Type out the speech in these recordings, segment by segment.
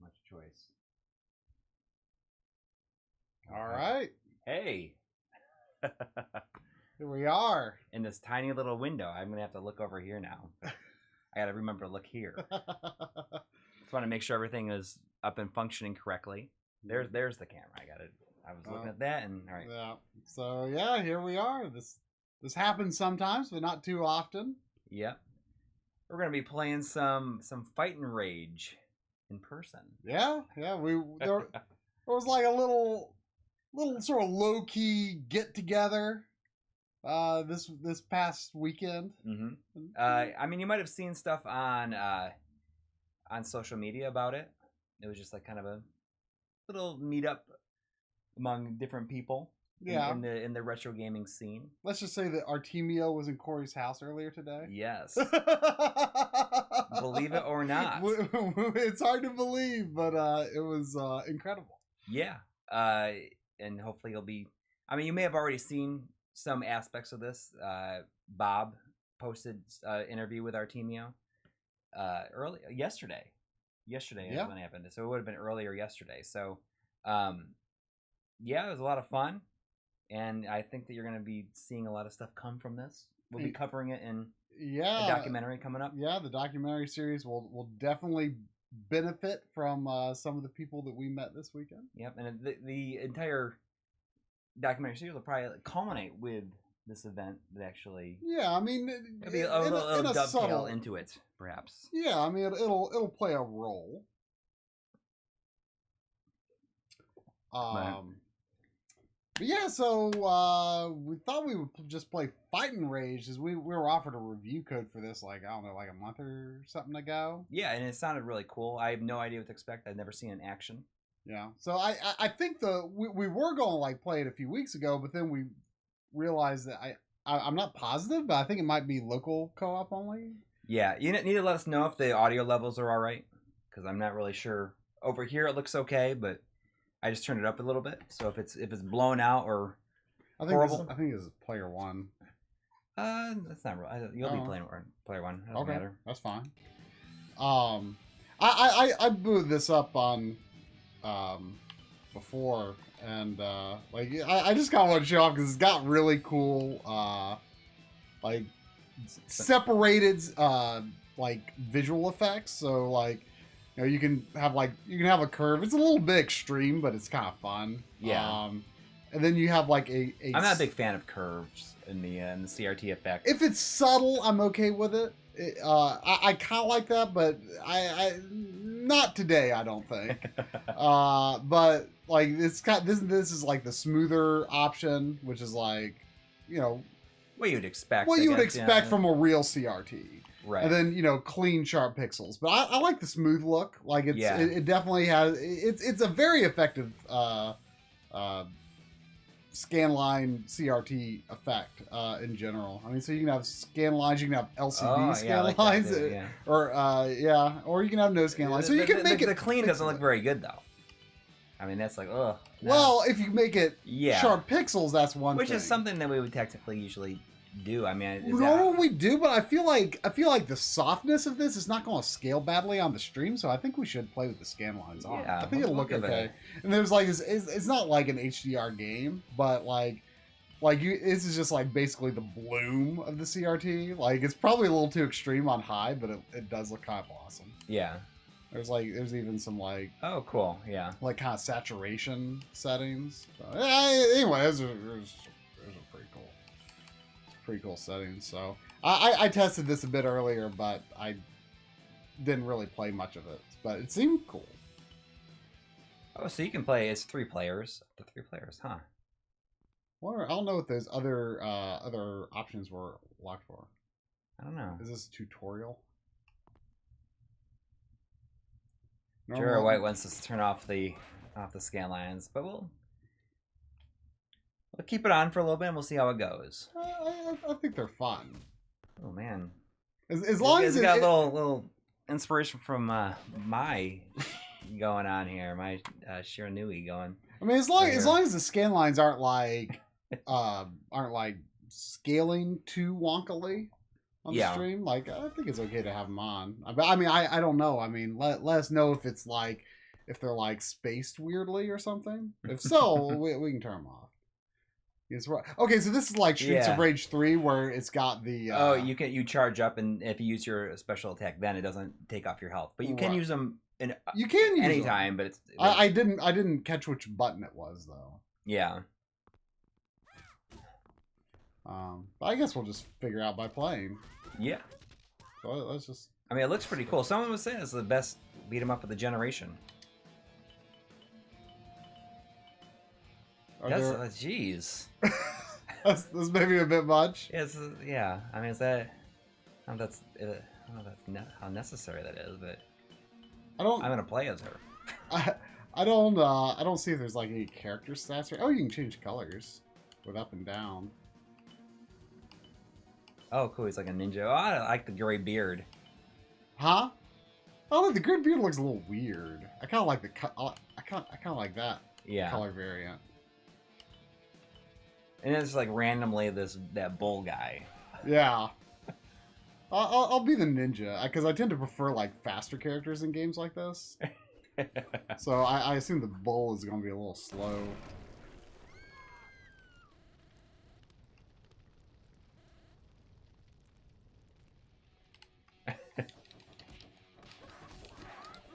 much choice. All right. Hey. Here we are. In this tiny little window. I'm going to have to look over here now. I got to remember to look here. Just want to make sure everything is up and functioning correctly. There's the camera. I was looking at that, and all right. Yeah. So yeah, here we are. This happens sometimes, but not too often. Yep. We're gonna be playing some Fight and Rage in person. Yeah. There was like a little sort of low key get together. This past weekend. Mm-hmm. I mean, you might have seen stuff on social media about it. It was just like kind of a little meetup among different people. Yeah. In the retro gaming scene. Let's just say that Artemio was in Coury's house earlier today. Yes. Believe it or not. It's hard to believe, but it was incredible. Yeah. And hopefully you'll be... I mean, you may have already seen some aspects of this. Bob posted an interview with Artemio yesterday. Yesterday is when it happened. So it would have been earlier yesterday. So, yeah, it was a lot of fun. And I think that you're going to be seeing a lot of stuff come from this. We'll be covering it in a documentary coming up. Yeah, the documentary series will definitely benefit from some of the people that we met this weekend. Yep, and the entire documentary series will probably culminate with this event that actually... Yeah, I mean... It'll be a little dovetail subtle into it, perhaps. Yeah, I mean, it'll play a role. But yeah, so we thought we would just play Fight and Rage, as we were offered a review code for this, like, I don't know, like a month or something ago. Yeah, and it sounded really cool. I have no idea what to expect. I've never seen it in action. Yeah, so I think we were going to like play it a few weeks ago, but then we realized that I'm not positive, but I think it might be local co-op only. Yeah, you need to let us know if the audio levels are all right, because I'm not really sure. Over here it looks okay, but I just turned it up a little bit, so if it's blown out or horrible. I think this is player one. That's not real. You'll be playing player one. Doesn't matter. That's fine. I booted this up on before, and like I just kind of want to show off because it's got really cool like separated like visual effects. So like, you know, you can have a curve. It's a little bit extreme, but it's kind of fun. Yeah. And then you have like a I'm not a big fan of curves in the CRT effect. If it's subtle, I'm okay with it. I kind of like that, but I not today, I don't think. But like this is like the smoother option, which is like, you know, what you'd expect. What you would expect from a real CRT. Right. And then, you know, clean, sharp pixels. But I like the smooth look. Like it definitely has. It's a very effective scanline CRT effect in general. I mean, so you can have scan lines, you can have LCD scan lines, or you can have no scan lines. So you can make it. The clean doesn't look very good though. I mean, that's like, ugh. No. Well, if you make it sharp pixels, that's one thing. Which is something that we would technically usually do. I mean, we do, but I feel like the softness of this is not going to scale badly on the stream, so I think we should play with the scan lines on. I think it'll look okay. And there's like it's not like an HDR game, but like this is just like basically the bloom of the CRT. Like it's probably a little too extreme on high, but it does look kind of awesome. Yeah. There's even some like cool, yeah, like kind of saturation settings. So, anyway, those are pretty cool settings. So I tested this a bit earlier, but I didn't really play much of it. But it seemed cool. Oh, so you can play as 3 players. Up to 3 players, huh? Well, I don't know what those other options were locked for. I don't know. Is this a tutorial? Sure, White wants us to turn off the scan lines, but we'll keep it on for a little bit and we'll see how it goes. I think they're fun. Oh man, as long as it's got a little inspiration from my going on here, my Shiranui going. I mean, as long as the scan lines aren't like scaling too wonkily on the stream, like I think it's okay to have them on. I mean, I don't know. I mean, let us know if it's like if they're like spaced weirdly or something. If so, we can turn them off. Yes, right. Okay, so this is like Streets of Rage 3 where it's got the you charge up, and if you use your special attack, then it doesn't take off your health. But you can use them you can use anytime, but I didn't catch which button it was though. Yeah. But I guess we'll just figure out by playing. Yeah. So let's just. I mean, it looks pretty cool. Someone was saying it's the best beat 'em up of the generation. Jeez. That's maybe a bit much. Yeah. I mean, is that? I don't know how necessary that is, but I'm gonna play as her. I don't see if there's like any character stats. Oh, you can change colors with up and down. Oh, cool. He's like a ninja. Oh, I like the gray beard. Huh? Oh, the gray beard looks a little weird. I kind of like I kind of like that. Color variant. And then it's like randomly that bull guy. Yeah. I'll be the ninja because I tend to prefer like faster characters in games like this. So I assume the bull is going to be a little slow.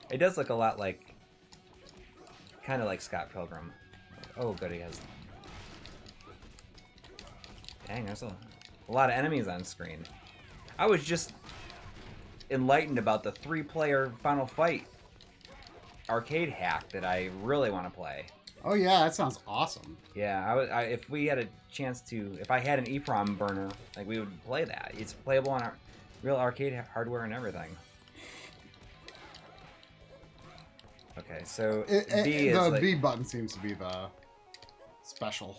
It does look a lot like, kind of like Scott Pilgrim. Oh, good, he has. Dang, there's a lot of enemies on screen. I was just enlightened about the 3-player Final Fight arcade hack that I really want to play. Oh yeah, that sounds awesome. Yeah, if we had a chance to, if I had an EEPROM burner, like we would play that. It's playable on our real arcade hardware and everything. Okay, so the B button seems to be the special.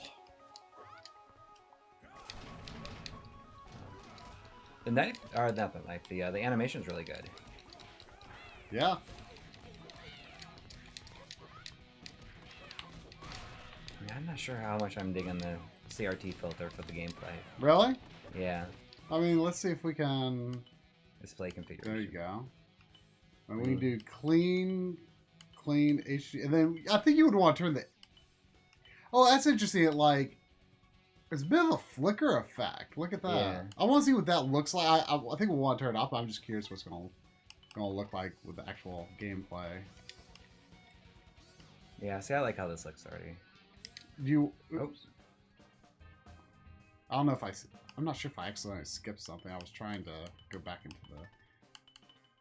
The knife, or not the knife, the animation's really good. Yeah. I'm not sure how much I'm digging the CRT filter for the gameplay. Really? Yeah. I mean, let's see if we can... Display configuration. There you go. And we do clean HD, and then I think you would want to turn the... Oh, that's interesting. It like... There's a bit of a flicker effect. Look at that. Yeah. I want to see what that looks like. I think we'll want to turn it up. I'm just curious what's going to look like with the actual gameplay. Yeah, see, I like how this looks already. Oops. I don't know if I'm not sure if I accidentally skipped something. I was trying to go back into the...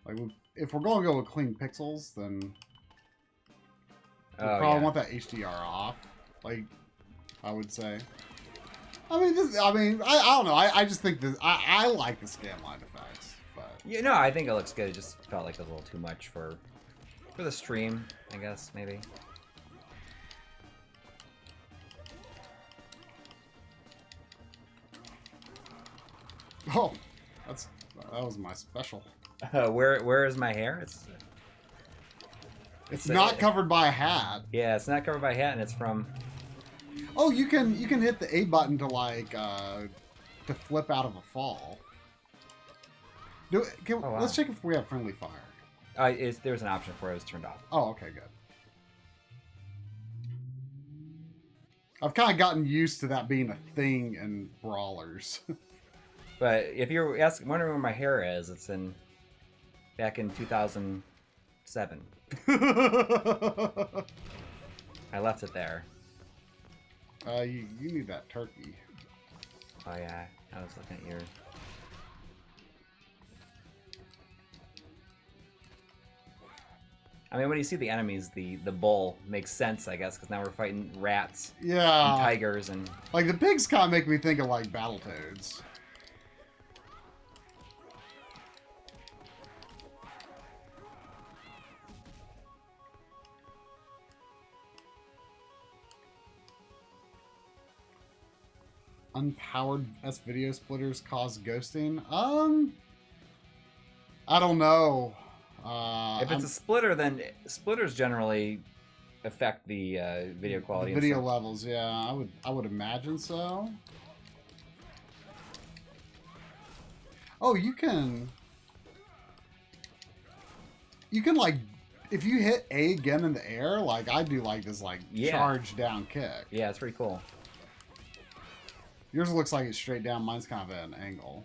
Like, if we're going to go with clean pixels, then... We probably want that HDR off. Like, I would say. I mean, I don't know. I just think this. I like the scanline effects, but yeah, no, I think it looks good. It just felt like it was a little too much for the stream, I guess maybe. Oh, that was my special. Where is my hair? It's not covered by a hat. Yeah, it's not covered by a hat, and it's from. Oh, you can hit the A button to like to flip out of a fall. Wow. Let's check if we have friendly fire. There's an option for it. It was turned off. Oh, okay, good. I've kind of gotten used to that being a thing in brawlers. But if you're wondering where my hair is, it's back in 2007. I left it there. You need that turkey. Oh yeah, I was looking at your. I mean, when you see the enemies, the bull makes sense, I guess, because now we're fighting rats. Yeah. And tigers and. Like the pigs kind of make me think of like Battletoads. Unpowered S-video splitters cause ghosting? I don't know. If it's a splitter, then splitters generally affect the video quality. The video levels, yeah. I would imagine so. Oh, you can like if you hit A again in the air, like I do, like this, like charge down kick. Yeah, it's pretty cool. Yours looks like it's straight down. Mine's kind of at an angle.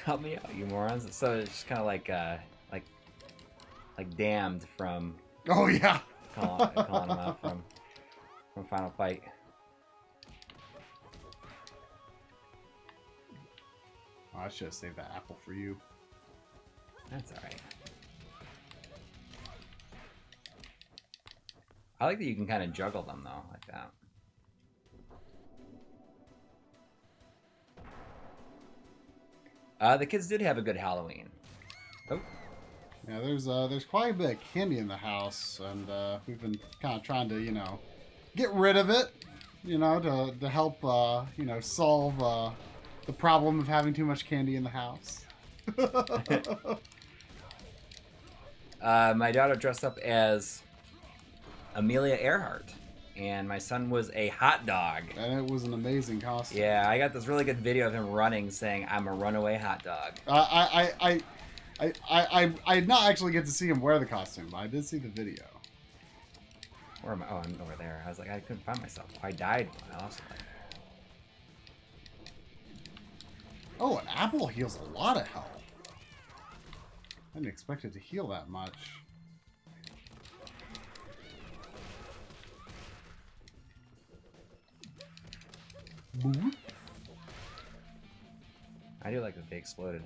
Help me out, you morons. So it's just kind of like Damned from. Oh yeah. calling him out from Final Fight. Oh, I should have saved that apple for you. That's all right. I like that you can kind of juggle them though, like that. The kids did have a good Halloween. Oh. Yeah, there's quite a bit of candy in the house, and we've been kind of trying to, get rid of it, to help, solve the problem of having too much candy in the house. My daughter dressed up as Amelia Earhart, and my son was a hot dog. And it was an amazing costume. Yeah, I got this really good video of him running, saying, "I'm a runaway hot dog." I did not actually get to see him wear the costume, but I did see the video. Where am I? Oh, I'm over there. I was like, I couldn't find myself. I died when I lost life. Oh, an apple heals a lot of health. I didn't expect it to heal that much. I do like that they exploded.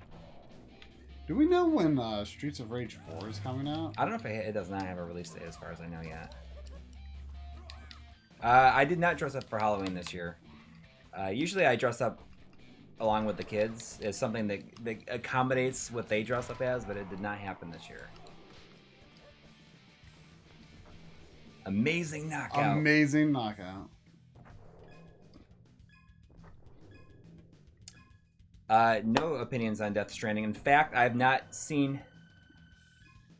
Do we know when Streets of Rage 4 is coming out? I don't know if it does not have a release date as far as I know yet. I did not dress up for Halloween this year. Usually I dress up along with the kids. It's something that accommodates what they dress up as, but it did not happen this year. Amazing knockout. Amazing knockout. No opinions on Death Stranding. In fact, I've not seen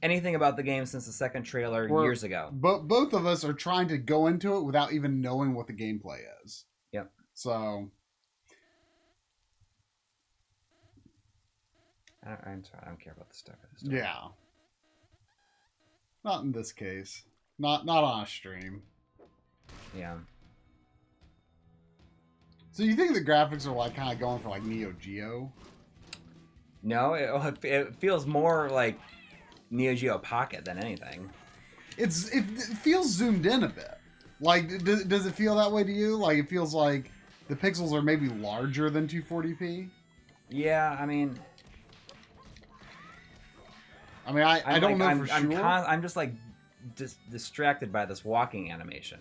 anything about the game since the second trailer years ago. But both of us are trying to go into it without even knowing what the gameplay is. Yep. So I'm sorry, I don't care about the stuff. Yeah. Not in this case. Not on a stream. Yeah. So you think the graphics are like kind of going for like Neo Geo? No, it feels more like Neo Geo Pocket than anything. It feels zoomed in a bit. Like, does it feel that way to you? Like, it feels like the pixels are maybe larger than 240p? Yeah, I mean... I don't know for sure. I'm just like distracted by this walking animation.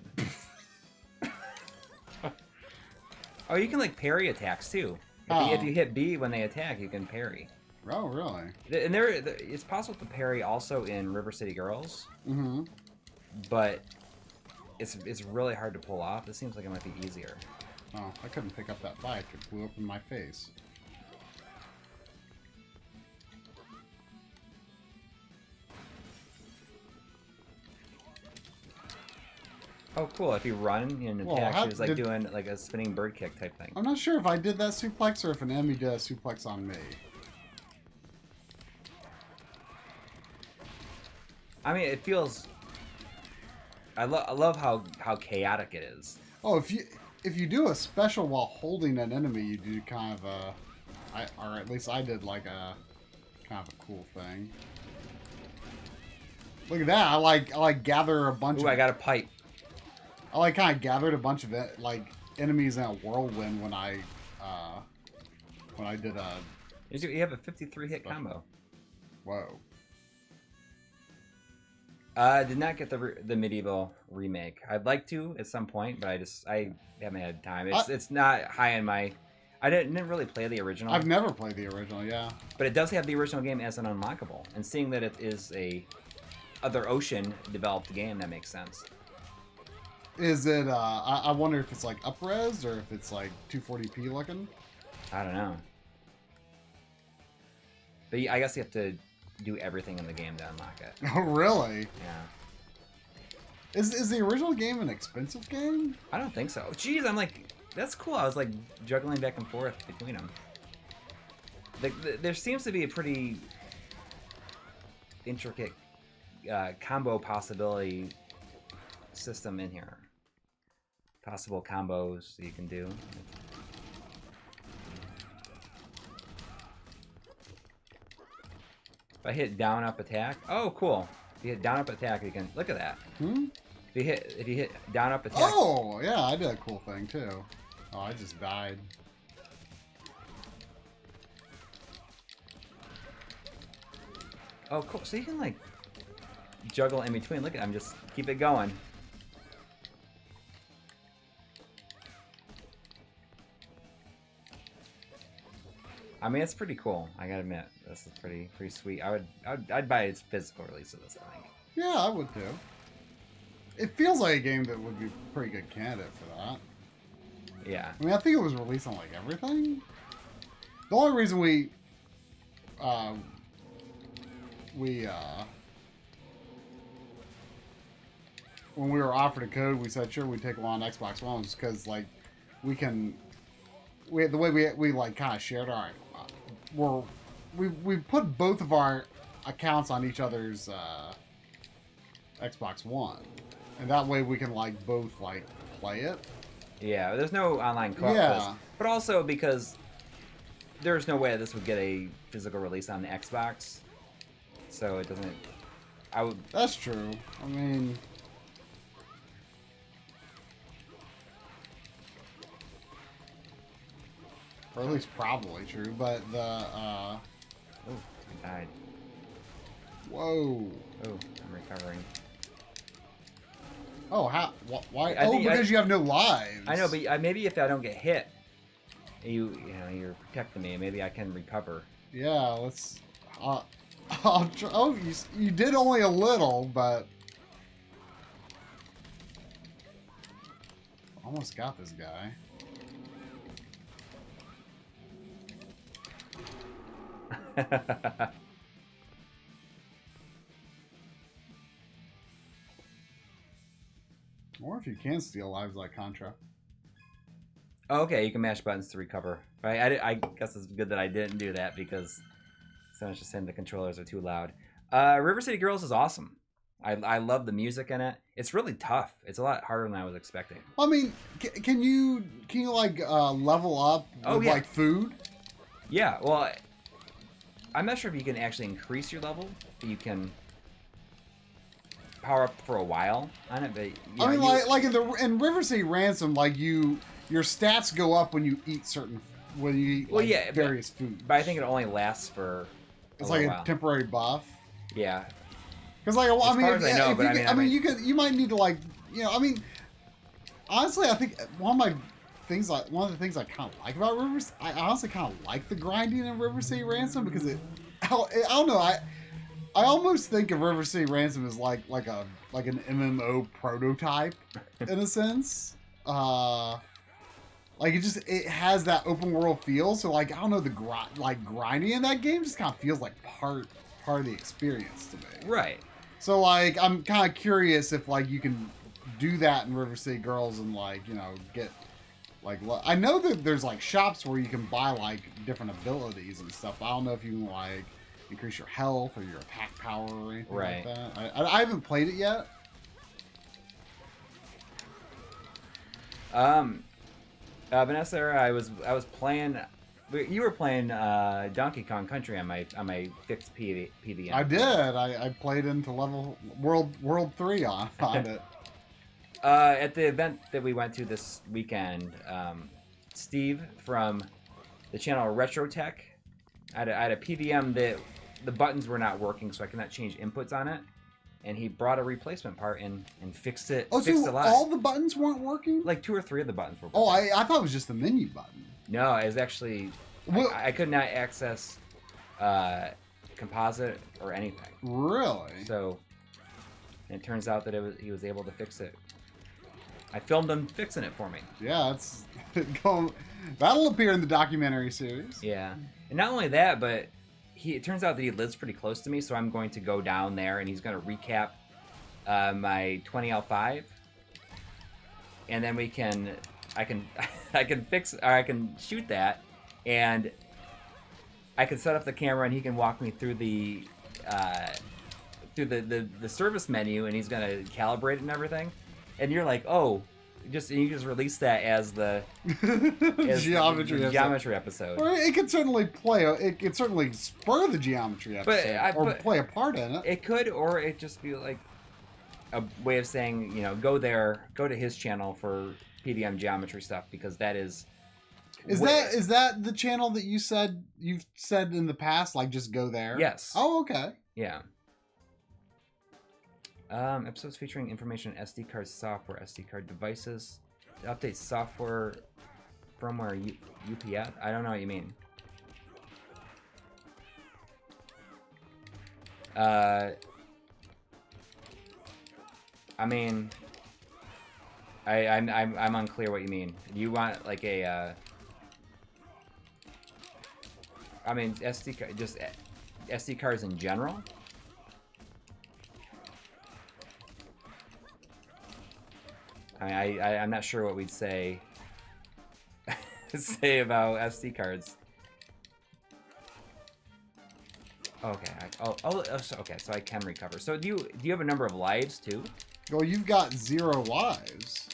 Oh, you can like parry attacks too. If you hit B when they attack, you can parry. Oh, really? And it's possible to parry also in River City Girls. Mm-hmm. But it's really hard to pull off. It seems like it might be easier. Oh, I couldn't pick up that bike. It blew up in my face. Oh, cool. If you run and attack, she was like doing like a spinning bird kick type thing. I'm not sure if I did that suplex or if an enemy did a suplex on me. I mean, it feels... I love how chaotic it is. Oh, if you do a special while holding an enemy, you do kind of a... or at least I did like a kind of a cool thing. Look at that. I like gather a bunch of... I got a pipe. I like kind of gathered a bunch of like enemies in a whirlwind when I did a... You have a 53 hit combo. Whoa. Did not get the medieval remake. I'd like to at some point, but I haven't had time. It's not high in my... I didn't really play the original. I've never played the original, yeah. But it does have the original game as an unlockable. And seeing that it is a Other Ocean developed game, that makes sense. Is it, I wonder if it's like up-res or if it's like 240p looking? I don't know. But I guess you have to do everything in the game to unlock it. Oh, really? Yeah. Is the original game an expensive game? I don't think so. Jeez, I'm like, that's cool. I was like juggling back and forth between them. There seems to be a pretty intricate combo possibility system in here. Possible combos that you can do. If I hit down up attack, oh cool. If you hit down up attack, you can look at that. If you hit down up attack. Oh yeah, I did a cool thing too. Oh, I just died. Oh cool. So you can like juggle in between. Look at I'm just keep it going. I mean, it's pretty cool. I gotta admit, this is pretty sweet. I'd buy its physical release of this. I think. Yeah, I would too. It feels like a game that would be a pretty good candidate for that. Yeah. I mean, I think it was released on like everything. The only reason when we were offered a code, we said sure we'd take one on Xbox One because like we the way we like kind of shared our we put both of our accounts on each other's Xbox One, and that way we can like both like play it. Yeah, there's no online co-op. Yeah, but also because there's no way this would get a physical release on the Xbox, so it doesn't. I would. That's true. I mean. Or at least probably true, but the, Oh, I died. Whoa. Oh, I'm recovering. Oh, how? Why? Because you have no lives. I know, but maybe if I don't get hit, you know, you're protecting me, maybe I can recover. Yeah, let's, I'll try. Oh, you did only a little, but... Almost got this guy. Or if you can steal lives like Contra. Oh, okay, you can mash buttons to recover. Right? I guess it's good that I didn't do that because someone's just saying the controllers are too loud. River City Girls is awesome. I love the music in it. It's really tough. It's a lot harder than I was expecting. I mean, can you like level up with like food? Yeah, well, I'm not sure if you can actually increase your level, but you can power up for a while on it. But I mean, like in River City Ransom, like your stats go up when you eat various foods. But I think it only lasts for. It's like a temporary buff. Yeah. Because like you might need to like honestly I think one of the things I kind of like about Rivers, I honestly kind of like the grinding in River City Ransom because I don't know, I almost think of River City Ransom as like an MMO prototype in a sense. Like it has that open world feel, so like I don't know, the grinding in that game just kind of feels like part of the experience to me. Right. So like I'm kind of curious if like you can do that in River City Girls and like, you know, get like, I know that there's like shops where you can buy like different abilities and stuff. I don't know if you can like increase your health or your attack power or anything like that. I haven't played it yet. Vanessa, I was playing. You were playing Donkey Kong Country on my fixed PVM. I did. I played into World 3 on it. At the event that we went to this weekend, Steve from the channel Retrode, I had a PVM that the buttons were not working, so I could not change inputs on it. And he brought a replacement part and fixed it. Oh, fixed so all the buttons weren't working? Like 2 or 3 of the buttons were working. Oh, I thought it was just the menu button. No, it was actually... I could not access composite or anything. Really? So, and it turns out that he was able to fix it. I filmed him fixing it for me. Yeah, that'll appear in the documentary series. Yeah. And not only that, but it turns out that he lives pretty close to me, so I'm going to go down there and he's going to recap my 20L5, and then I can shoot that, and I can set up the camera, and he can walk me through the service menu, and he's gonna calibrate it and everything. And you're like, oh, you just release that as the geometry episode. Well, it could certainly it could certainly spur the geometry episode, or play a part in it. It could, or it just be like a way of saying, go to his channel for PDM geometry stuff, because that is. Is that the channel that you've said in the past? Like, just go there. Yes. Oh, okay. Yeah. Episodes featuring information on SD card software, SD card devices, update software, firmware, UPF. I don't know what you mean. I mean, I'm unclear what you mean. You want like a I mean, just SD cards in general? I'm not sure what we'd say about SD cards. Okay. Okay. So I can recover. So do you have a number of lives too? Well, you've got 0 lives.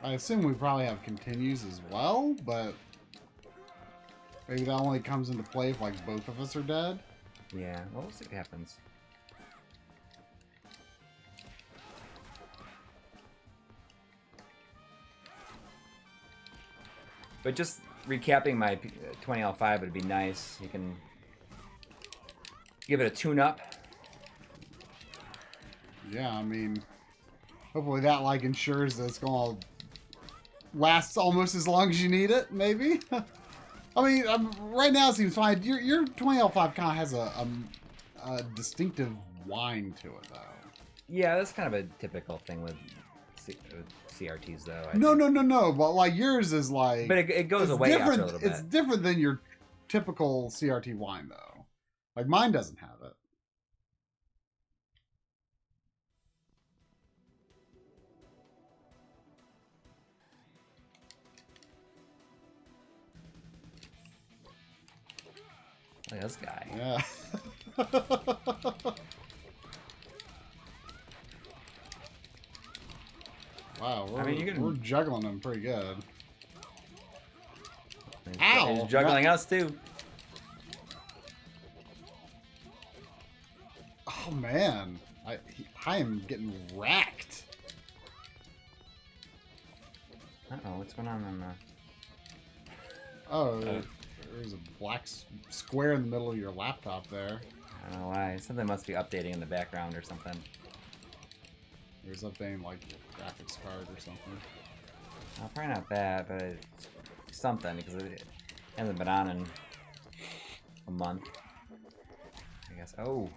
I assume we probably have continues as well, but maybe that only comes into play if like both of us are dead. Yeah, well, we'll see what happens. But just recapping my 20L5 would be nice. You can give it a tune-up. Yeah, I mean, hopefully that like ensures that it's gonna last almost as long as you need it. Maybe. I mean, right now it seems fine. Your 20L5 kind of has a distinctive whine to it, though. Yeah, that's kind of a typical thing with CRTs, though. No. But like yours is like, but it goes away after a little bit. It's different than your typical CRT whine, though. Like mine doesn't have it. Look at this guy. Yeah. Wow, we're juggling them pretty good. Ow! He's juggling us too. Oh man, I am getting wrecked. Uh-oh, what's going on the... Oh, there's a black square in the middle of your laptop there. I don't know why. Something must be updating in the background or something. There's updating like your graphics card or something. Probably not that, but it's something, because it hasn't been on in a month, I guess. Oh.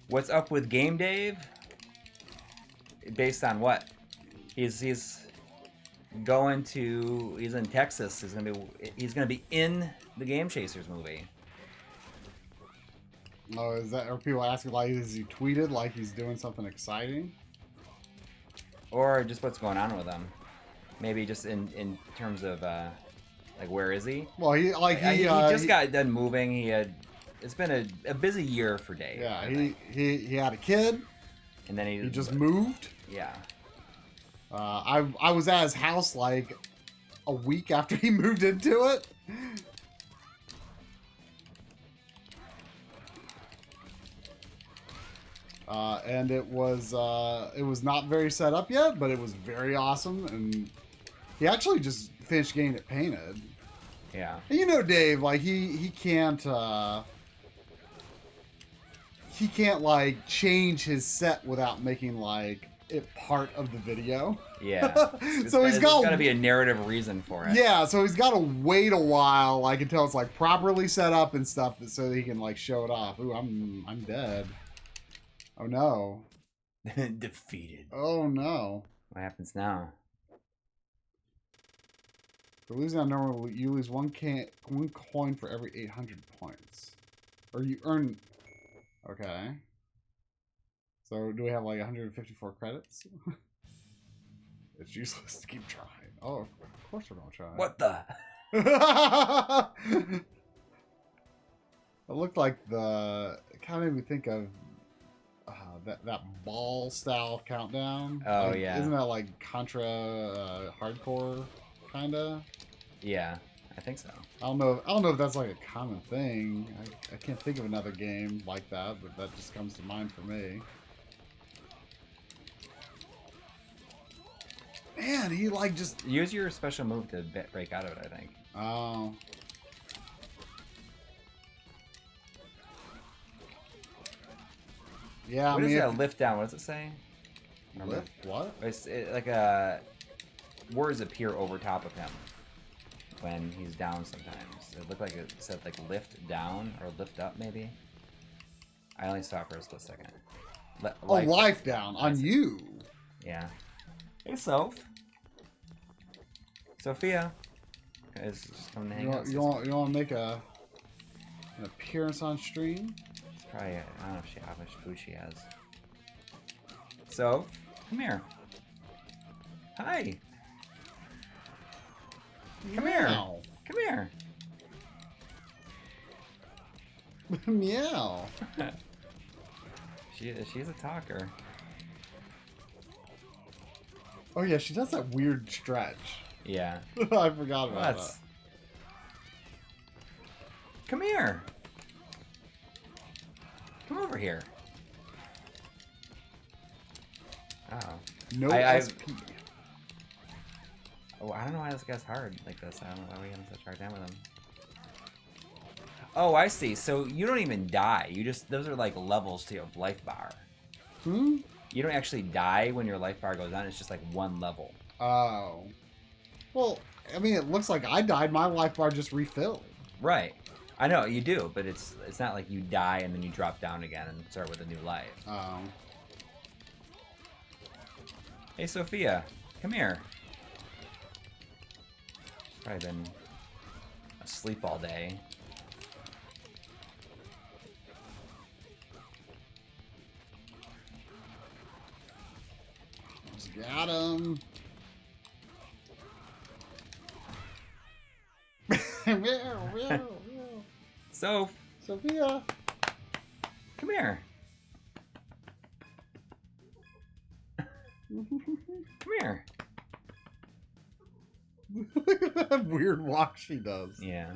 What's up with Game Dave? Based on what? He's in Texas. He's gonna be in the Game Chasers movie. Oh, are people asking like, is he tweeted like he's doing something exciting? Or just what's going on with him? Maybe just in terms of like, where is he? Well, he just got done moving. It's been a busy year for Dave. Yeah, he had a kid, and then he just moved. Yeah. I was at his house like a week after he moved into it. And it was not very set up yet, but it was very awesome, and he actually just finished getting it painted. Yeah. And you know, Dave, like he can't like change his set without making like it part of the video. Yeah. So he's got to be a narrative reason for it. Yeah, so he's got to wait a while, like until it's like properly set up and stuff, so that he can like show it off. Ooh, I'm dead. Oh no. Defeated. Oh no. What happens now? For losing on normal, you lose one coin for every 800 points. Or you earn... Okay. So, do we have like 154 credits? It's useless to keep trying. Oh, of course we're gonna try. What the? It looked like it kind of made me think of that ball style countdown. Oh, like, yeah. Isn't that like Contra hardcore kinda? Yeah, I think so. I don't know if that's like a common thing. I can't think of another game like that, but that just comes to mind for me. Man, he like just use your special move to break out of it, I think. Oh. Yeah, what is that lift down? What does it say? Lift? What? It's like words appear over top of him when he's down sometimes. It looked like it said like lift down or lift up maybe. I only saw it for a split second. Life down on you. Yeah. Hey, Soph. Sophia is just coming to hang out. You want to make an appearance on stream? It's probably, I don't know how much food she has. So, come here. Hi. Come here. Come here. Meow. She's a talker. Oh yeah, she does that weird stretch. Yeah. I forgot about that. Come here. Come over here. Oh. No SP. Oh, I don't know why this guy's hard like this. I don't know why we having such a hard time with him. Oh, I see. So you don't even die. Those are like levels to your life bar. Hmm? You don't actually die when your life bar goes on. It's just like one level. Oh. Well, I mean, it looks like I died. My life bar just refilled. Right. I know, you do, but it's not like you die and then you drop down again and start with a new life. Oh. Hey, Sophia. Come here. She's probably been asleep all day. Got him. Soph. Sophia. Come here. Come here. Look at that weird walk she does. Yeah.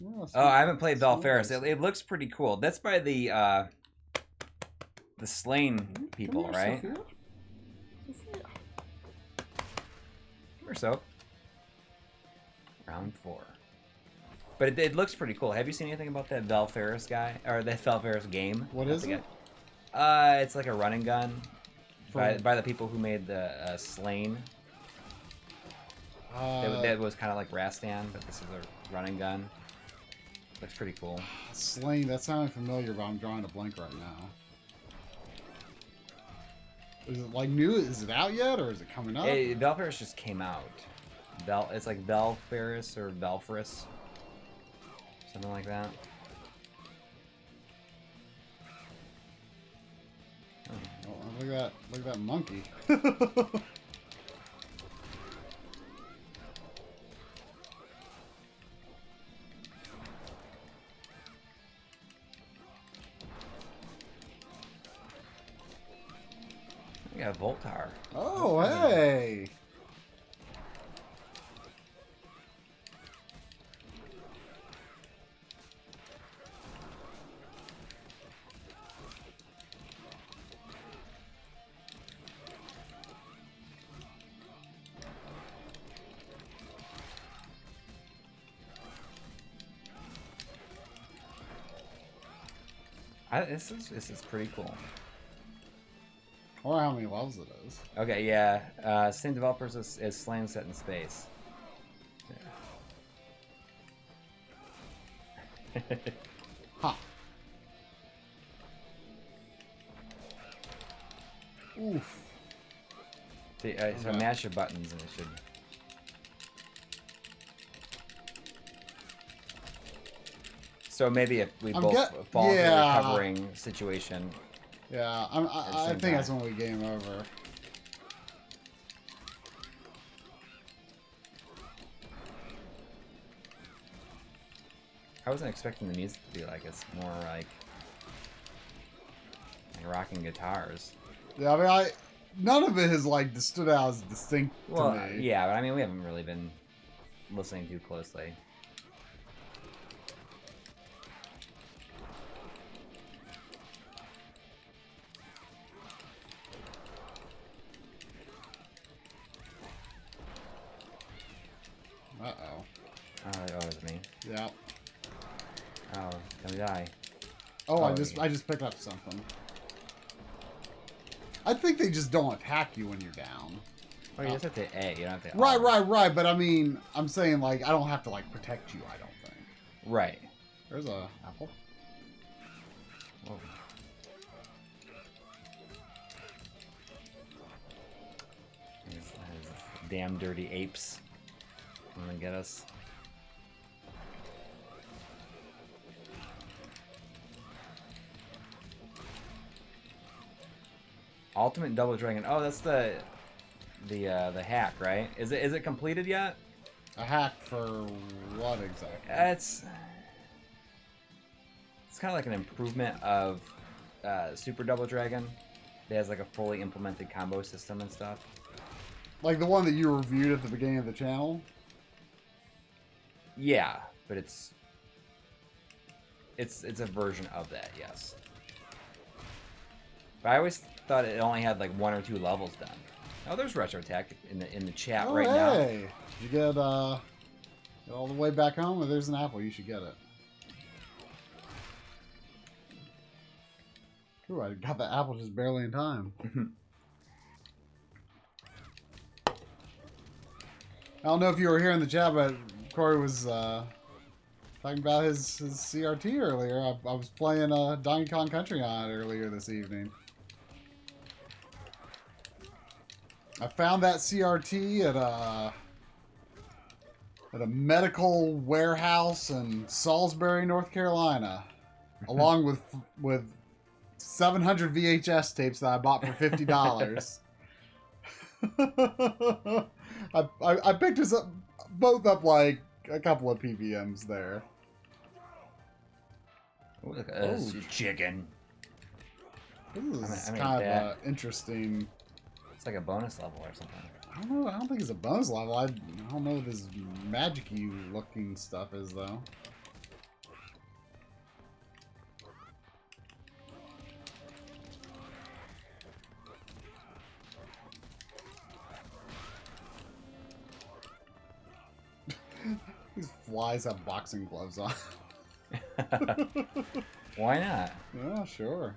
Oh, I haven't played Belferris. It looks pretty cool. That's by the Slain people, here, right? Sophia. Sophia. Come here, Soph. Round 4. But it looks pretty cool. Have you seen anything about that Belferris guy or that Belferris game? What is it? It's like a run and gun by the people who made the Slain. That was kind of like Rastan, but this is a run and gun. Looks pretty cool. Slain. That sounded familiar, but I'm drawing a blank right now. Is it like new? Is it out yet, or is it coming up? Belferris just came out. It's like Belferris or Belferis, something like that. Oh, look at that monkey. We got a Voltar. Oh, hey! This is pretty cool. I wonder how many levels it is. Okay, yeah. Same developers as Slam Set in Space. Huh. Oof. So mash your buttons and it should... So maybe if we both fall into the recovering situation. Yeah, I think that's when we game over. I wasn't expecting the music to be like it's more like rocking guitars. Yeah, I mean, none of it has like stood out as distinct to me. Yeah, but I mean, we haven't really been listening too closely. Uh-oh. Oh, it's me. Yeah. Oh, gonna die. Oh, I just picked up something. I think they just don't attack you when you're down. Oh, you just have to A. You don't have to. Right. But I mean, I'm saying like I don't have to like protect you. I don't think. Right. There's a apple. Whoa. These damn dirty apes. I'm gonna get us. Ultimate Double Dragon. Oh, that's the hack, right? Is it completed yet? A hack for what exactly? It's kind of like an improvement of Super Double Dragon. It has like a fully implemented combo system and stuff. Like the one that you reviewed at the beginning of the channel? Yeah, but it's a version of that, yes. But I always thought it only had like 1 or 2 levels done. Oh, there's Retro Tech in the chat right now. You get all the way back home, or there's an apple. You should get it. Ooh, I got the apple just barely in time. I don't know if you were here in the chat, but Coury was talking about his CRT earlier. I was playing Donkey Kong Country on it earlier this evening. I found that CRT at a medical warehouse in Salisbury, North Carolina, along with 700 VHS tapes that I bought for $50. I picked us up both up like a couple of PVMs there. Ooh, look at this chicken. This is kind of interesting. It's like a bonus level or something. I don't know. I don't think it's a bonus level. I don't know what this magic-y looking stuff is, though. These flies have boxing gloves on. Why not? Yeah, sure.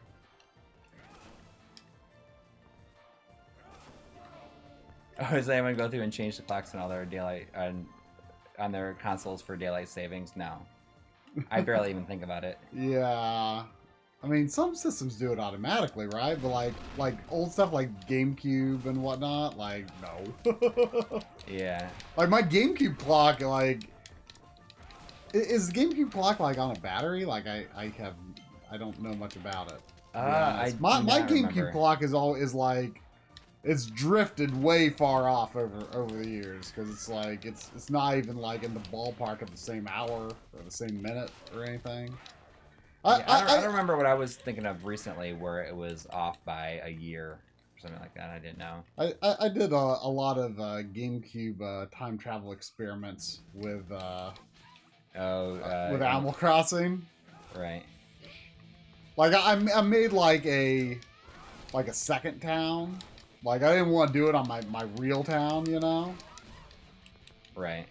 Oh, is anyone go through and change the clocks on all their daylight on their consoles for daylight savings? No, I barely even think about it. Yeah, I mean some systems do it automatically, right? But like old stuff like GameCube and whatnot, like no. Yeah. Like my GameCube clock, like is the GameCube clock like on a battery? Like I don't know much about it. My GameCube clock is like. It's drifted way far off over the years because it's like it's not even like in the ballpark of the same hour or the same minute or anything. I don't remember what I was thinking of recently where it was off by a year or something like that. I didn't know. I did a lot of GameCube time travel experiments with Animal Crossing. Right. Like I made like a second town. Like, I didn't want to do it on my real town, you know? Right.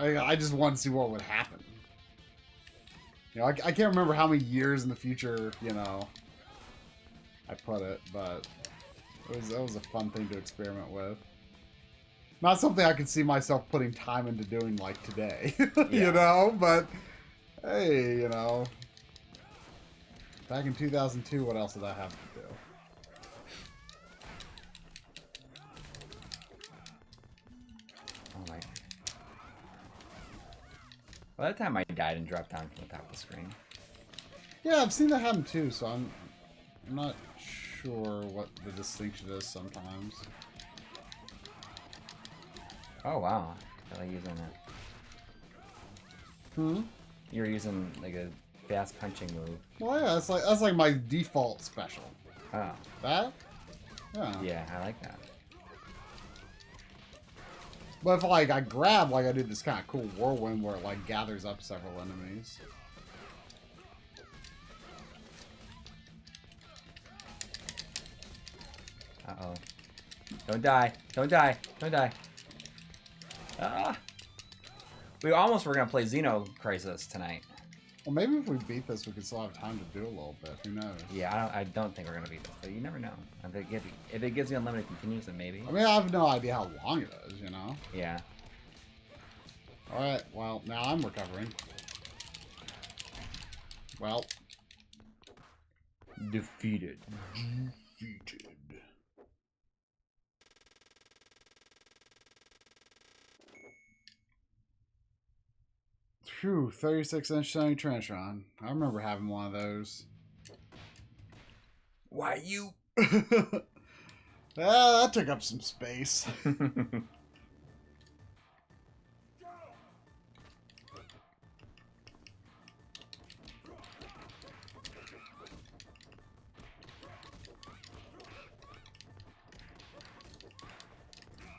I just wanted to see what would happen. You know, I can't remember how many years in the future, you know, I put it, but that was a fun thing to experiment with. Not something I could see myself putting time into doing like today, you know? But, hey, you know... Back in 2002, what else did I have to do? Oh my. By the time I died and dropped down from the top of the screen. Yeah, I've seen that happen too, so I'm not sure what the distinction is sometimes. Oh wow. I like using it. Hmm? You're using like a fast punching move. Well, yeah, that's like my default special. Oh. That? Yeah. Yeah, I like that. But if like I grab, like I do this kind of cool whirlwind where it like gathers up several enemies. Uh-oh. Don't die. Don't die. Don't die. Ah. We almost were going to play Xeno Crisis tonight. Well, maybe if we beat this, we could still have time to do a little bit. Who knows? Yeah, I don't think we're going to beat this, but you never know. If it gives you unlimited continues, then maybe. I mean, I have no idea how long it is, you know? Yeah. Alright, well, now I'm recovering. Well. Defeated. Defeated. Phew, 36-inch Sony Trenchon. I remember having one of those. Why you? That took up some space.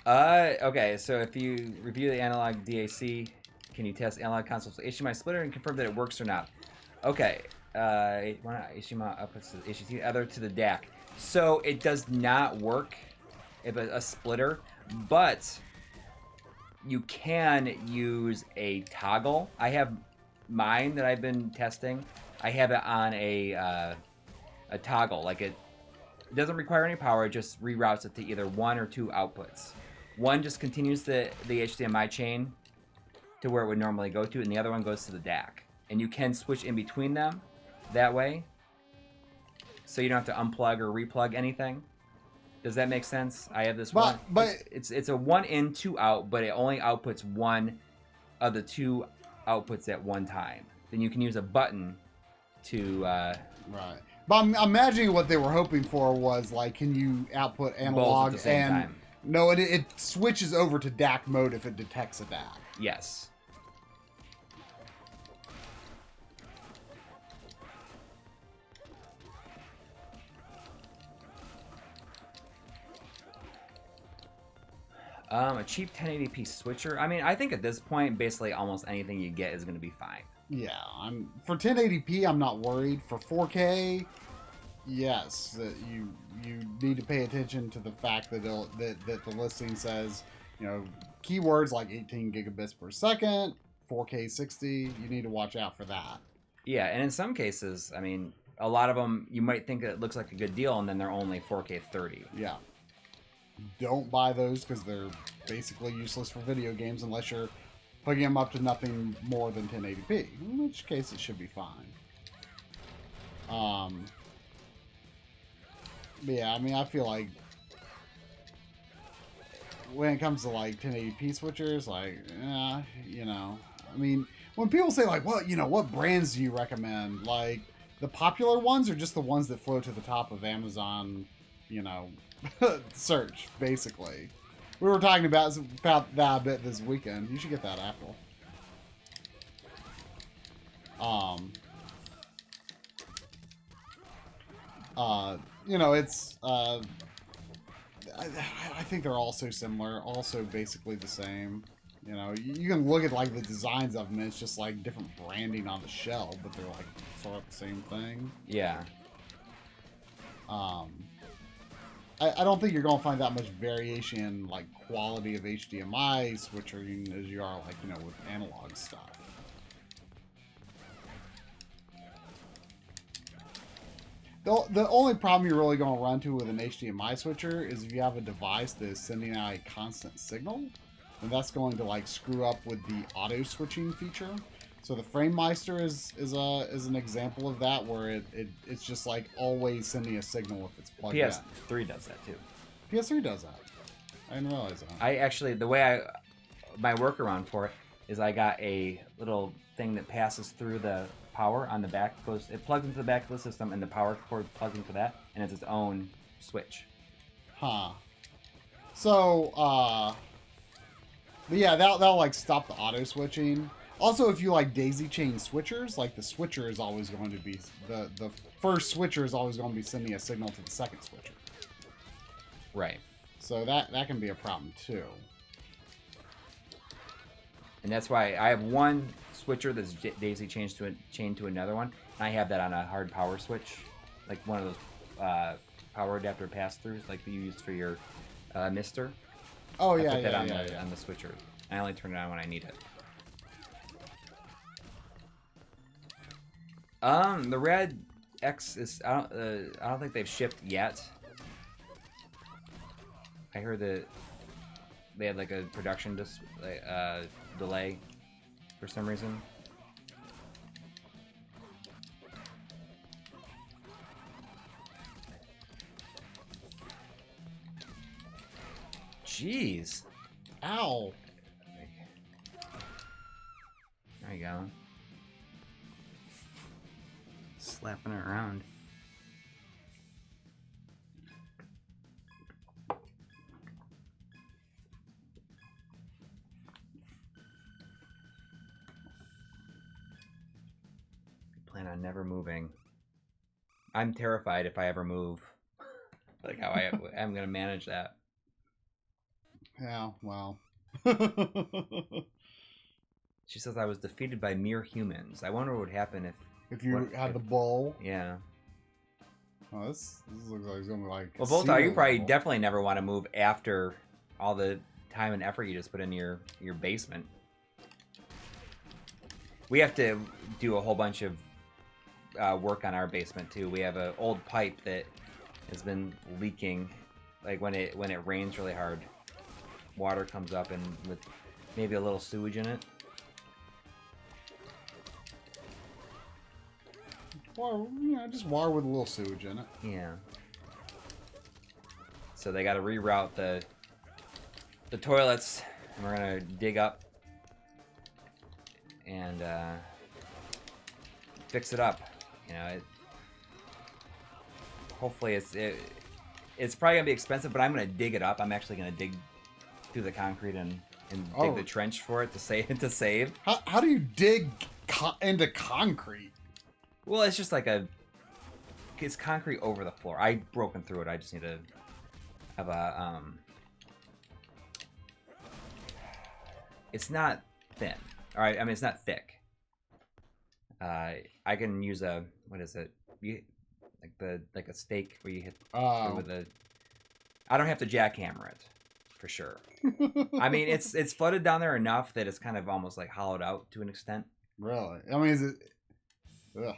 Okay, so if you review the analog DAC, can you test analog consoles with HDMI splitter and confirm that it works or not? Okay, why not HDMI outputs to the HDT, other to the DAC. So it does not work if a splitter, but you can use a toggle. I have mine that I've been testing. I have it on a toggle, like it doesn't require any power. It just reroutes it to either one or two outputs. One just continues the HDMI chain to where it would normally go to, and the other one goes to the DAC. And you can switch in between them that way, so you don't have to unplug or replug anything. Does that make sense? I have this one. But it's a 1 in, 2 out, but it only outputs one of the two outputs at one time. Then you can use a button to right. But I'm imagining what they were hoping for was like, can you output analog both at the same time. No, it switches over to DAC mode if it detects a DAC. Yes. A cheap 1080p switcher. I mean, I think at this point, basically almost anything you get is going to be fine. Yeah, for 1080p, I'm not worried. For 4K, yes, you need to pay attention to the fact that that the listing says, you know, keywords like 18 gigabits per second, 4K 60. You need to watch out for that. Yeah, and in some cases, I mean, a lot of them you might think it looks like a good deal, and then they're only 4K 30. Yeah. Don't buy those because they're basically useless for video games unless you're hooking them up to nothing more than 1080p, in which case it should be fine. But yeah, I mean, I feel like when it comes to like 1080p switchers, like, you know, I mean, when people say like, well, you know, what brands do you recommend? Like, the popular ones or just the ones that float to the top of Amazon, you know, search, basically. We were talking about that a bit this weekend. You should get that Apple. You know, it's I think they're all so similar, also basically the same. You know, you can look at like the designs of them, and it's just like different branding on the shell, but they're like sort of the same thing. Yeah. I don't think you're going to find that much variation in like quality of HDMI switching as you are like, you know, with analog stuff. The only problem you're really going to run into with an HDMI switcher is if you have a device that is sending out a constant signal, and that's going to like screw up with the auto switching feature. So the Framemeister is an example of that, where it's just like always sending a signal if it's plugged in. PS3 does that too. PS3 does that. I didn't realize that. I actually, my workaround for it is I got a little thing that passes through the power on the back. It plugs into the back of the system, and the power cord plugs into that, and it's its own switch. Huh. So, but yeah, that'll like stop the auto switching. Also, if you like daisy chain switchers, like the switcher is always going to be the first switcher is always going to be sending a signal to the second switcher. Right. So that can be a problem too. And that's why I have one switcher that's daisy chained to another one. And I have that on a hard power switch, like one of those power adapter pass-throughs, like you used for your Mister. Oh yeah, I put that yeah, on the switcher. I only turn it on when I need it. The Red X is I don't think they've shipped yet. I heard that they had like a production delay for some reason. Jeez. Ow. There you go. Slapping it around. Plan on never moving. I'm terrified if I ever move. Like how I'm gonna manage that. Yeah, well. She says I was defeated by mere humans. I wonder what would happen if you had the bowl. Yeah. Oh, this looks like it's gonna be like. Well, Voltar, you probably definitely never want to move after all the time and effort you just put in your basement. We have to do a whole bunch of work on our basement too. We have an old pipe that has been leaking, like when it rains really hard, water comes up and with maybe a little sewage in it. Well, yeah, just water with a little sewage in it. Yeah. So they got to reroute the toilets, and we're gonna dig up and fix it up. You know, hopefully it's probably gonna be expensive, but I'm gonna dig it up. I'm actually gonna dig through the concrete and dig the trench for it to save. How do you dig into concrete? Well, it's just like it's concrete over the floor. I've broken through it. I just need to have a it's not thin. All right, I mean it's not thick. I can use a what is it? Like a stake where you hit with a. I don't have to jackhammer it, for sure. I mean it's flooded down there enough that it's kind of almost like hollowed out to an extent. Really? I mean, is it? Ugh.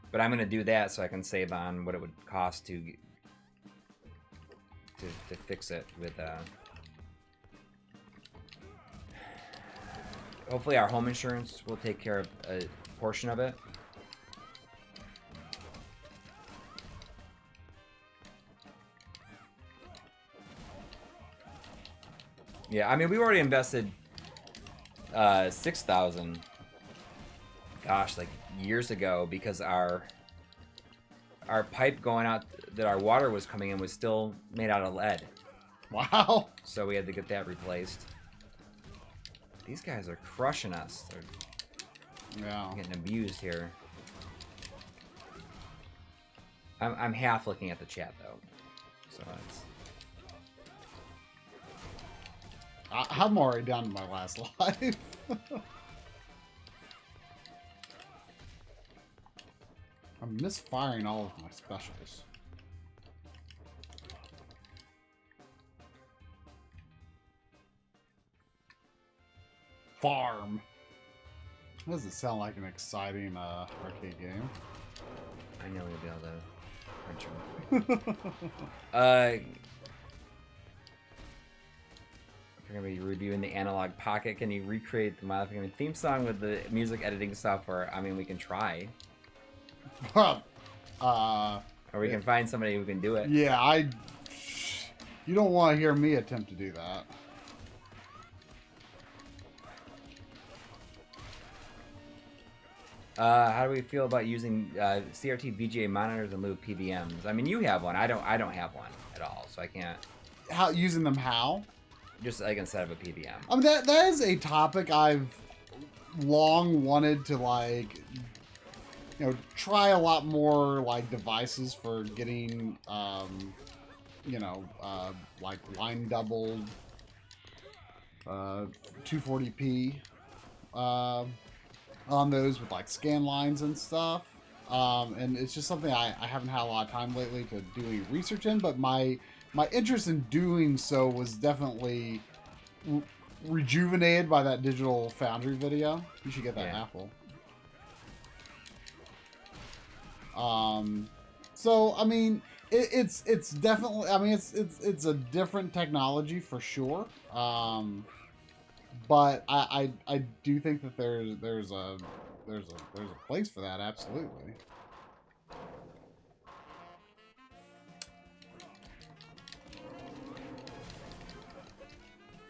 But I'm gonna do that so I can save on what it would cost to fix it with. Hopefully, our home insurance will take care of a portion of it. Yeah, I mean, we've already invested $6,000. Gosh, like years ago, because our pipe going out that our water was coming in was still made out of lead. Wow. So we had to get that replaced. These guys are crushing us. They're getting abused here. I'm half looking at the chat though, so it's. I'm already down to my last life. I'm misfiring all of my specials. Farm. That doesn't sound like an exciting arcade game. I know we'll be able to. We're going to be reviewing the Analog Pocket. Can you recreate the My Life Gaming theme song with the music editing software? I mean, we can try. Or we can find somebody who can do it. Yeah, you don't want to hear me attempt to do that. How do we feel about using CRT VGA monitors in lieu of PVMs? I mean, you have one. I don't have one at all, so I can't. How using them? How? Just like instead of a PVM. I mean, that is a topic I've long wanted to like, try a lot more like devices for getting, like line doubled, 240p, on those with like scan lines and stuff. And it's just something I haven't had a lot of time lately to do any research in, but my interest in doing so was definitely rejuvenated by that Digital Foundry video. You should get that Apple. So I mean, it's definitely, I mean, it's a different technology for sure. But I do think that there's a place for that, absolutely.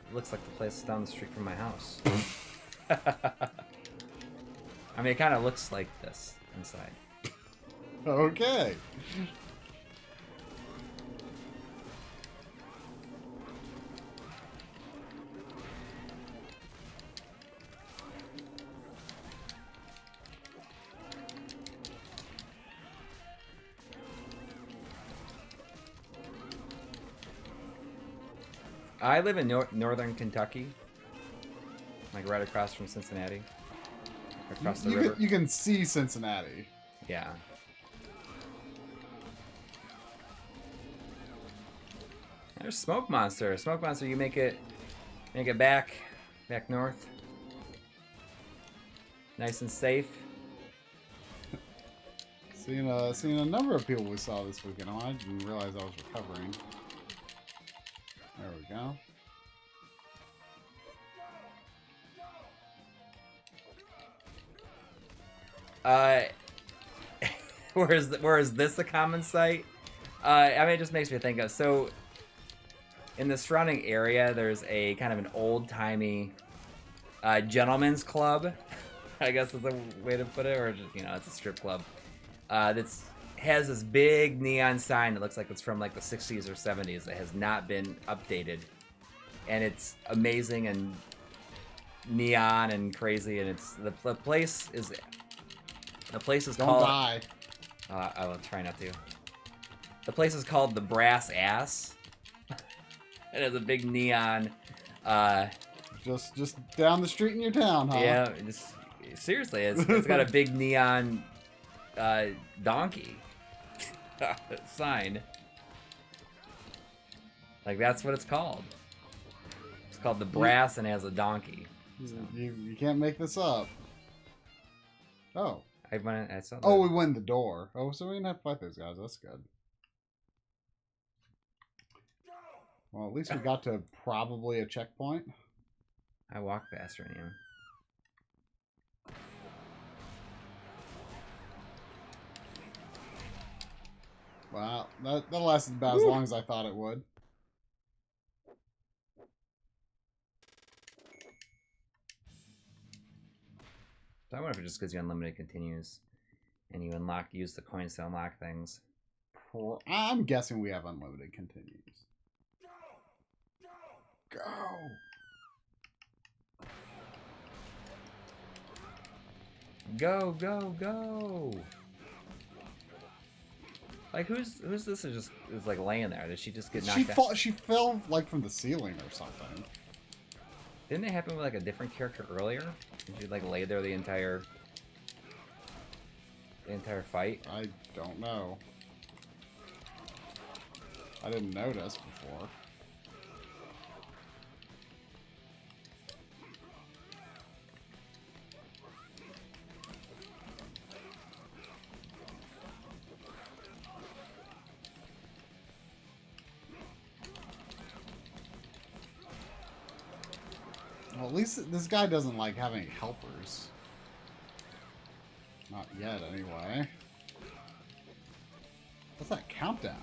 It looks like the place is down the street from my house. I mean, it kind of looks like this inside. Okay. I live in northern Kentucky, like right across from Cincinnati, across the river. You can see Cincinnati. Yeah. There's Smoke Monster. Smoke Monster, you make it back north, nice and safe. Seeing a number of people we saw this weekend. Oh, I didn't realize I was recovering. There we go. Where is this a common sight? I mean, it just makes me think of, so in the surrounding area, there's a kind of an old-timey gentleman's club, I guess is a way to put it, or just, it's a strip club that's has this big neon sign that looks like it's from like the 60s or 70s that has not been updated, and it's amazing and neon and crazy, and it's the place is Don't called. die. I will try not to. The place is called the Brass Ass. It has a big neon. Just down the street in your town, huh? Yeah, seriously, it's got a big neon donkey sign. Like, that's what it's called. It's called the Brass and it has a donkey. So. You can't make this up. Oh. I saw that. Oh, we win the door. Oh, so we didn't have to fight those guys. That's good. Well, at least we got to probably a checkpoint. I walk faster than you. Wow, that lasted about as long as I thought it would. I wonder if it just gives you unlimited continues, and you use the coins to unlock things. I'm guessing we have unlimited continues. Go! Go, go, go! Like, who's this is like laying there? Did she just get knocked out? She fell like from the ceiling or something. Didn't it happen with like a different character earlier? Did she like lay there the entire fight? I don't know. I didn't notice before. Well, at least this guy doesn't like have any helpers. Not yet, anyway. What's that countdown?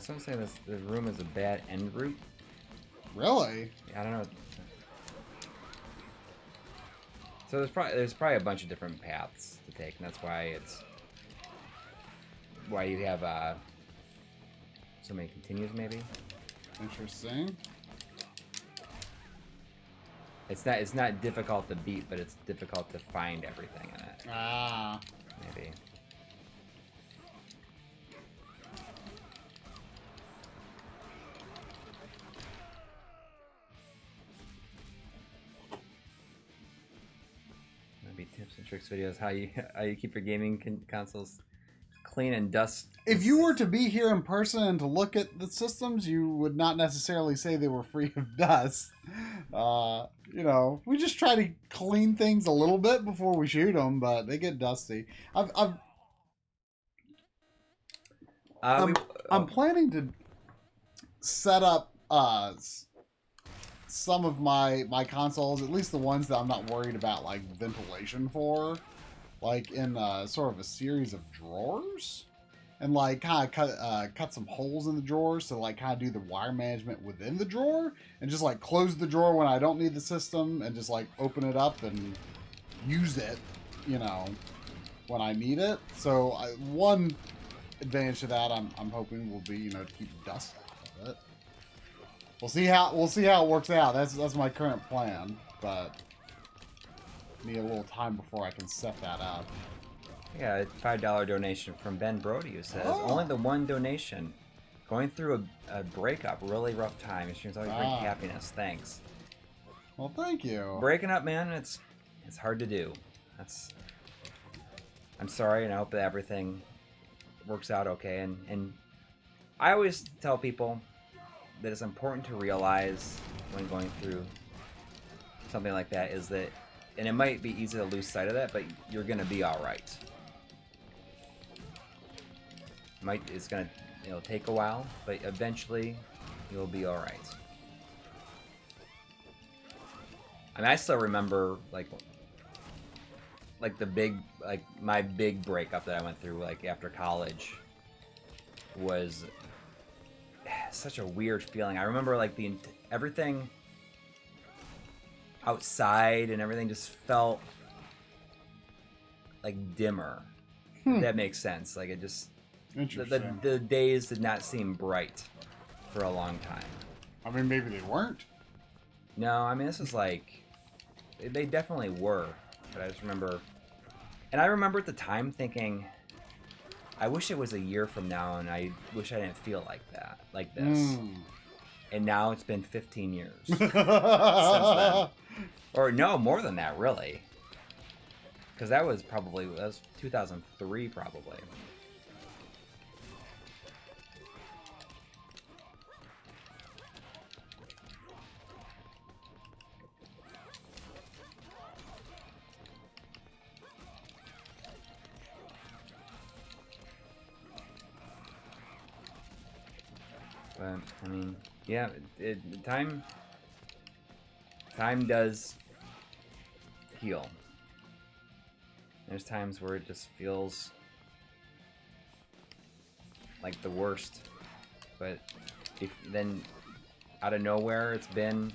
Someone saying this room is a bad end route. Really? I don't know. So there's probably a bunch of different paths to take, and that's why you have so many continues, maybe. Interesting. It's not difficult to beat, but it's difficult to find everything in it. Ah. Maybe. Maybe tips and tricks videos how you keep your gaming consoles clean and dust. If you were to be here in person and to look at the systems, you would not necessarily say they were free of dust. You know, we just try to clean things a little bit before we shoot them, but they get dusty. I'm planning to set up some of my consoles, at least the ones that I'm not worried about like ventilation for, like in sort of a series of drawers, and like kind of cut some holes in the drawers to like kind of do the wire management within the drawer, and just like close the drawer when I don't need the system, and just like open it up and use it, you know, when I need it. So one advantage to that I'm hoping will be, you know, to keep dust out of it. We'll see how it works out. That's my current plan, but need a little time before I can set that up. Yeah, a $5 donation from Ben Brody, who says, only the one donation. Going through a breakup, really rough time. It seems always bring happiness. Thanks. Well, thank you. Breaking up, man, it's hard to do. I'm sorry, and I hope that everything works out okay. And I always tell people that it's important to realize when going through something like that is that, and it might be easy to lose sight of that, but you're going to be all right. It's going to, it'll take a while, but eventually you'll be all right. I mean, I still remember like the big, like my big breakup that I went through like after college was such a weird feeling. I remember like everything outside and everything just felt like dimmer. If that makes sense. Like it just, the days did not seem bright for a long time. I mean, maybe they weren't. No, I mean, this is like, they definitely were. But I just remember, and I remember at the time thinking, I wish it was a year from now, and I wish I didn't feel like that, like this. And now it's been 15 years since then. Or no, more than that, really. Because that was 2003, probably. But I mean, yeah, time does heal. There's times where it just feels like the worst, but then out of nowhere it's been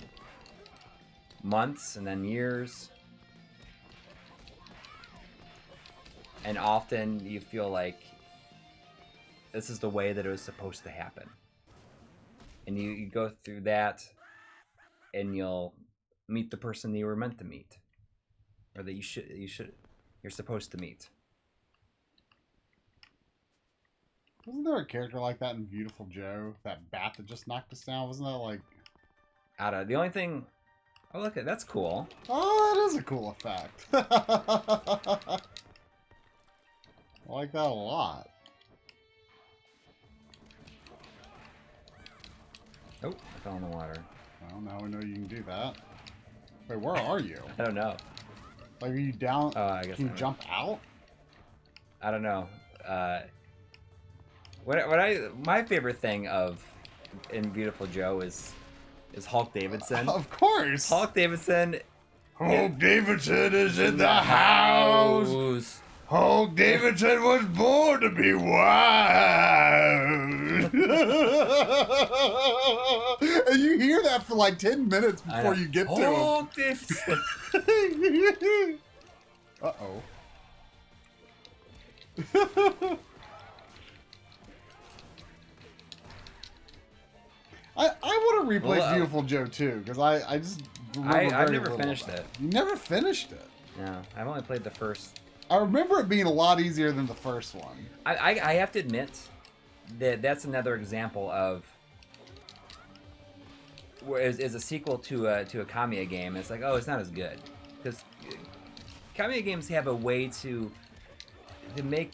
months and then years, and often you feel like this is the way that it was supposed to happen. And you go through that, and you'll meet the person that you were meant to meet, or that you're supposed to meet. Wasn't there a character like that in Beautiful Joe? That bat that just knocked us down? Wasn't that like... The only thing... Oh, look, that's cool. Oh, that is a cool effect. I like that a lot. Oh, I fell in the water. Well, now we know you can do that. Wait, where are you? I don't know. Like, are you down? Oh, I guess can you jump out? I don't know. My favorite thing in Beautiful Joe is Hulk Davidson. Of course. Hulk Davidson. Hulk Davidson is in the house. Hulk Davidson was born to be wild. And you hear that for like 10 minutes before you get to him. Hulk Davidson. Uh-oh. I want to replay Beautiful Joe too, because I've never finished it. You never finished it? No, I've only played the first. I remember it being a lot easier than the first one. I have to admit that's another example of where is a sequel to a Kamiya game. It's like, oh, it's not as good, because Kamiya games have a way to make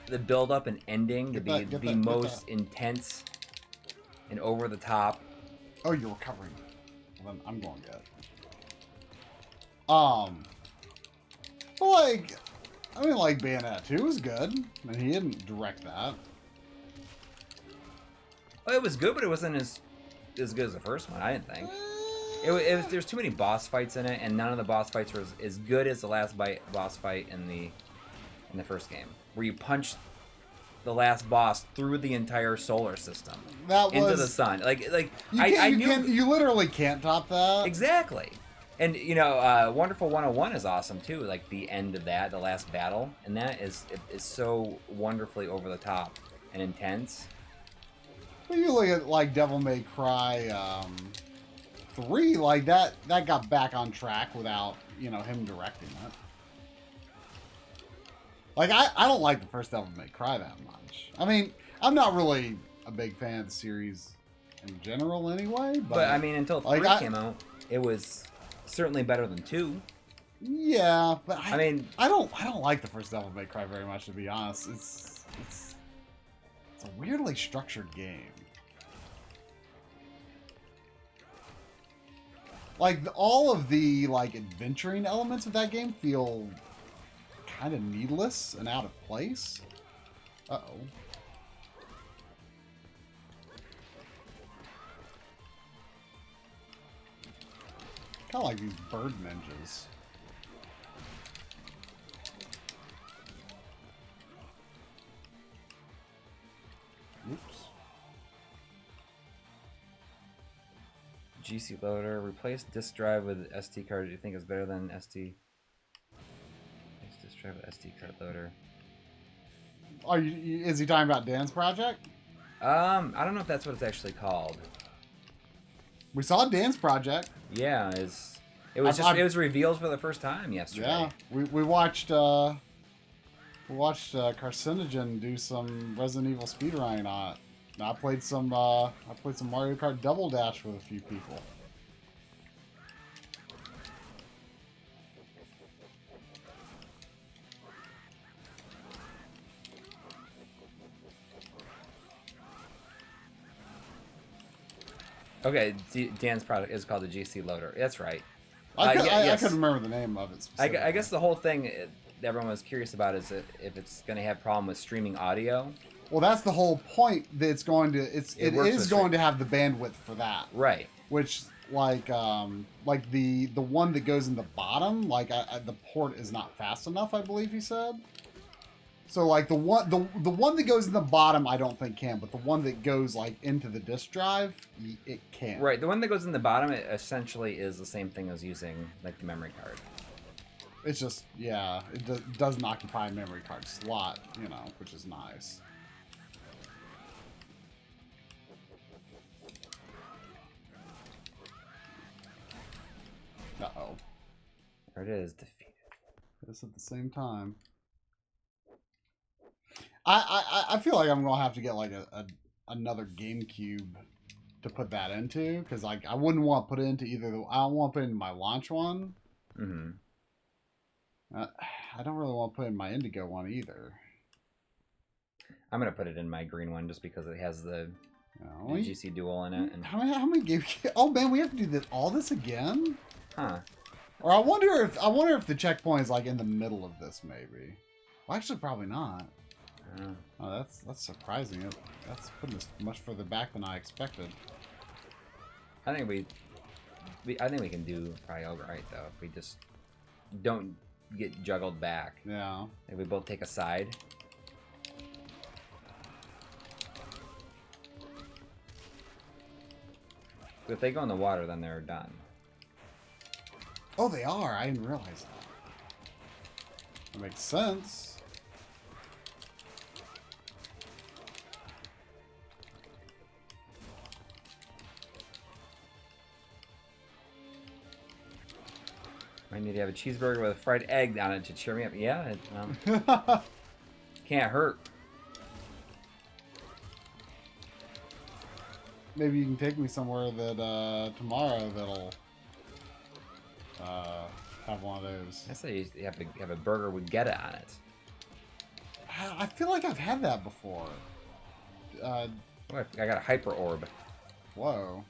the build up and ending to be the most intense and over the top. Oh, you're recovering. Well, then I'm going to get. But like, I mean, like Bayonetta 2 was good, and he didn't direct that. Well, it was good, but it wasn't as good as the first one. I didn't think. There's too many boss fights in it, and none of the boss fights were as good as the last boss fight in the first game, where you punch the last boss through the entire solar system into the sun. You literally can't top that. Exactly. And Wonderful 101 is awesome too. Like the end of that, the last battle, and that is so wonderfully over the top and intense. But you look at like Devil May Cry 3, like that got back on track without him directing it. Like I don't like the first Devil May Cry that much. I mean, I'm not really a big fan of the series in general anyway. But I mean, until 3 came out, it was certainly better than 2. Yeah, but I don't like the first Devil May Cry very much, to be honest. It's a weirdly structured game. Like all of the adventuring elements of that game feel kind of needless and out of place. Uh-oh. Kind of like these bird ninjas. Oops. GC loader. Replace disk drive with SD card. Do you think is better than SD? Replace disk drive with SD card loader. Is he talking about Dan's project? I don't know if that's what it's actually called. We saw Dan's project. Yeah, it was revealed for the first time yesterday. Yeah, we watched Carcinogen do some Resident Evil speedrunning on it. And I played some Mario Kart Double Dash with a few people. Okay, Dan's product is called the GC Loader. That's right. I couldn't remember the name of it. I guess the whole thing everyone was curious about is if it's going to have a problem with streaming audio. Well, that's the whole point. That it is going to have the bandwidth for that. Right. Which the one that goes in the bottom, the port is not fast enough, I believe he said. So the one that goes in the bottom, I don't think can, but the one that goes into the disk drive, it can. Right, the one that goes in the bottom, it essentially is the same thing as using the memory card. It's just it doesn't occupy a memory card slot, which is nice. Uh-oh. There it is, defeated. This at the same time. I feel like I'm gonna have to get another GameCube to put that into, because I wouldn't want to put it into I don't want to put it in my launch one. Mm-hmm. I don't really want to put it in my Indigo one either. I'm gonna put it in my green one just because it has the GC Dual in it. And how many games? Oh man, we have to do all this again? Huh? Or I wonder if the checkpoint is in the middle of this, maybe. Well, actually, probably not. Oh, that's surprising. That's putting us much further back than I expected. I think we can do probably all right though if we just don't get juggled back. Yeah. If we both take a side. If they go in the water, then they're done. Oh, they are. I didn't realize that. That makes sense. I need to have a cheeseburger with a fried egg on it to cheer me up. Yeah, it can't hurt. Maybe you can take me somewhere that tomorrow that'll have one of those. I say you have to have a burger with get it on it. I feel like I've had that before. Oh, I got a hyper orb. Whoa.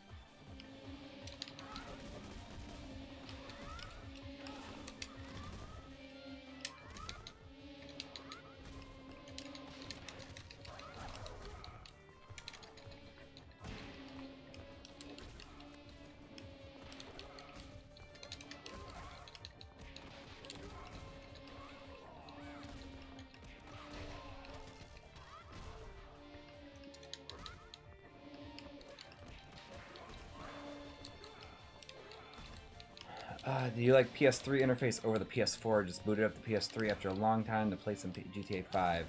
Do you like PS3 interface over the PS4? Just booted up the PS3 after a long time to play some GTA 5.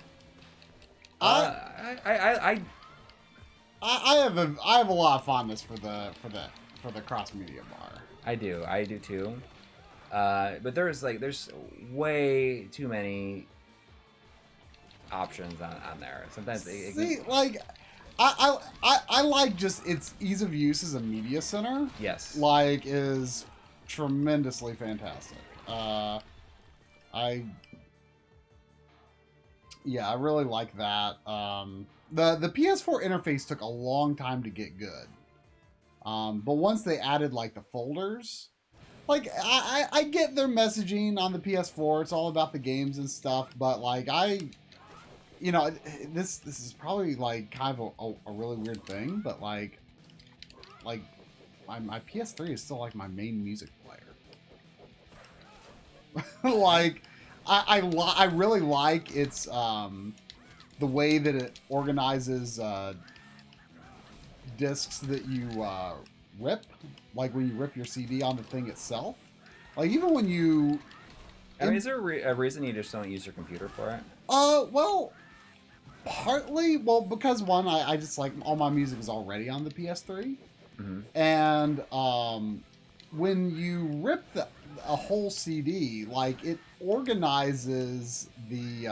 I have a lot of fondness for the cross media bar. I do too. But there's way too many options on there. Sometimes I like just its ease of use as a media center. Yes. Like is tremendously fantastic. I really like that. The PS4 interface took a long time to get good. But once they added like the folders, like I get their messaging on the PS4. It's all about the games and stuff, but like this is probably like kind of a really weird thing, but like my PS3 is still like my main music player. Like I really like its the way that it organizes discs that you rip, like when you rip your CD on the thing itself. Like even when you, I mean, is there a reason you just don't use your computer for it? Well, partly, because one, I just like all my music is already on the PS3. Mm-hmm. And when you rip a whole CD, like it organizes the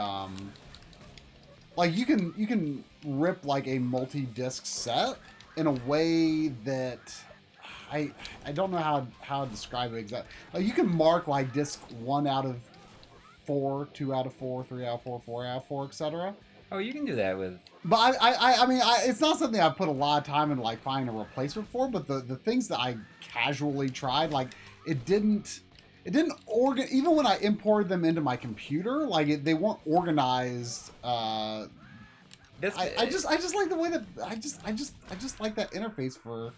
like you can rip like a multi-disc set in a way that I don't know how to describe it exactly. Like you can mark like disc 1 out of 4, 2 out of 4, 3 out of 4, 4 out of 4, etc. Oh, you can do that with. But I mean, it's not something I've put a lot of time in like finding a replacement for. But the things that I casually tried, like it didn't even when I imported them into my computer, like they weren't organized. I just like the way that I just like that interface for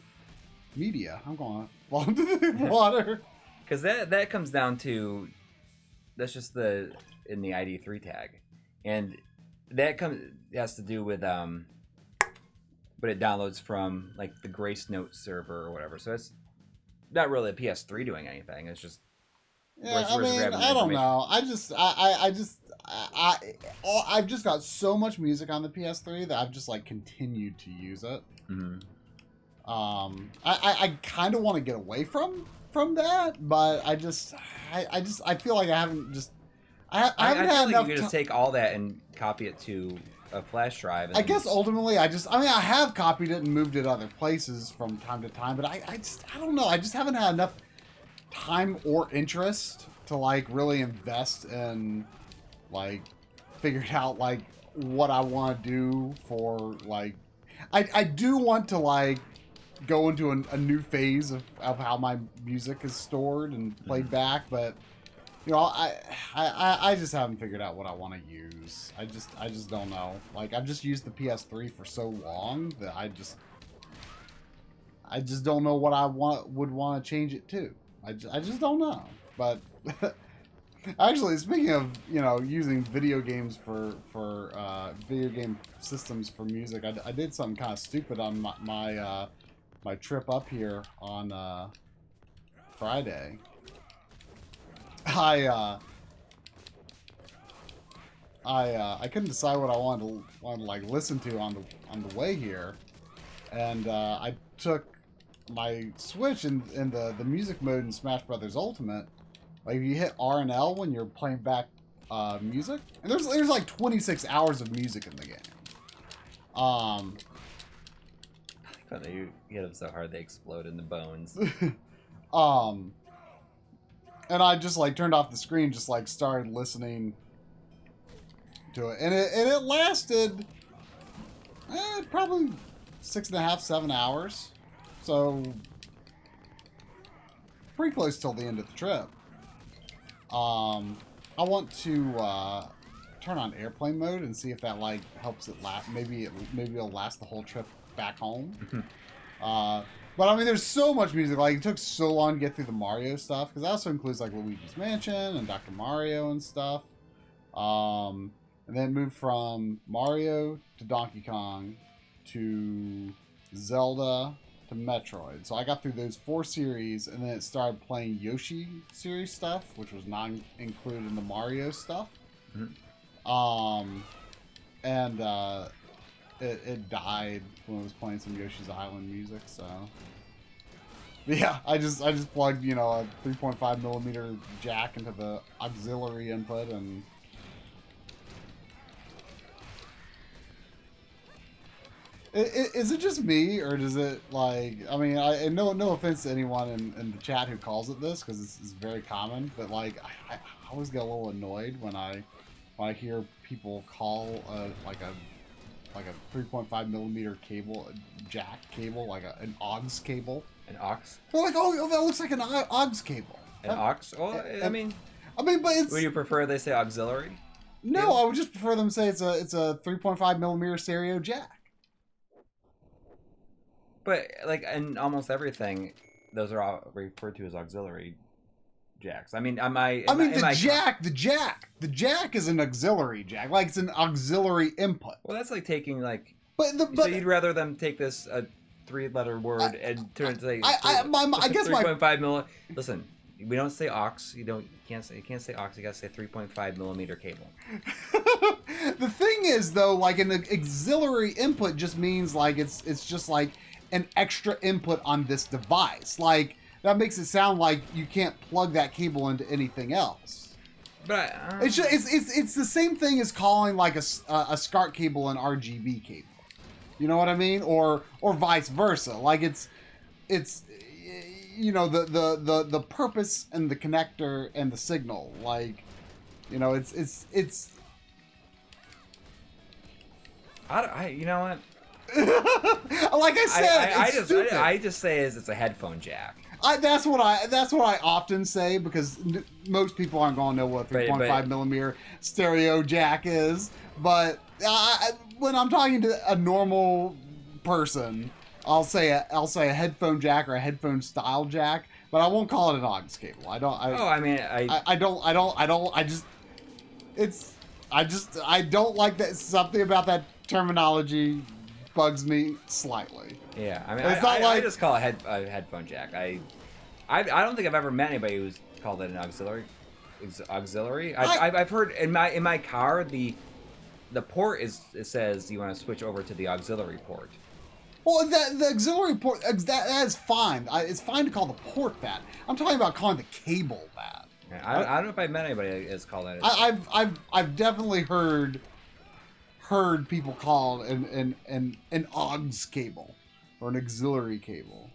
media. I'm going to fall into the water because that comes down to that's just in the ID3 tag, and that has to do with but it downloads from like the Grace Note server or whatever. So it's not really a PS3 doing anything. It's just I don't know. I've just got so much music on the PS3 that I've just like continued to use it. Mm-hmm. I kind of want to get away from that, but I feel like I haven't just. I haven't had enough. You could just take all that and copy it to a flash drive. I guess ultimately, I have copied it and moved it other places from time to time, but I don't know. I just haven't had enough time or interest to like really invest in like figuring out like what I want to do for like. I do want to like go into a new phase of how my music is stored and played back, but. You know, I just haven't figured out what I want to use. I just don't know. Like, I've just used the PS3 for so long that I just don't know what I would want to change it to. I just don't know. But actually, speaking of, you know, using video games for video game systems for music, I did something kind of stupid on my trip up here on Friday. I couldn't decide what I wanted to like listen to on the way here, and I took my Switch in the music mode in Smash Brothers Ultimate. Like, if you hit R and L when you're playing back music, and there's like 26 hours of music in the game. You hit them so hard they explode in the bones. And I just like turned off the screen, just like started listening to it, and it lasted probably 6.5, 7 hours, so pretty close till the end of the trip. I want to turn on airplane mode and see if that like helps it last. Maybe it'll last the whole trip back home. But I mean, there's so much music. Like, it took so long to get through the Mario stuff, because that also includes like Luigi's Mansion and Dr. Mario and stuff. And then moved from Mario to Donkey Kong to Zelda to Metroid. So I got through those 4 series, and then it started playing Yoshi series stuff, which was not included in the Mario stuff. Mm-hmm. It died when I was playing some Yoshi's Island music, so yeah, I just plugged, you know, a 3.5mm jack into the auxiliary input, and is it just me, or does it, like, I mean, no offense to anyone in the chat who calls it this, because it's very common, but like I always get a little annoyed when I hear people call like a 3.5mm cable, jack cable, like an aux cable. An aux? They're like, oh, that looks like an aux cable. An aux? Well, I mean, but it's. Would you prefer they say auxiliary? No, cable? I would just prefer them say it's a 3.5mm stereo jack. But like in almost everything, those are all referred to as auxiliary jacks. I mean, the jack is an auxiliary jack. Like, it's an auxiliary input. Well, that's like taking like. But so you'd rather them take this 3-letter word and turn it to like. I guess 3.5mm. Listen, we don't say aux. You can't say aux. You gotta say 3.5mm cable. The thing is, though, like, an auxiliary input just means like it's just like an extra input on this device. Like, that makes it sound like you can't plug that cable into anything else. But it's the same thing as calling like a SCART cable an RGB cable. You know what I mean? Or vice versa. Like, it's you know, the purpose and the connector and the signal. Like, you know, it's you know what? Like I said, I just say it's a headphone jack. That's what I often say, because most people aren't going to know what 3.5mm stereo jack is. But when I'm talking to a normal person, I'll say a headphone jack or a headphone style jack, but I won't call it an aux cable. I don't like that. Something about that terminology bugs me slightly. Yeah, I mean, I just call it a headphone jack. I don't think I've ever met anybody who's called it an auxiliary. I've heard in my car the port it says you want to switch over to the auxiliary port. Well, the auxiliary port, that is fine. It's fine to call the port that. I'm talking about calling the cable that. Yeah, I don't know if I've met anybody that's called that. I've definitely heard people call an aux cable or an auxiliary cable.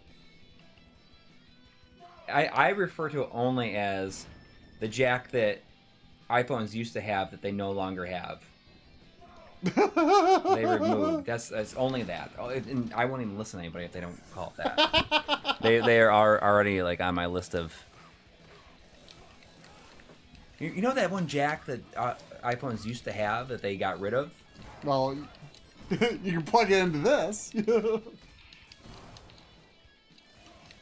I refer to it only as the jack that iPhones used to have that they no longer have. They removed. That's only that. And I won't even listen to anybody if they don't call it that. They are already like on my list of You know that one jack that iPhones used to have that they got rid of? Well, you can plug it into this. You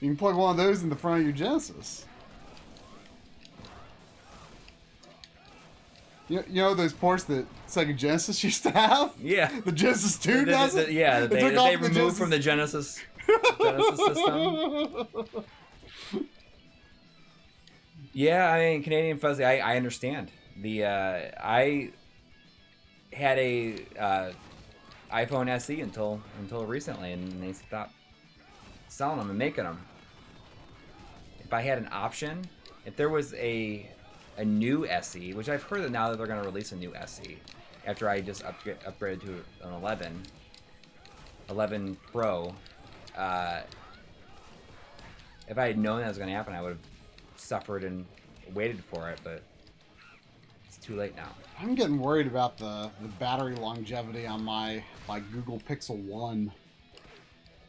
can plug one of those in the front of your Genesis. You know those ports that Sega Genesis used to have? Yeah. The Genesis 2 does it? Yeah, they removed from the Genesis system. Yeah, I mean, Canadian Fuzzy, I understand. I had a iPhone SE until recently, and they stopped selling them and making them. If I had an option, if there was a new SE, which I've heard that now that they're going to release a new SE after I just upgraded to an 11 Pro. If I had known that was going to happen, I would have suffered and waited for it, but it's too late now. I'm getting worried about the battery longevity on my Google Pixel 1.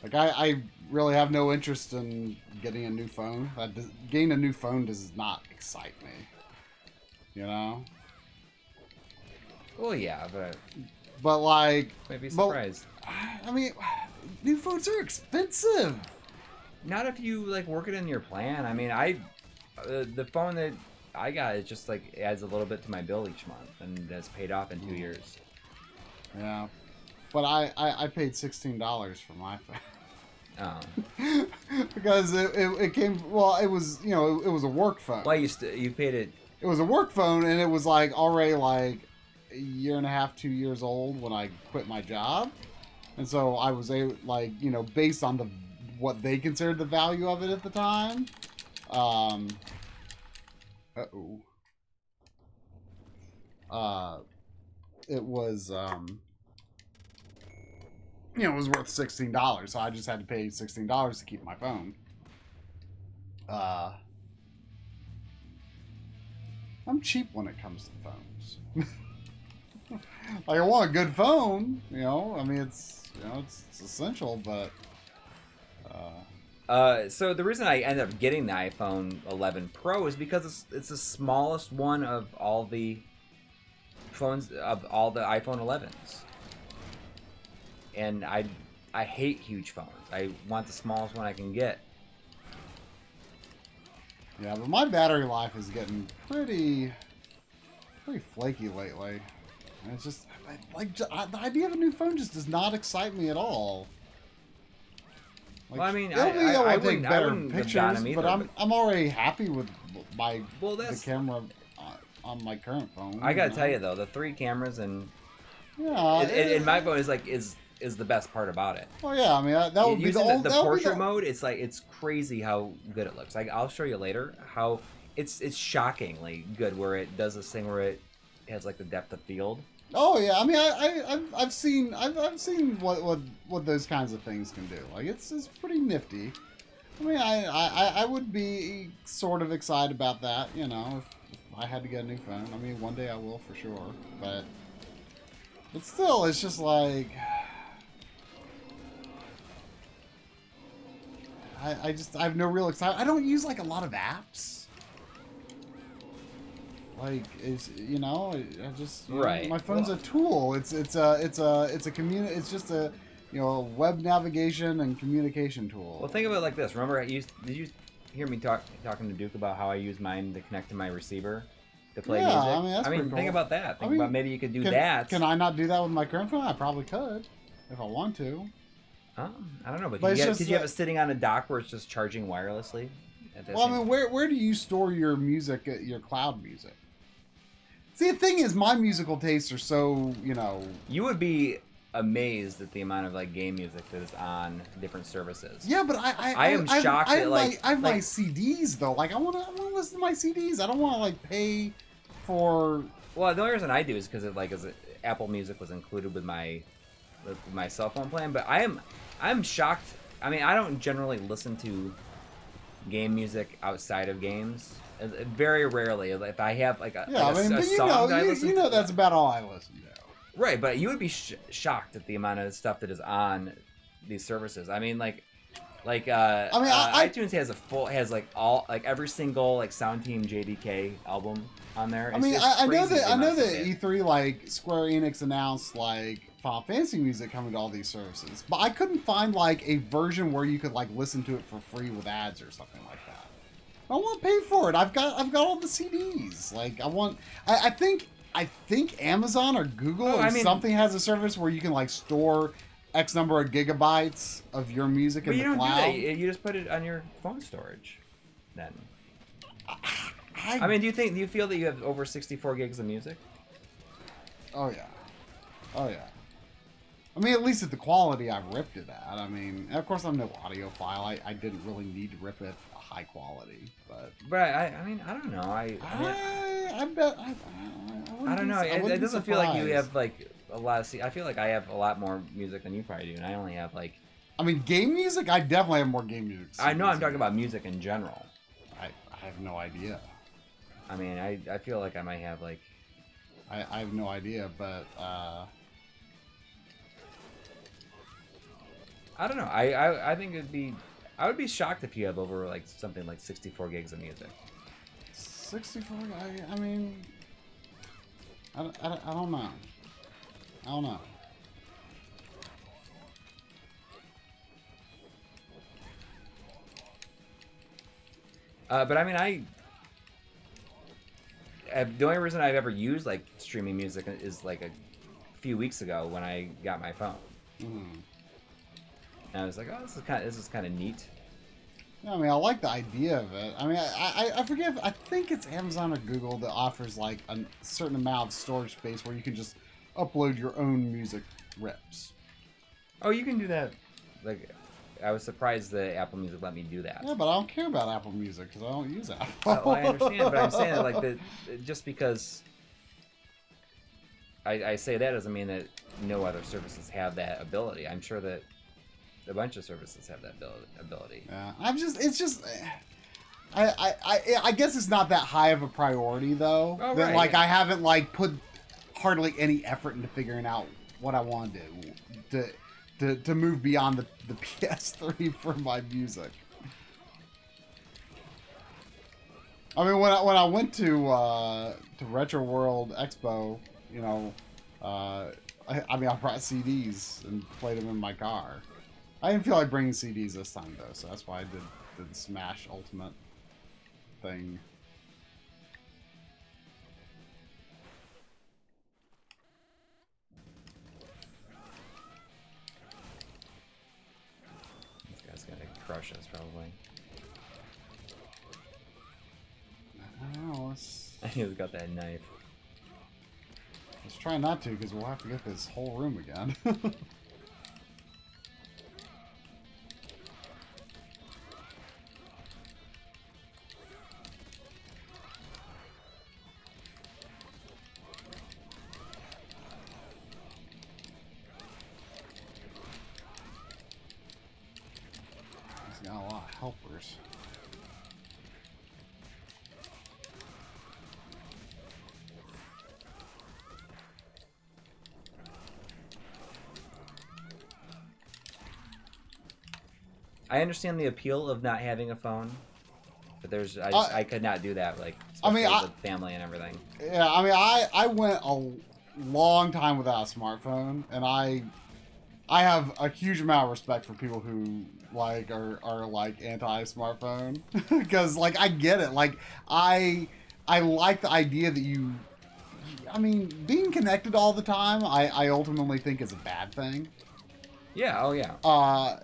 Like, I really have no interest in getting a new phone. Getting a new phone does not excite me. You know? Well, yeah, but like, might be surprised. I mean, new phones are expensive. Not if you like work it in your plan. I mean, the phone that I got is just like adds a little bit to my bill each month, and that's paid off in 2 years. Yeah, but I paid $16 for my phone. Oh. Because it came. Well, it was it was a work phone. Well, you paid it. It was a work phone, and it was like already like a year and a half, 2 years old when I quit my job, and so I was based on what they considered the value of it at the time. It was it was worth $16, so I just had to pay $16 to keep my phone. I'm cheap when it comes to phones. Like, I want a good phone, I mean, it's essential, but so the reason I ended up getting the iPhone 11 Pro is because it's the smallest one of all the phones, of all the iPhone 11s. And I hate huge phones. I want the smallest one I can get. Yeah, but my battery life is getting pretty flaky lately. And it's just the idea of a new phone just does not excite me at all. Like, well, I mean, I would take better pictures, either, but I'm already happy with the camera on my current phone. I gotta tell you though, the 3 cameras and in my phone is the best part about it. Oh yeah, I mean that would be the portrait mode. It's crazy how good it looks. I'll show you later how it's shockingly good. Where it does this thing where it has like the depth of field. Oh yeah, I mean I've seen what those kinds of things can do. Like it's pretty nifty. I mean I would be sort of excited about that, if I had to get a new phone. I mean one day I will for sure, but still it's just like I have no real excitement. I don't use like a lot of apps. Like it's I just my phone's a tool. It's a community. It's just a web navigation and communication tool. Well, think of it like this. Remember, did you hear me talking to Duke about how I use mine to connect to my receiver to play music? I mean, think about that. Think about maybe you could do that. Can I not do that with my current phone? I probably could if I want to. I don't know, but could you have it sitting on a dock where it's just charging wirelessly? Well, I mean, where do you store your music, your cloud music? See, the thing is, my musical tastes are so, You would be amazed at the amount of like game music that is on different services. Yeah, but I am shocked at I have my CDs though. Like I want to listen to my CDs. I don't want to like pay for. Well, the only reason I do is because Apple Music was included with my cell phone plan. But I'm shocked. I mean, I don't generally listen to game music outside of games. Very rarely. If I have like a song that I listen to, that's about all I listen to. Right, but you would be shocked at the amount of stuff that is on these services. I mean, like, Like I iTunes has like every single like Sound Team JDK album on there. I know that E3 like Square Enix announced like Final Fantasy music coming to all these services, but I couldn't find like a version where you could like listen to it for free with ads or something like that. I want to pay for it. I've got all the CDs. Like I think Amazon or Google something has a service where you can like store X number of gigabytes of your music in the cloud. Do that. You just put it on your phone storage. Then. Do you feel that you have over 64 gigs of music? Oh yeah. I mean, at least at the quality I ripped it at. I mean, of course I'm no audiophile. I didn't really need to rip it high quality, but I don't know. I don't know. It doesn't feel like you have like a lot of. I feel like I have a lot more music than you probably do, and I only have like. I mean, game music. I definitely have more game music. I know. I'm talking about music in general. I have no idea. I mean, I feel like I might have like. I have no idea, but. I don't know. I think I would be shocked if you have over like something like 64 gigs of music. 64. I mean, I don't know. I don't know. But I mean, the only reason I've ever used like streaming music is like a few weeks ago when I got my phone. Mm. And I was like, oh, this is kind of neat. Yeah, I mean, I like the idea of it. I mean, I forget. I think it's Amazon or Google that offers like a certain amount of storage space where you can just upload your own music rips. Oh, you can do that. Like, I was surprised that Apple Music let me do that. Yeah, but I don't care about Apple Music because I don't use Apple. Well, I understand, but I'm saying that like just because I say that doesn't mean that no other services have that ability. I'm sure that a bunch of services have that ability. Yeah, I guess it's not that high of a priority though. Oh, that right, like yeah. I haven't like put hardly any effort into figuring out what I want to do to move beyond the PS3 for my music. I mean, when I went to Retro World Expo, you know, I brought CDs and played them in my car. I didn't feel like bringing CDs this time though, so that's why I did the Smash Ultimate thing. This guy's gonna crush us probably. I don't know. He's got that knife. Let's try not to, because we'll have to get this whole room again. He's got a lot of helpers. I understand the appeal of not having a phone, but I could not do that. Like, with family and everything. Yeah, I mean, I went a long time without a smartphone, and I have a huge amount of respect for people who like are like anti-smartphone because like I get it. Like I like the idea that I mean, being connected all the time, I ultimately think is a bad thing. Yeah. Oh yeah.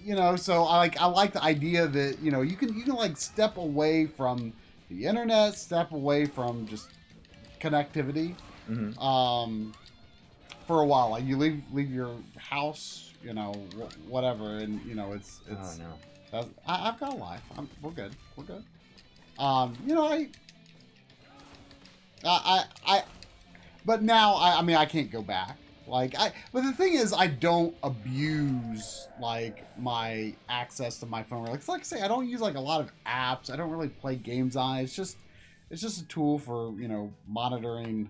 You know, so I like the idea that, you know, you can like step away from the internet, step away from just connectivity, for a while. Like you leave your house, you know, whatever, and you know it's. Oh no. I've got a life. We're good. You know, but now I mean I can't go back. But the thing is, I don't abuse like my access to my phone. Like I say, I don't use like a lot of apps. I don't really play games on it. It's just a tool for, you know, monitoring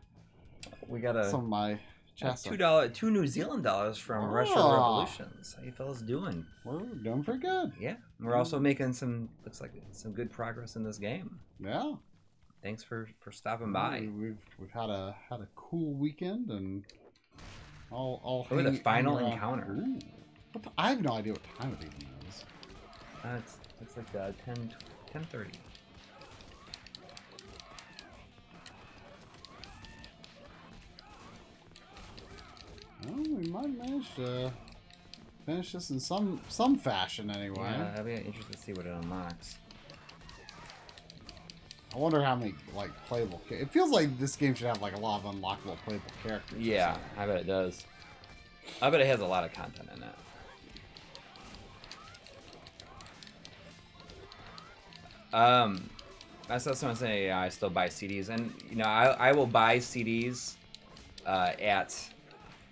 some of my $2, $2 New Zealand dollars from Retro Revolutions. How you fellas doing? We're doing pretty good. Yeah, we're also making looks like some good progress in this game. Yeah. Thanks for stopping by. We've had a cool weekend and all. Oh, the final encounter. Ooh. I have no idea what time it even is. It's like 10:30. Well, we might manage to finish this in some fashion anyway. Yeah, I'll be interested to see what it unlocks. I wonder how many playable. It feels like this game should have a lot of unlockable playable characters. Yeah, I bet it does. I bet it has a lot of content in it. That's what I'm saying. I still buy CDs, and I will buy CDs at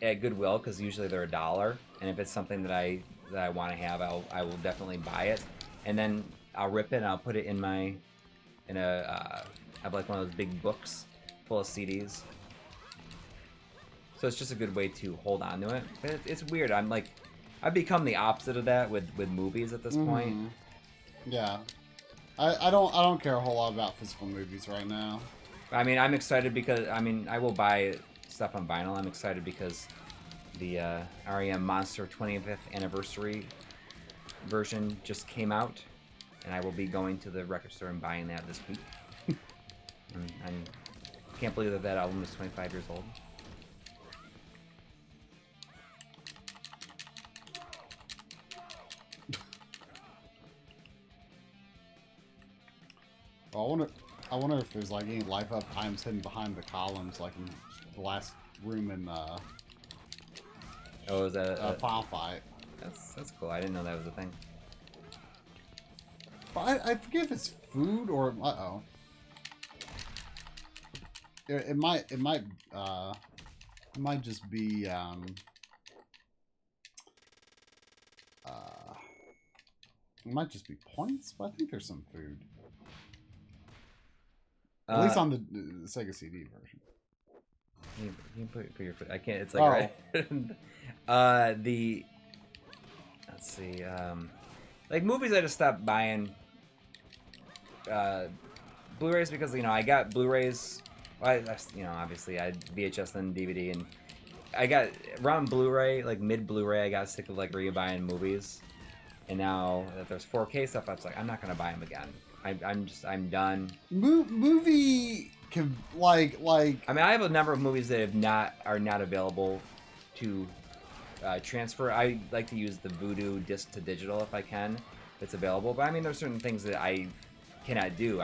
Goodwill because usually they're $1, and if it's something that I want to have, I will definitely buy it, and then I'll rip it and I'll put it in I have one of those big books full of CDs. So it's just a good way to hold on to it. But it's weird. I've become the opposite of that with movies at this point. Yeah. I don't care a whole lot about physical movies right now. I mean, I'm excited because I will buy stuff on vinyl. I'm excited because the REM Monster 20th anniversary version just came out, and I will be going to the record store and buying that this week. I can't believe that album is 25 years old. I wonder if there's any life up items hidden behind the columns, like in the last room in is that a Final Fight? That's cool. I didn't know that was a thing. But I forget if it's food or it might just be it might just be points, but I think there's some food. At least on the Sega CD version. You can put your foot. I can't. It's like right. Let's see. Movies, I just stopped buying Blu-rays because I got Blu-rays. Obviously I had VHS and DVD, and I got around Blu-ray, mid Blu-ray. I got sick of rebuying movies, and now that there's 4K stuff, I was I'm not gonna buy them again. I'm done. Movie can I have a number of movies that are not available to transfer. I like to use the Voodoo disc to digital if I can. If it's available, but there's certain things that I cannot do.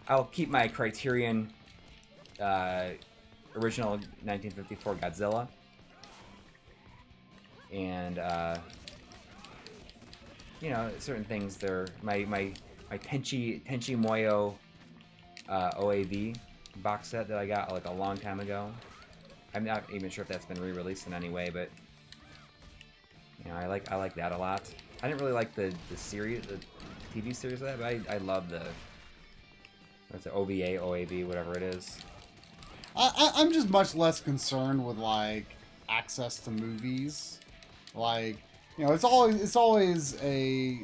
I'll keep my Criterion original 1954 Godzilla, and certain things. They're my Tenchi Muyo OAV box set that I got a long time ago. I'm not even sure if that's been re-released in any way, but I like that a lot. I didn't really like the series, the TV series of that, but I love the OVA, OAV, whatever it is. I'm just much less concerned with access to movies. It's always a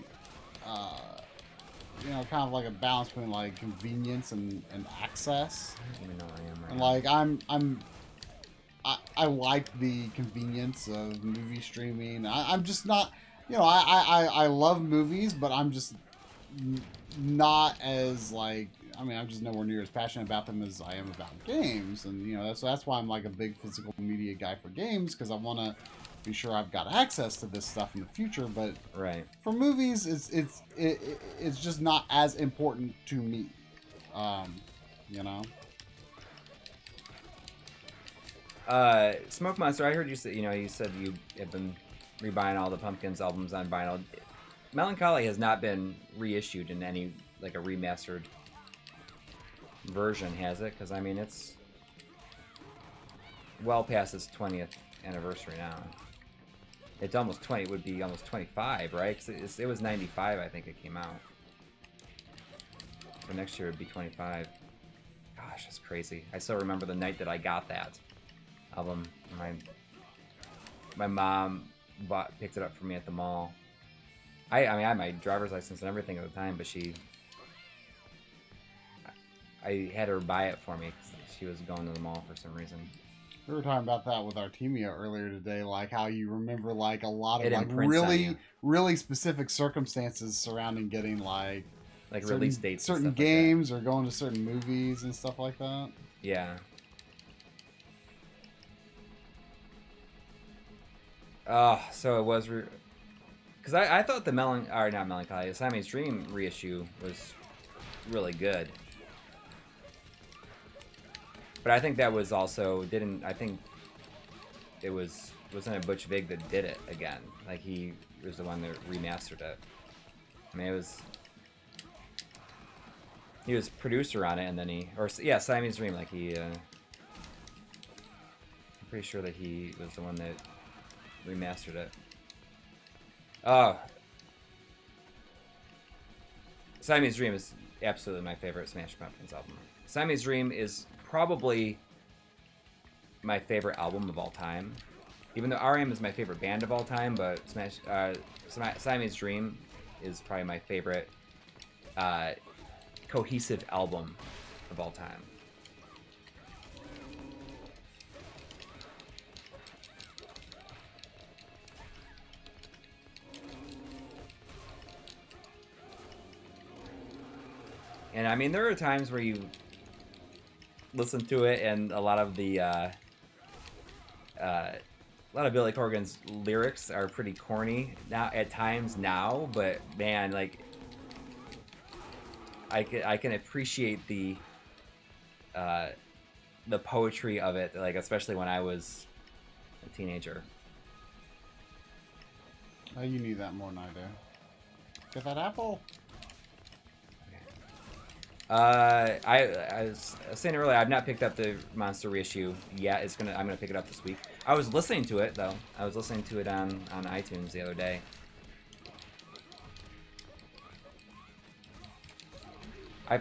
kind of a balance between convenience and access. I don't even know where I am right now. I like the convenience of movie streaming. I'm just not, I love movies, but I'm just not as I'm just nowhere near as passionate about them as I am about games, and that's why I'm a big physical media guy for games, because I want to be sure I've got access to this stuff in the future. But right, for movies, it's just not as important to me. Smoke Monster, I heard you say you said you have been rebuying all the Pumpkins albums on vinyl. Melancholy has not been reissued in any a remastered version, has it? Because it's well past its 20th anniversary now. It's almost 20. It would be almost 25, right? 'Cause it was 95, I think it came out. So next year it'd be 25. Gosh, that's crazy. I still remember the night that I got that album. My mom picked it up for me at the mall. I mean, I had my driver's license and everything at the time, but I had her buy it for me because she was going to the mall for some reason. We were talking about that with Artemia earlier today, like how you remember like a lot of like really specific circumstances surrounding getting like release dates, certain games, or going to certain movies and stuff like that. Yeah. Oh, so it was because I thought the Siamese Dream reissue was really good. But I think that was also I think it wasn't it Butch Vig that did it again. Like he was the one that remastered it. I mean, he was producer on it, and then Siamese Dream. Like I'm pretty sure that he was the one that remastered it. Oh, Siamese Dream is absolutely my favorite Smashing Pumpkins album. Siamese Dream is probably my favorite album of all time. Even though R.E.M. is my favorite band of all time, but Siamese Dream is probably my favorite cohesive album of all time. And I mean, there are times where you listen to it, and a lot of Billy Corgan's lyrics are pretty corny now at times but man, like I can appreciate the poetry of it, like especially when I was a teenager. Oh, you need that more than I do. Get that apple. I was saying earlier, I've not picked up the Monster reissue yet. I'm gonna pick it up this week. I was listening to it though. I was listening to it on iTunes the other day. I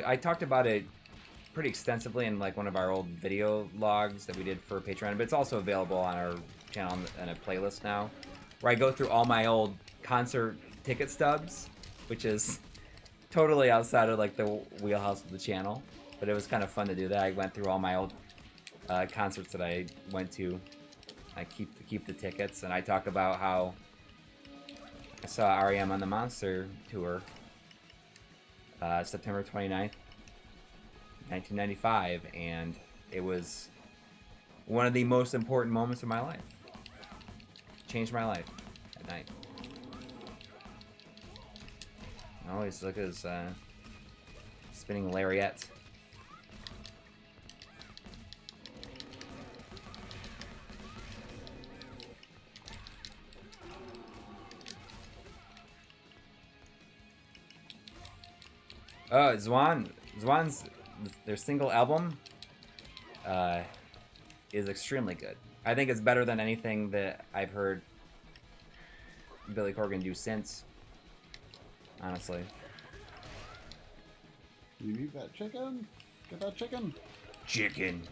talked about it pretty extensively in like one of our old video logs that we did for Patreon, but it's also available on our channel in a playlist now, where I go through all my old concert ticket stubs, which is totally outside of like the wheelhouse of the channel, but it was kind of fun to do that. I went through all my old concerts that I went to. I keep the tickets, and I talk about how I saw R.E.M. on the Monster tour September 29th, 1995, and it was one of the most important moments of my life. Changed my life at night. I always look at his spinning lariat. Oh, Zwan's their single album is extremely good. I think it's better than anything that I've heard Billy Corgan do since. Honestly. You need that chicken? Get that chicken. Chicken.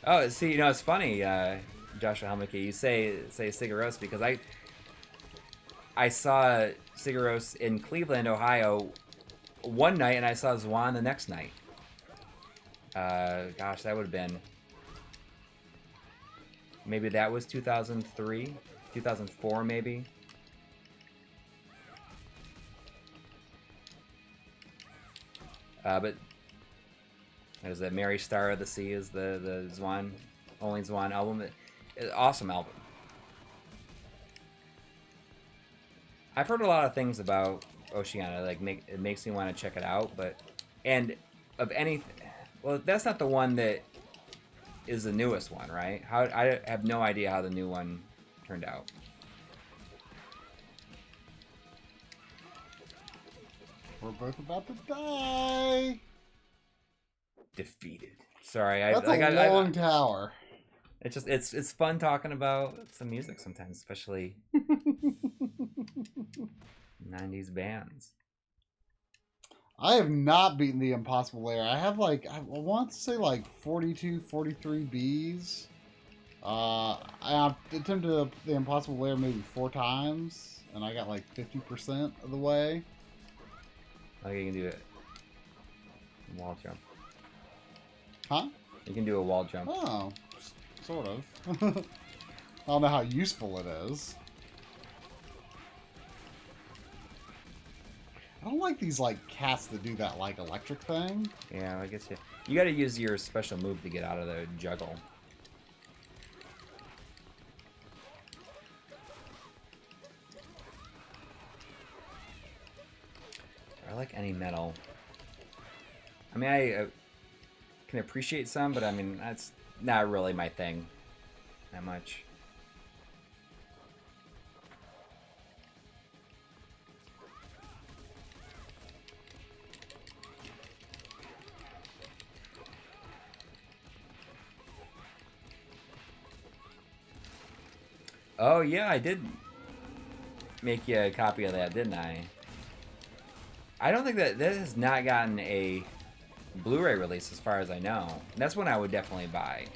Oh, see, it's funny, Joshua Helmicke, you say Sigur Rós, because I saw Sigur Rós in Cleveland, Ohio one night, and I saw Zwan the next night. Gosh, that would have been... Maybe that was 2003? 2004, maybe? But there's that Mary Star of the Sea is the Zwan, only Zwan album. Awesome album. I've heard a lot of things about Oceania, like it makes me want to check it out, well, that's not the one that is the newest one, right? I have no idea how the new one turned out. We're both about to die. Defeated. Sorry, that's a long tower. It's fun talking about some music sometimes, especially 90s bands. I have not beaten the impossible layer. I have like, I want to say like 42, 43 Bs. I've attempted the impossible layer maybe 4 times, and I got like 50% of the way. Okay, you can do it. Wall jump. Huh? You can do a wall jump. Oh, sort of. I don't know how useful it is. I don't like these like cats that do that like electric thing. Yeah, I guess you got to use your special move to get out of the juggle. I like any metal. I mean, I can appreciate some, but I mean, that's not really my thing that much. Oh yeah, I did make you a copy of that, didn't I? I don't think that this has not gotten a Blu-ray release as far as I know. That's one I would definitely buy.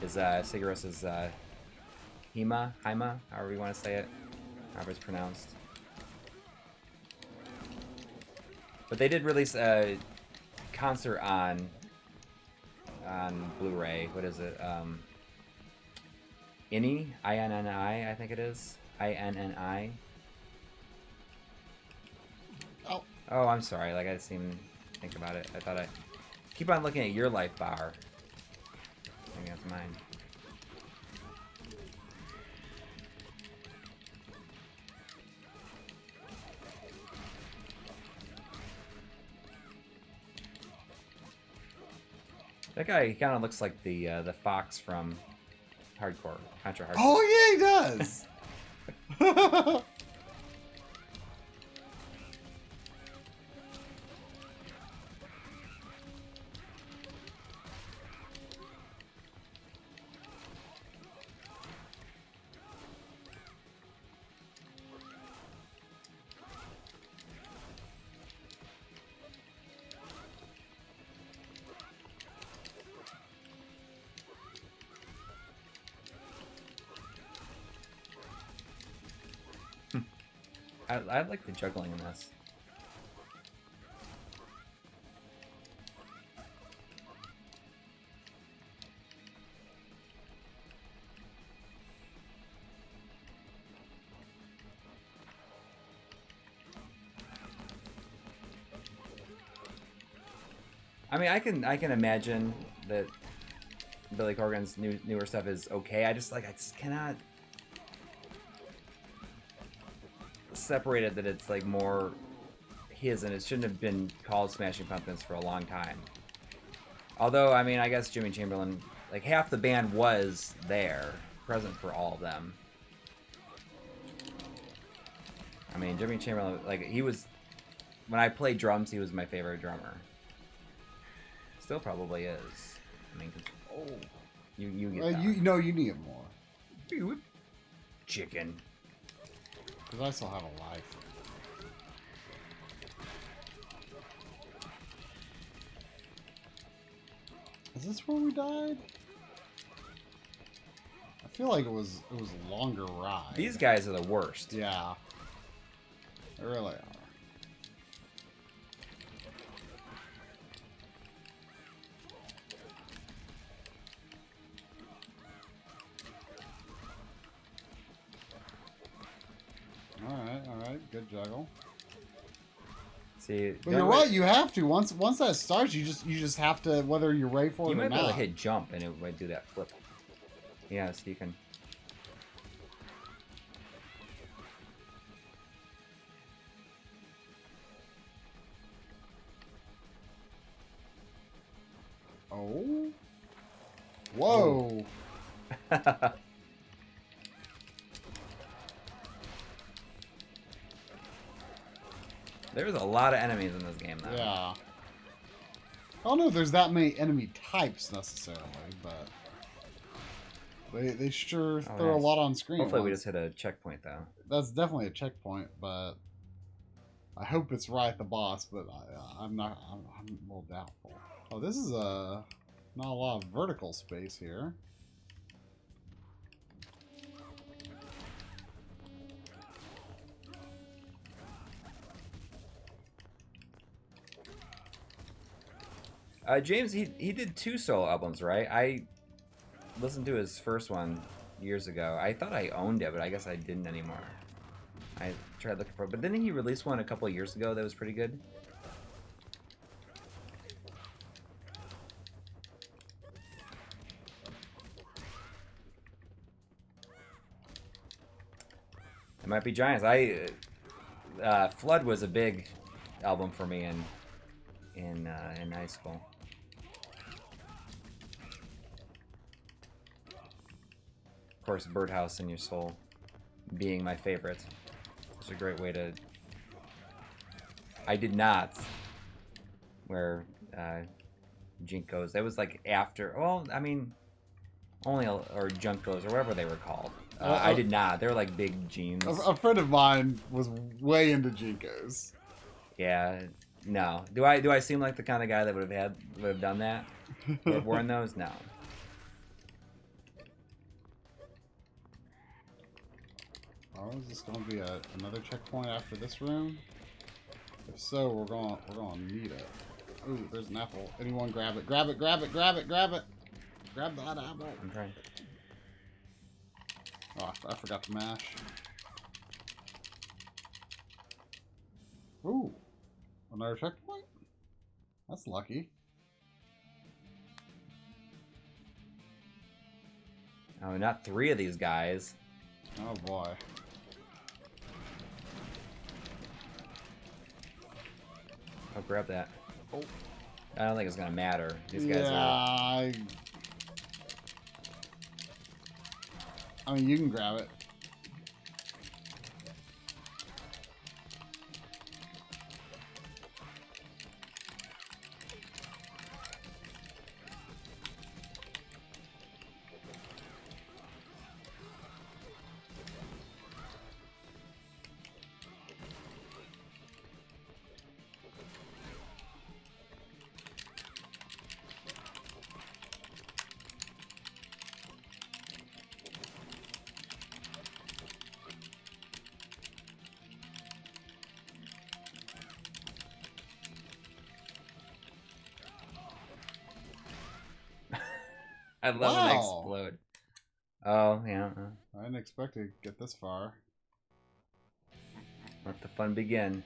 Is Sigaros's Hima, however you want to say it, however it's pronounced. But they did release a concert on Blu-ray. What is it? Inni, I think it is. INNI. Oh. Oh, I'm sorry. Like, I didn't even think about it. I thought I keep on looking at your life bar. Maybe that's mine. That guy, he kind of looks like the fox from Hardcore, Contra Hardcore. Oh yeah, he does. I like the juggling in this. I mean, I can imagine that Billy Corgan's newer stuff is okay. I just cannot separate it that it's like more his, and it shouldn't have been called Smashing Pumpkins for a long time. Although, I mean, I guess Jimmy Chamberlain, like half the band was there, present for all of them. I mean, Jimmy Chamberlain, like he was, when I played drums, he was my favorite drummer. Still probably is. I mean, you get that. You need it more. Chicken. Because I still have a life. Is this where we died? I feel like it was a longer ride. These guys are the worst. Yeah. They really are. Alright, good juggle. See, but you're right, you have to. Once that starts, you just have to, whether you're ready for it or not. You might be able to hit jump and it might do that flip. Yeah, so you can. Oh. Whoa. Oh. There's a lot of enemies in this game, though. Yeah. I don't know if there's that many enemy types necessarily, but they sure throw a lot on screen. Hopefully we just hit a checkpoint, though. That's definitely a checkpoint, but I hope it's right, the boss, but I'm not. I'm a little doubtful. Oh, this is not a lot of vertical space here. James, he did 2 solo albums, right? I listened to his first one years ago. I thought I owned it, but I guess I didn't anymore. I tried looking for it, but didn't he release one a couple of years ago that was pretty good? It might be Giants. Flood was a big album for me in high school. Of course, Birdhouse in Your Soul being my favorite. It's a great way to... I did not wear Jinkos. That was like after... Well, I mean, or Junkos, or whatever they were called. I did not. They were like big jeans. A friend of mine was way into Jinkos. Yeah, no. Do I seem like the kind of guy that would have done that? Would have worn those? No. Oh, is this going to be another checkpoint after this room? If so, we're going to need it. Ooh, there's an apple. Anyone grab it? Grab it! Grab it! Grab it! Grab it! Grab that apple. I'm trying. Oh, I forgot to mash. Ooh, another checkpoint? That's lucky. Oh, not 3 of these guys. Oh boy. Oh, grab that. Oh. I don't think it's gonna matter. These guys are... I mean, you can grab it. I love when they explode. Oh, yeah. I didn't expect to get this far. Let the fun begin.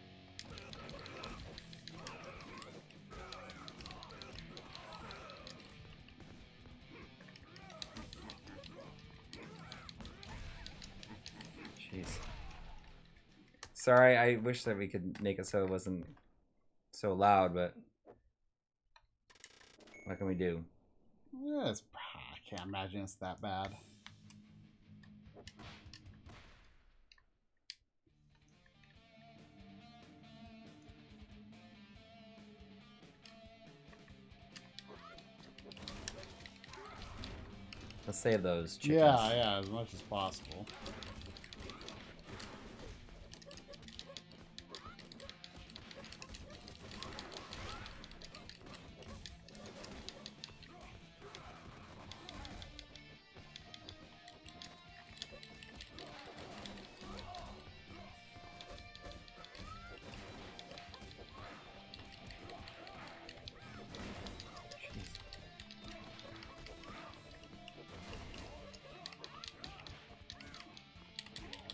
Jeez. Sorry, I wish that we could make it so it wasn't so loud, but what can we do? Yeah, I can't imagine it's that bad. Let's save those chickens. Yeah, as much as possible.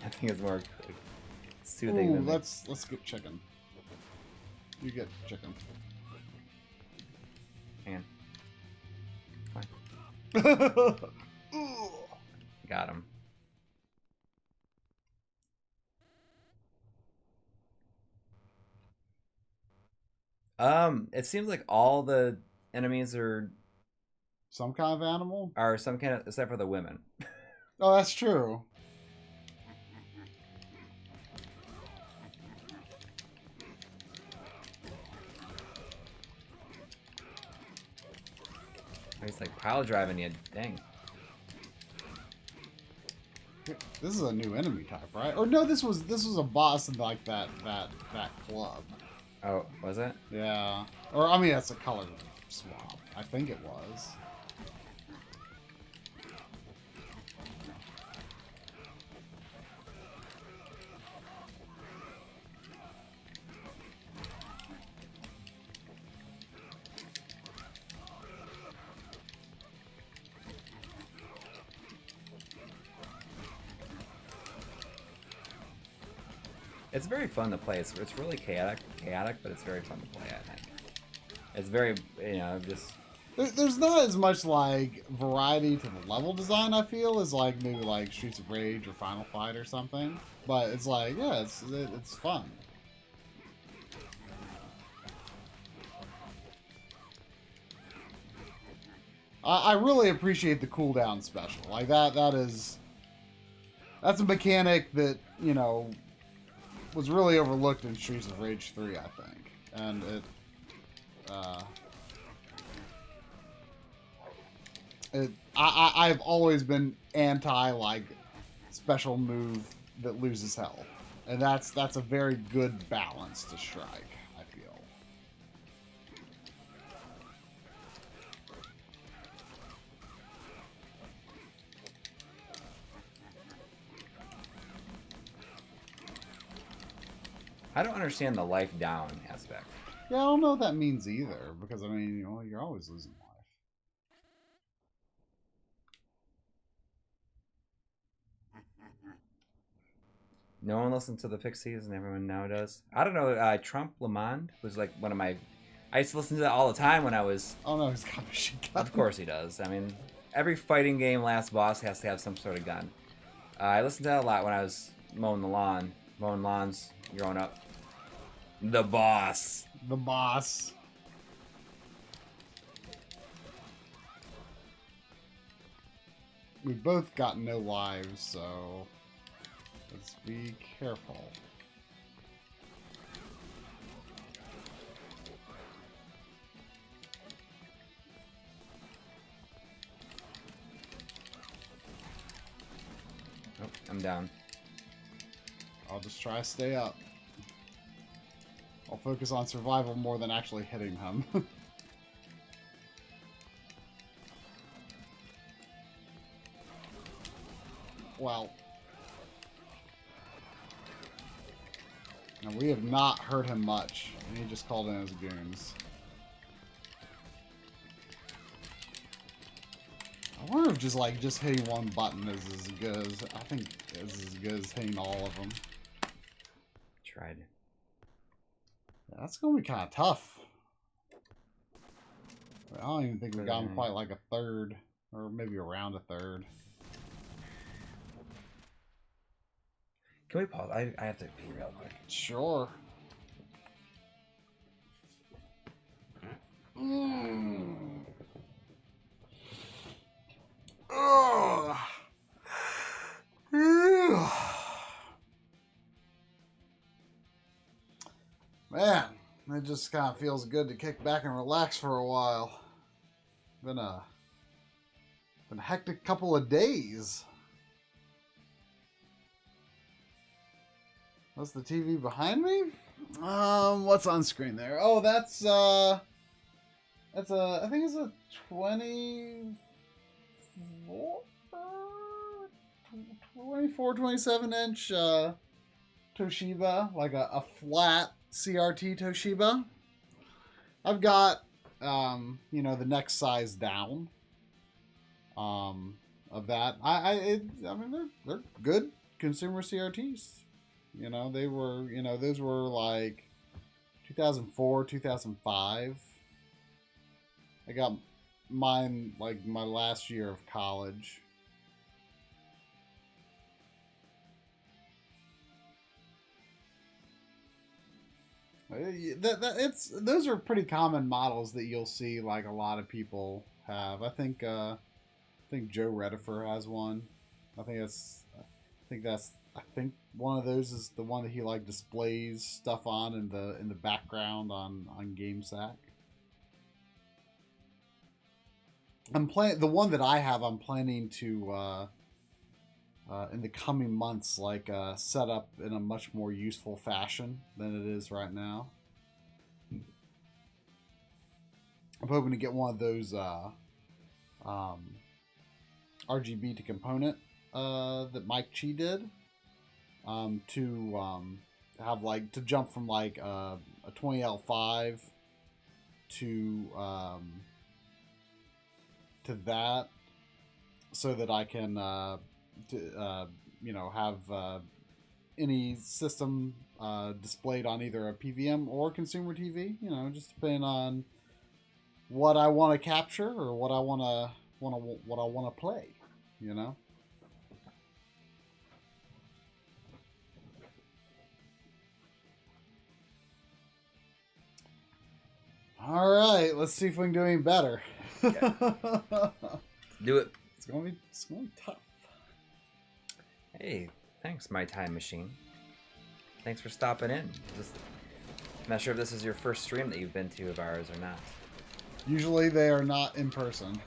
I think it's more soothing. Ooh, let's get chicken. You get chicken. Hang on. Got him. It seems like all the enemies are some kind of animal. Are some kind of, except for the women. Oh, that's true. He's like pile driving you. Dang. This is a new enemy type, right? Or no, this was a boss in like that club. Oh, was it? Yeah. Or I mean, that's a color swap. I think it was. It's very fun to play. It's really chaotic, but it's very fun to play, I think. It's very, just... There's not as much, like, variety to the level design, I feel, as, like, maybe, like, Streets of Rage or Final Fight or something. But it's like, yeah, it's fun. I really appreciate the cooldown special. Like, that's a mechanic that, was really overlooked in Streets of Rage 3, I think. And I've always been anti, like, special move that loses health. And that's a very good balance to strike, I feel. I don't understand the life down aspect. Yeah, I don't know what that means either, because, I mean, you're always losing life. No one listened to the Pixies, and everyone now does. I don't know, Trump Lamond was, like, one of my... I used to listen to that all the time when I was... Oh, no, he's got a machine gun. Of course he does. I mean, every fighting game last boss has to have some sort of gun. I listened to that a lot when I was mowing lawns growing up. The boss. The boss. We both got no lives, so let's be careful. Oh, I'm down. I'll just try to stay up. I'll focus on survival more than actually hitting him. Well. And we have not hurt him much. And he just called in his goons. I wonder if just hitting one button is as good as... I think is as good as hitting all of them. Tried. That's going to be kind of tough. I don't even think we got him quite like a third. Or maybe around a third. Can we pause? I have to pee real quick. Sure. Man, it just kind of feels good to kick back and relax for a while. Been a hectic couple of days. What's the TV behind me? What's on screen there? Oh, that's I think it's a 27 inch Toshiba, like a flat CRT Toshiba. I've got the next size down of that. I mean they're good consumer CRTs. They were, those were like 2004, 2005. I got mine like my last year of college. Those are pretty common models that you'll see like a lot of people have. I think Joe Redifer has one. I think one of those is the one that he like displays stuff on in the background on GameSack. I'm planning the one that I have. I'm planning to in the coming months, like set up in a much more useful fashion than it is right now. I'm hoping to get one of those RGB to component that McCheskey did to have like to jump from like a 20L5 to that, so that I can you know, have any system displayed on either a PVM or consumer TV, you know, just depending on what I want to capture or what I want to play, you know. All right, let's see if we can do any better. Okay. Do it. It's gonna be tough. Hey, thanks, My Time Machine. Thanks for stopping in. I'm not sure if this is your first stream that you've been to of ours or not. Usually they are not in person.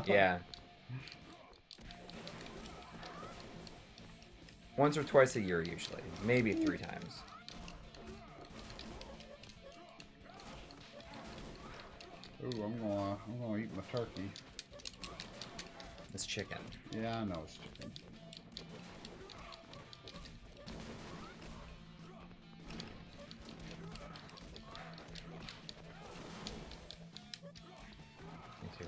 Yeah. Once or twice a year, usually. Maybe 3 times. Ooh, I'm gonna eat my turkey. It's chicken. Yeah, I know it's chicken. Me too.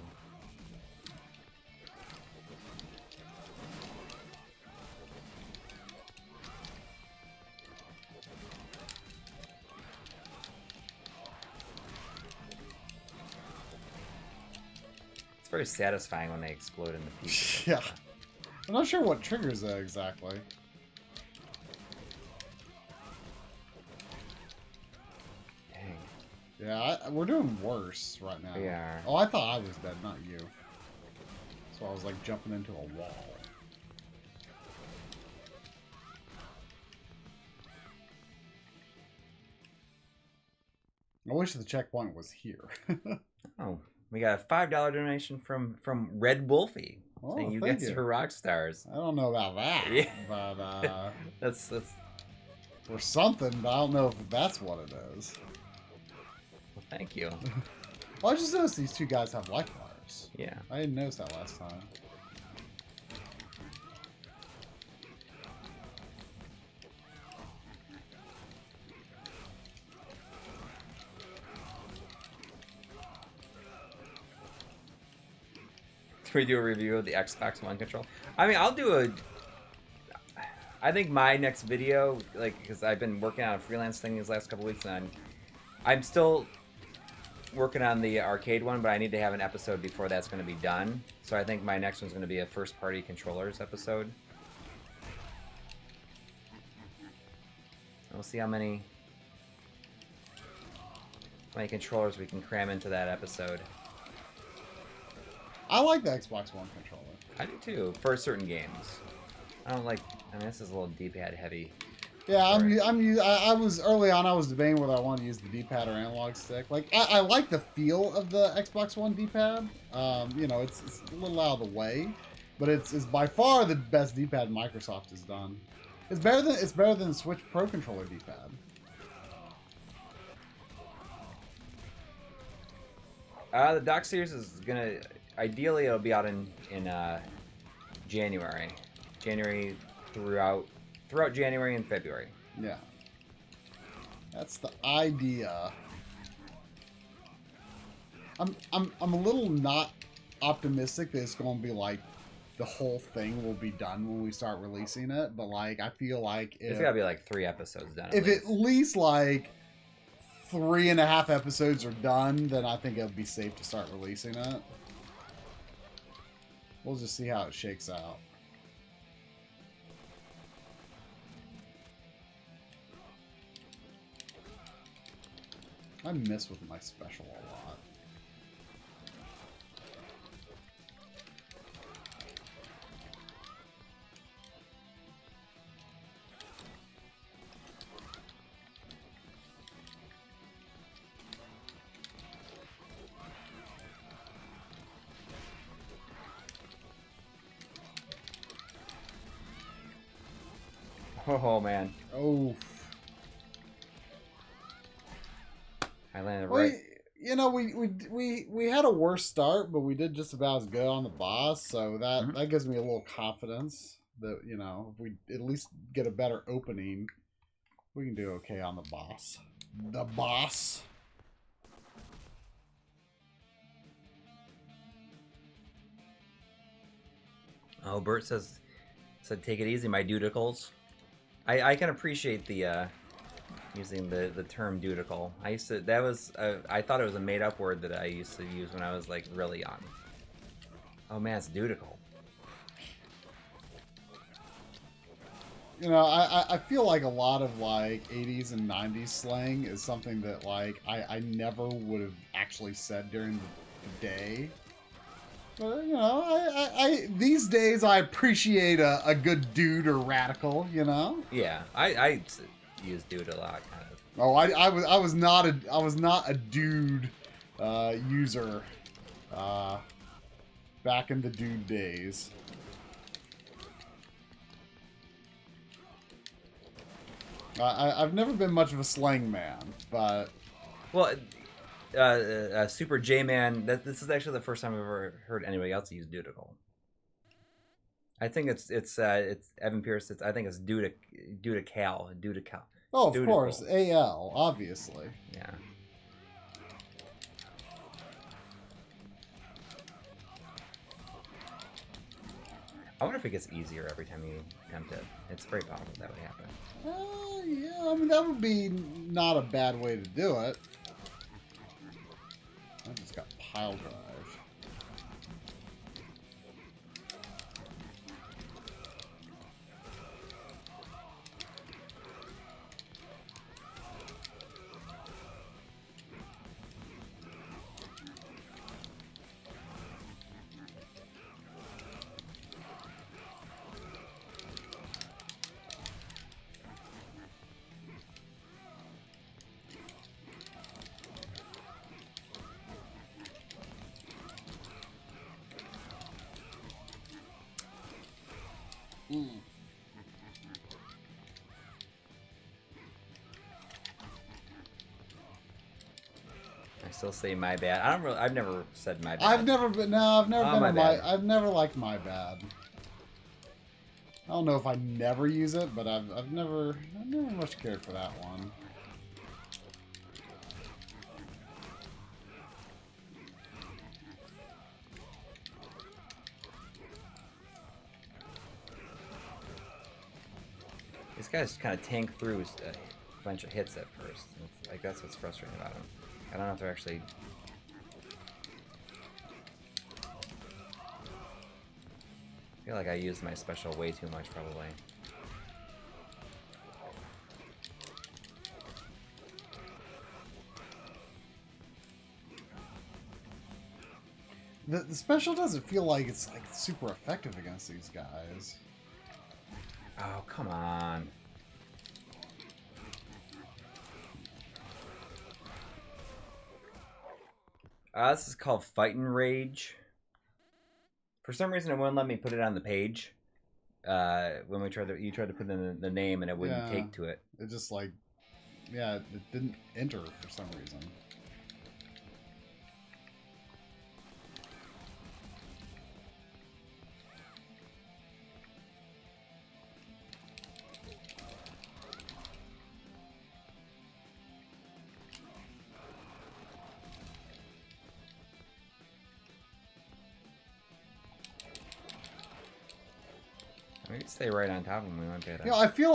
It's very satisfying when they explode into pieces. Yeah. I'm not sure what triggers that exactly. Dang. Yeah, we're doing worse right now. We are. Oh, I thought I was dead, not you. So I was like jumping into a wall. I wish the checkpoint was here. Oh, we got a $5 donation from Red Wolfie. Oh, saying you thank guys you. are rock stars. I don't know about that. Yeah. But That's or something, but I don't know if that's what it is. well, thank you. Well, I just noticed these two guys have life bars. Yeah. I didn't notice that last time. Can we do a review of the Xbox One controller? I mean, I'll do a... I think my next video, like, because I've been working on a freelance thing these last couple weeks, and I'm still working on the arcade one, but I need to have an episode before that's going to be done. So I think my next one's going to be a first-party controllers episode. We'll see how many controllers we can cram into that episode. I like the Xbox One controller. I do too, for certain games. I don't like... I mean, this is a little D-pad heavy. Yeah, I was early on. I was debating whether I wanted to use the D-pad or analog stick. Like, I like the feel of the Xbox One D-pad. You know, it's a little out of the way, but it's by far the best D-pad Microsoft has done. It's better than the Switch Pro controller D-pad. The dock series is gonna... Ideally, it'll be out in January. Throughout January and February. Yeah. That's the idea. I'm a little not optimistic that it's going to be like the whole thing will be done when we start releasing it, but like I feel like It's got to be like 3 episodes done. If at least like 3.5 episodes are done, then I think it'll be safe to start releasing it. We'll just see how it shakes out. I miss with my special a lot. Oh man. Oh. I landed well, right. You know, we had a worse start, but we did just about as good on the boss, so that gives me a little confidence that, you know, if we at least get a better opening, we can do okay on the boss. The boss. Oh, Bert said take it easy, my dudicles. I can appreciate the using the term dudicle. I used to I thought it was a made up word that I used to use when I was like really young. Oh man, it's dudicle. You know, I feel like a lot of like 80s and 90s slang is something that like I never would have actually said during the day. But, you know, I these days I appreciate a good dude or radical, you know? Yeah, I use dude a lot, kind of. Oh, I was not a dude user back in the dude days. I've never been much of a slang man, but well, Super J Man. This is actually the first time I've ever heard anybody else use dudicle. I think it's Evan Pierce. I think it's dudical. Oh, of dudical. course, AL, obviously. Yeah. I wonder if it gets easier every time you attempt it. It's very possible that would happen. Yeah, I mean, that would be not a bad way to do it. I just got pile drive. I still say my bad. I've never said my bad. I've never been I've never liked my bad. I don't know if I never use it, but I've never much cared for that one. These guys kind of tank through a bunch of hits at first. It's like that's what's frustrating about them. I don't know if they're actually. I feel like I used my special way too much, probably. The special doesn't feel like it's like super effective against these guys. Oh, come on. This is called Fightin' Rage. For some reason, it wouldn't let me put it on the page. When you tried to put in the name, and it wouldn't take to it. It just like, yeah, it didn't enter for some reason. We could stay right on top of him. We might be able to... You know, I feel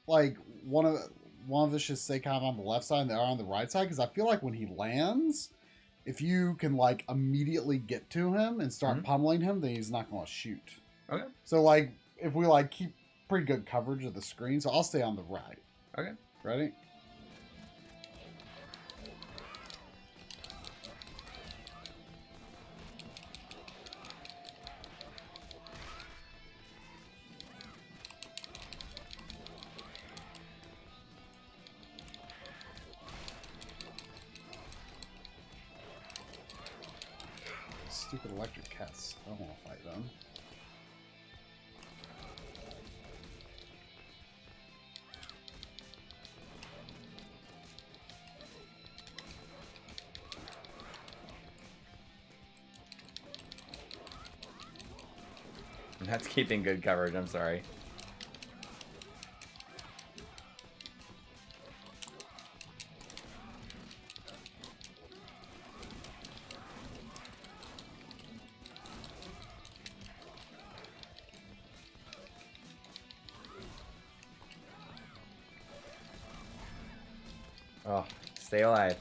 like one of us should stay kind of on the left side and the other on the right side, because I feel like when he lands, if you can like immediately get to him and start pummeling him, then he's not going to shoot. Okay. So like if we like keep pretty good coverage of the screen, so I'll stay on the right. Okay. Ready? Stupid electric cats. I don't want to fight them. That's keeping good coverage. I'm sorry. Oh, stay alive.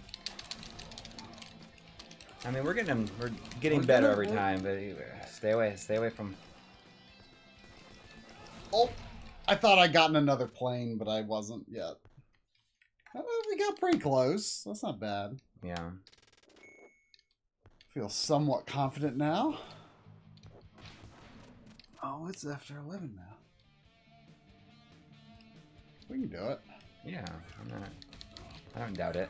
I mean, we're getting better every time, but stay away from. Oh, I thought I'd gotten another plane, but I wasn't yet. We got pretty close. That's not bad. Yeah. Feel somewhat confident now. Oh, it's after 11 now. We can do it. Yeah, I don't doubt it.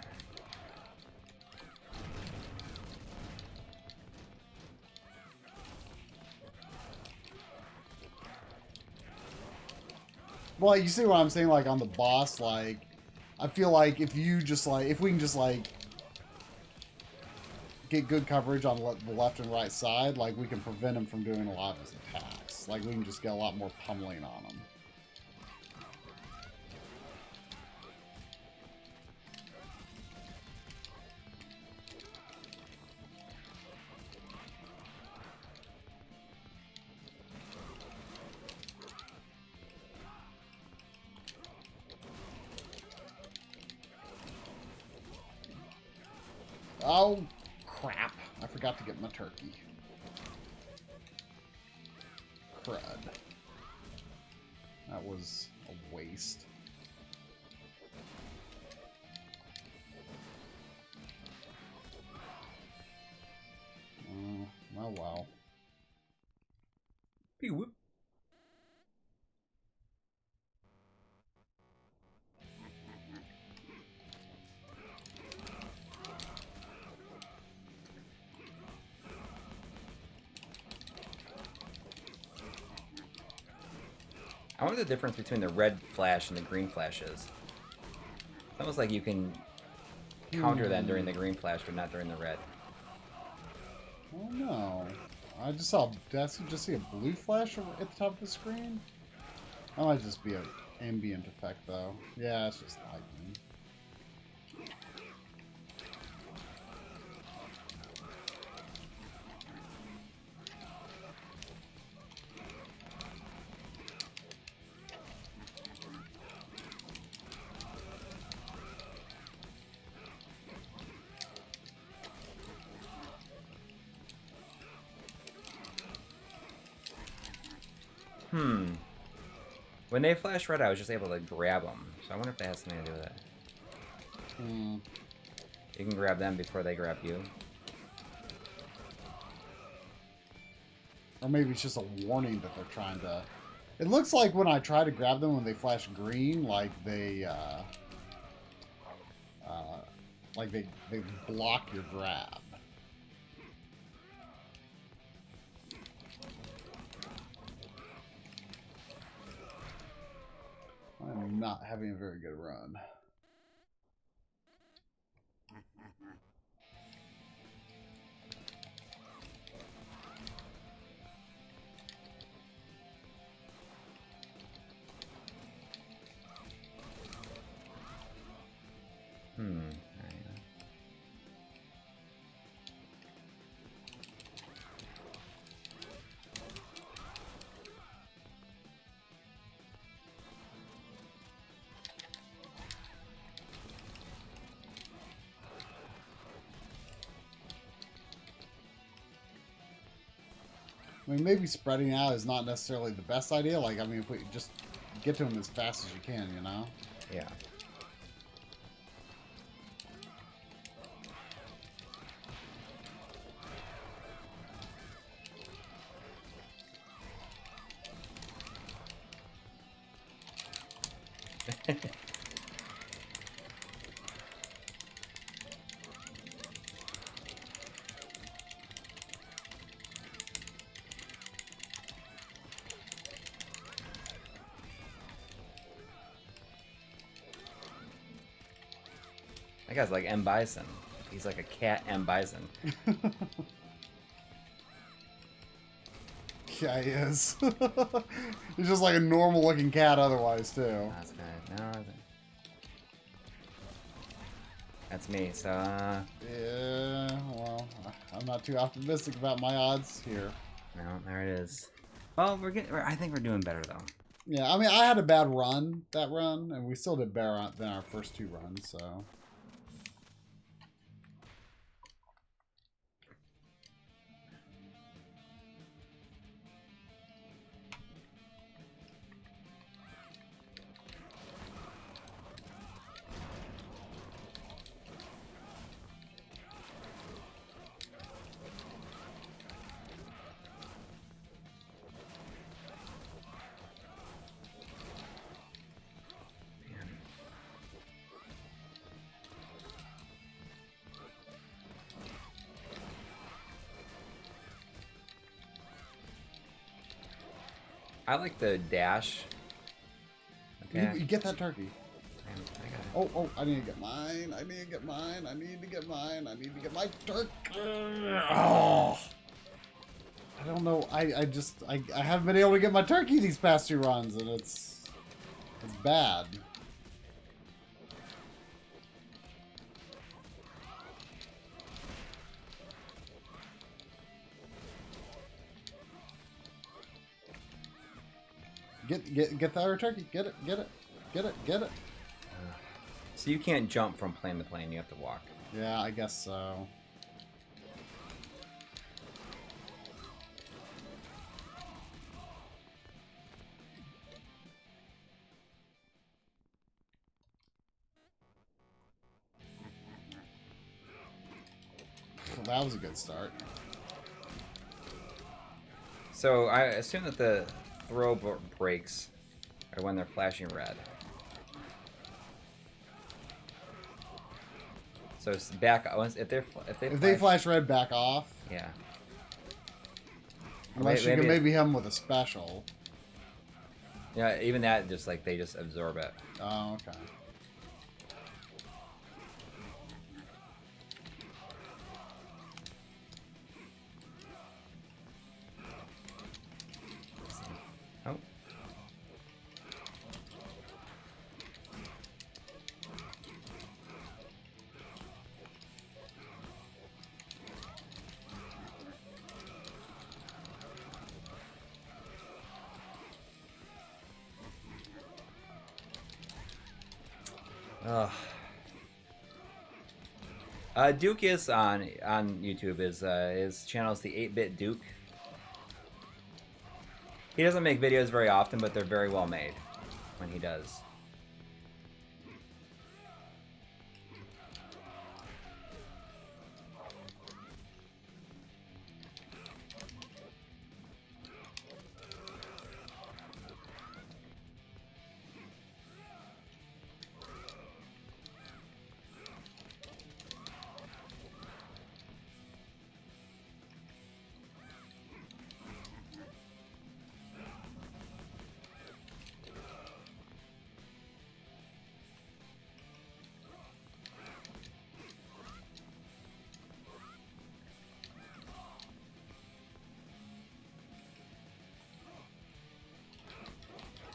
Well, you see what I'm saying? Like on the boss, like I feel like if we can just like get good coverage on the left and right side, like we can prevent him from doing a lot of his attacks. Like we can just get a lot more pummeling on him. Oh, crap. I forgot to get my turkey. Crud. That was a waste. Oh, well. Whoop. I wonder the difference between the red flash and the green flash is. It's almost like you can counter them during the green flash, but not during the red. Oh no. Did I just see a blue flash at the top of the screen? That might just be an ambient effect though. Yeah, it's just lightning. When they flash red, I was just able to grab them. So I wonder if that has something to do with it. You can grab them before they grab you. Or maybe it's just a warning that they're trying to... It looks like when I try to grab them when they flash green, like they block your grab. I'm not having a very good run. I mean, maybe spreading out is not necessarily the best idea. Like, I mean, if we just get to him as fast as you can, you know? Yeah. That guy's like M. Bison. He's like a cat M. Bison. Yeah, he is. He's just like a normal looking cat otherwise, too. That's good. No, that's me, so, Yeah, well, I'm not too optimistic about my odds here. No, there it is. Well, I think we're doing better, though. Yeah, I mean, I had a bad run, and we still did better than our first 2 runs, so... I like the dash. Okay. You get that turkey. Oh, I need to get mine. I need to get mine. I need to get mine. I need to get my turkey. Oh. I don't know. I haven't been able to get my turkey these past 2 runs, and it's bad. Get the other turkey. Get it. So you can't jump from plane to plane. You have to walk. Yeah, I guess so. Well, that was a good start. So I assume that the throw breaks are when they're flashing red. So it's back if they flash red, back off. Yeah. Unless you can maybe hit them with a special. Yeah, even that just like they just absorb it. Oh, okay. Oh. Duke is on YouTube. His channel is the 8-Bit Duke. He doesn't make videos very often, but they're very well made when he does.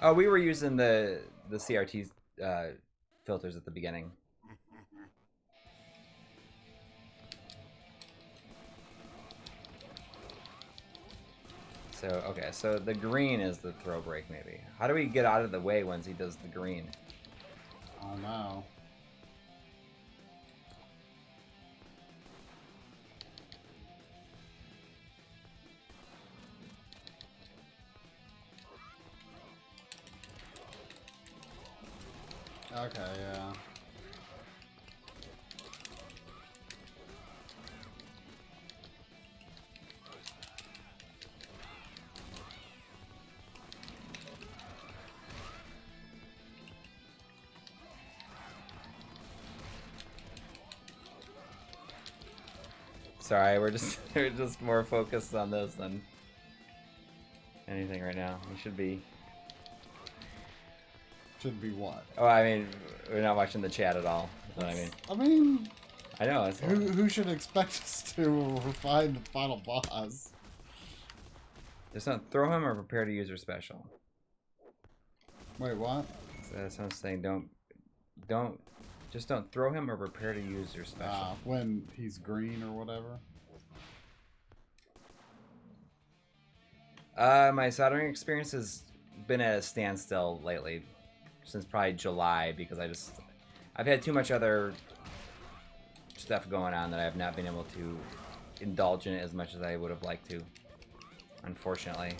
Oh, we were using the CRT filters at the beginning. So, okay, so the green is the throw break, maybe. How do we get out of the way once he does the green? Oh, no. Okay, yeah. Sorry, we're just more focused on this than anything right now. We should be. Should be what? Oh, I mean, we're not watching the chat at all. That's what I mean. I know. Who should expect us to refine the final boss? Just don't throw him or prepare to use your special. Wait, what? So that's what I'm saying. Just don't throw him or prepare to use your special. When he's green or whatever. My soldering experience has been at a standstill lately, since probably July, because I've had too much other stuff going on that I have not been able to indulge in it as much as I would have liked to, unfortunately.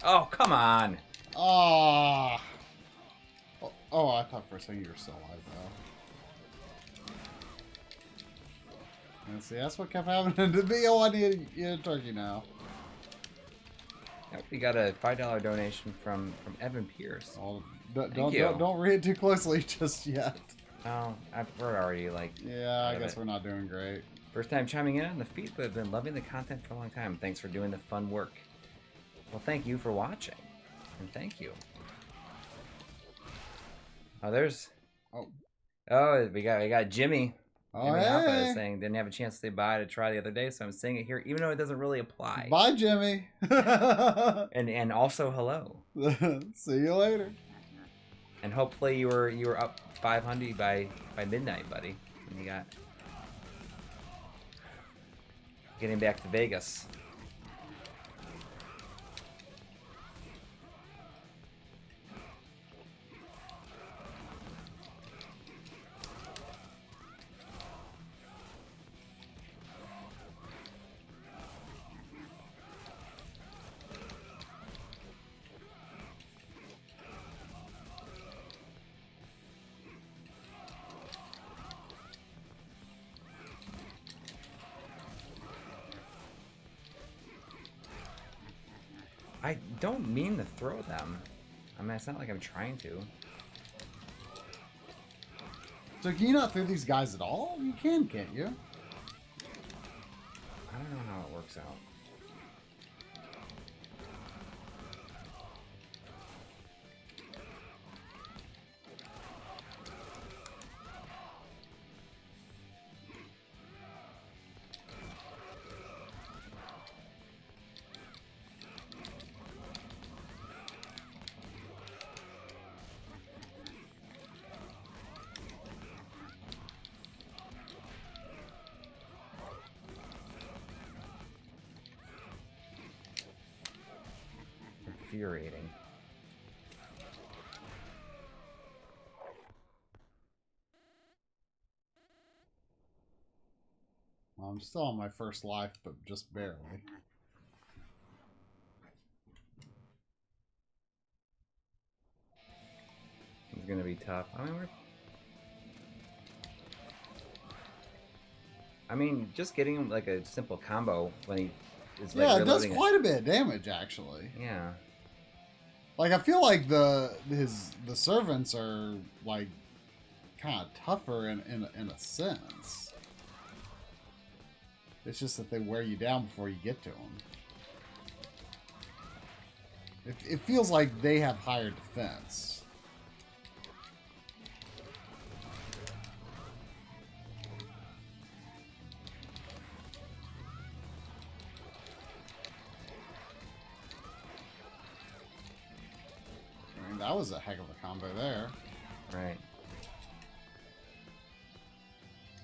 Oh, come on. Oh, I thought for a second you were still alive, though. And see, that's what kept happening to me. Oh, I need a turkey now. We got a $5 donation from Evan Pierce. Oh, don't read it too closely just yet. Oh, we're already like... Yeah, I guess we're not doing great. First time chiming in on the feed, but I've been loving the content for a long time. Thanks for doing the fun work. Well, thank you for watching. And thank you. Oh, there's... Oh, we got Jimmy. Oh, hey. Saying didn't have a chance to say bye to try the other day, so I'm saying it here, even though it doesn't really apply. Bye, Jimmy. and also hello. See you later. And hopefully you were up 500 by midnight, buddy. And you got getting back to Vegas. I don't mean to throw them. I mean, it's not like I'm trying to. So can you not throw these guys at all? You can, can't you? I don't know how it works out. Infuriating. Well, I'm still on my first life, but just barely. It's gonna be tough. I mean, just getting him like a simple combo when he is like it does quite a bit of damage, actually. Yeah. Like, I feel like the servants are like kind of tougher in a sense. It's just that they wear you down before you get to them. It feels like they have higher defense. I mean, that was a heck of a combo there. Right.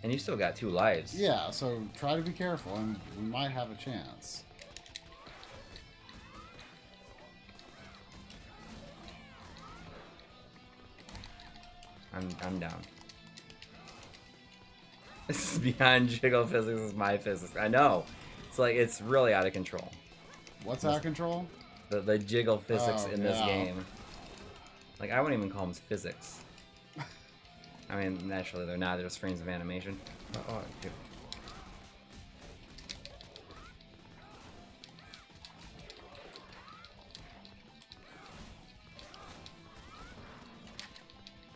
And you still got 2 lives. Yeah, so try to be careful, and we might have a chance. I'm down. This is beyond jiggle physics. This is my physics. I know. It's like it's really out of control. What's out of control? The jiggle physics in this yeah. game. Like I wouldn't even call them physics. I mean, naturally they're not. They're just frames of animation. Oh, dude.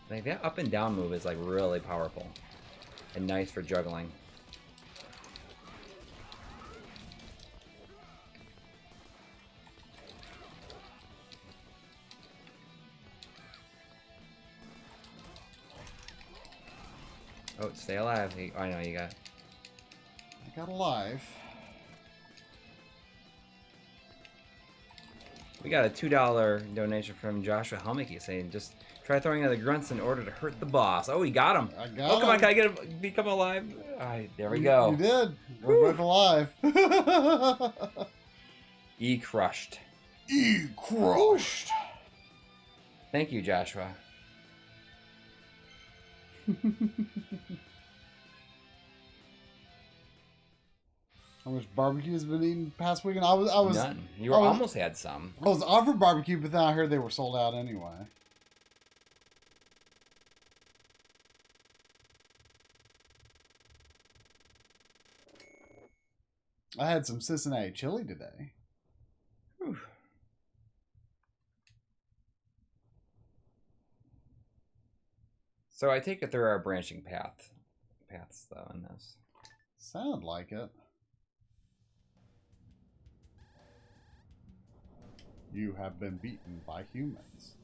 Like that up and down move is like really powerful and nice for juggling. Oh, stay alive. Oh, I know you got. I got alive. We got a $2 donation from Joshua Helmicky saying, just try throwing other grunts in order to hurt the boss. Oh, he got him. I got Oh, come him. on. Can I become alive? All right, there we go. You did. We're both alive. E crushed. E crushed. Thank you, Joshua. How much barbecue has been eaten past weekend? I was None. You almost had some. I was offered barbecue, but then I heard they were sold out anyway. I had some Cincinnati chili today. Whew. So I take it there are branching paths though in this. Sound like it. You have been beaten by humans.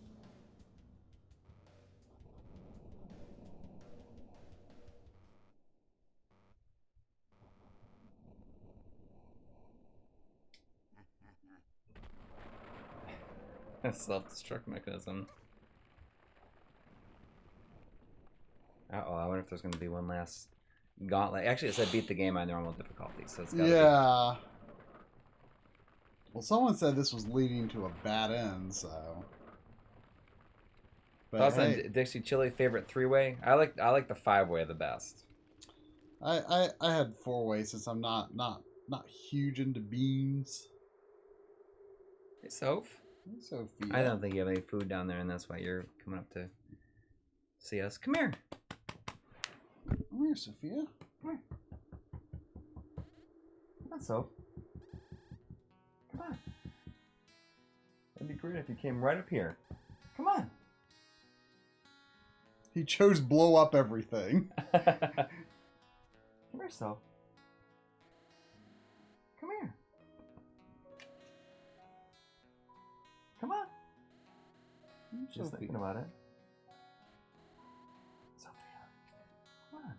Self-destruct mechanism. Uh-oh, I wonder if there's going to be one last gauntlet. Actually, it said beat the game on normal difficulty, so it's gotta yeah. Well, someone said this was leading to a bad end, so. But Thoughts hey, on Dixie Chili favorite three-way? I like the five-way the best. I had four-way since I'm not huge into beans. Hey, Soph. Hey, Sophia. I don't think you have any food down there, and that's why you're coming up to see us. Come here. Come here, Sophia. Come here. Come on, Soph. Come on. It'd be great if you came right up here. Come on. He chose blow up everything. Come here, Soph. Come here. Come on. Just thinking about it. Sophia. Come on.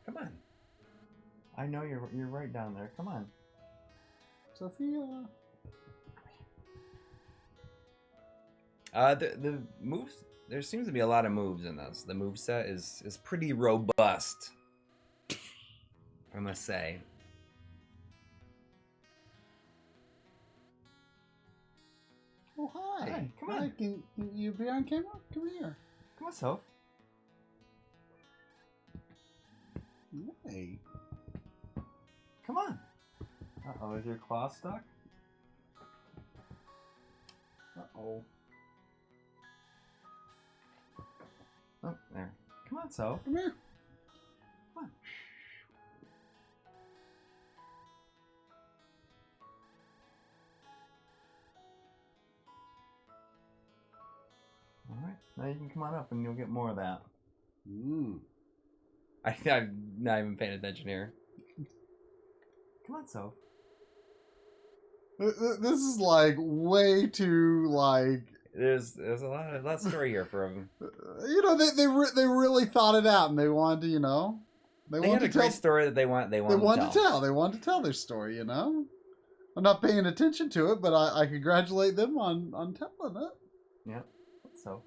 Come on. I know you're right down there. Come on. Sophia. The moves. There seems to be a lot of moves in this. The move set is pretty robust, I must say. Oh, hi. Hi, come on. Hi, can you be on camera? Come here. Come on, Soph. Hey. Come on. Uh-oh, is your claw stuck? Uh-oh. Oh, there. Come on, Soph. Come here. Come on. All right. Now you can come on up and you'll get more of that. I'm not even paying attention here. Come on, Soph. This is like way too like. There's a lot of story here for them. You know, they really thought it out and they wanted to, you know, they had a great story that they wanted to tell. They wanted to tell their story. You know, I'm not paying attention to it, but I congratulate them on telling it. Yeah. So.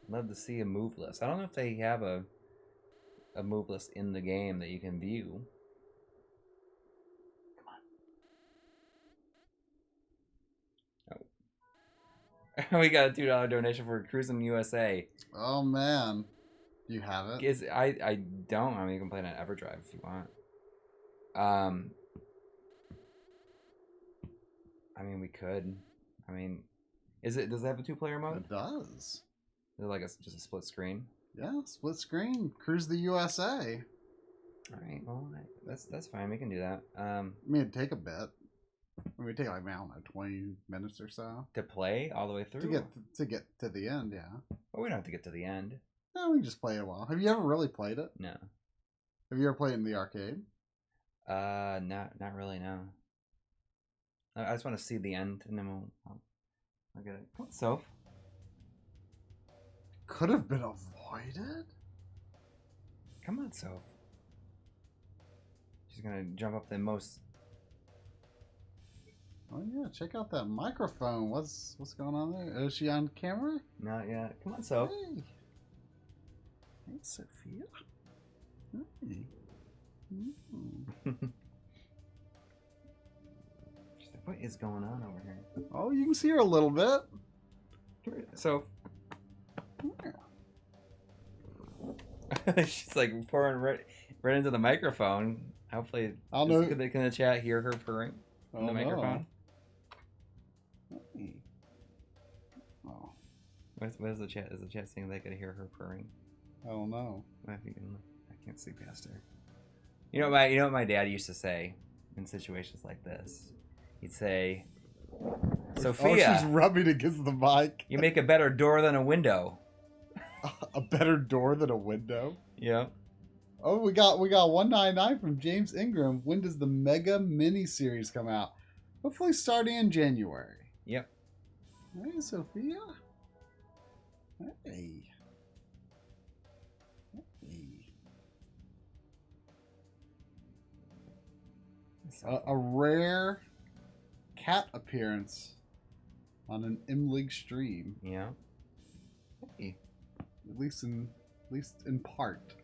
Love to see a move list. I don't know if they have a move list in the game that you can view. Come on. Oh. We got a $2 donation for Cruis'n USA. Oh man, do you have it? I don't. I mean, you can play it on EverDrive if you want. I mean, we could. I mean, does it have a 2-player mode? It does. Is it like just a split screen? Yeah, split screen. Cruise the USA. All right. Well, that's fine. We can do that. I mean, it'd take a bit. I mean, it'd take like, I don't know, 20 minutes or so to play all the way through. To get to the end, yeah. Well, we don't have to get to the end. No, we can just play it a while. Have you ever really played it? No. Have you ever played it in the arcade? Not really. No. I just want to see the end, and then I'll get it. Come on, Soph. Could have been avoided. Come on, Soph. She's gonna jump up the most. Oh yeah, check out that microphone. What's going on there? Is she on camera? Not yet. Come on, Soph. Hey, hey, Sophia. Hey. She's like, what is going on over here? Oh, you can see her a little bit. So she's like pouring right into the microphone. Hopefully, can the chat hear her purring in the microphone? Hey. Oh. What is the chat? Is the chat saying they could hear her purring? I don't know. I can't see past her. You know what my dad used to say in situations like this? He'd say, Sophia, oh, she's rubbing against the mic. You make a better door than a window. A better door than a window? Yeah. Oh, we got 199 from James Ingram. When does the Mega Mini series come out? Hopefully starting in January. Yep. Hey, Sophia. Hey. A rare cat appearance on an MLiG stream. Yeah. Hey. At least in part.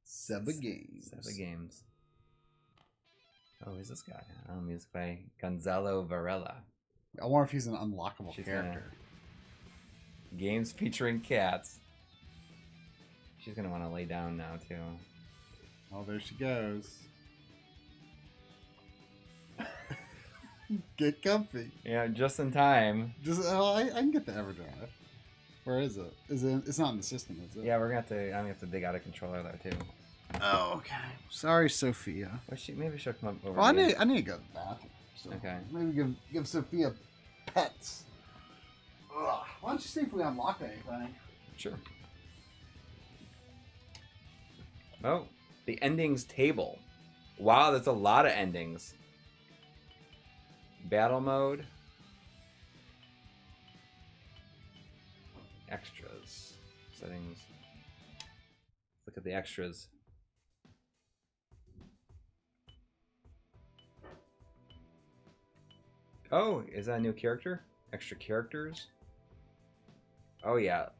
Seba Games. Oh, who's this guy? Music by Gonzalo Varela. I wonder if he's an unlockable character. Games featuring cats. She's gonna want to lay down now too. Oh, there she goes. Get comfy. Yeah, just in time. I can get the EverDrive. Where is it? It's not in the system, is it? Yeah, I'm gonna have to dig out a controller there too. Oh, okay. Sorry, Sophia. Well, maybe she'll come up over. Well, I need to go to the bathroom. So okay. Maybe give Sophia pets. Ugh. Why don't you see if we unlock anything? Sure. Oh, the endings table. Wow, that's a lot of endings. Battle mode. Extras. Settings. Let's look at the extras. Oh, is that a new character? Extra characters? Oh, yeah.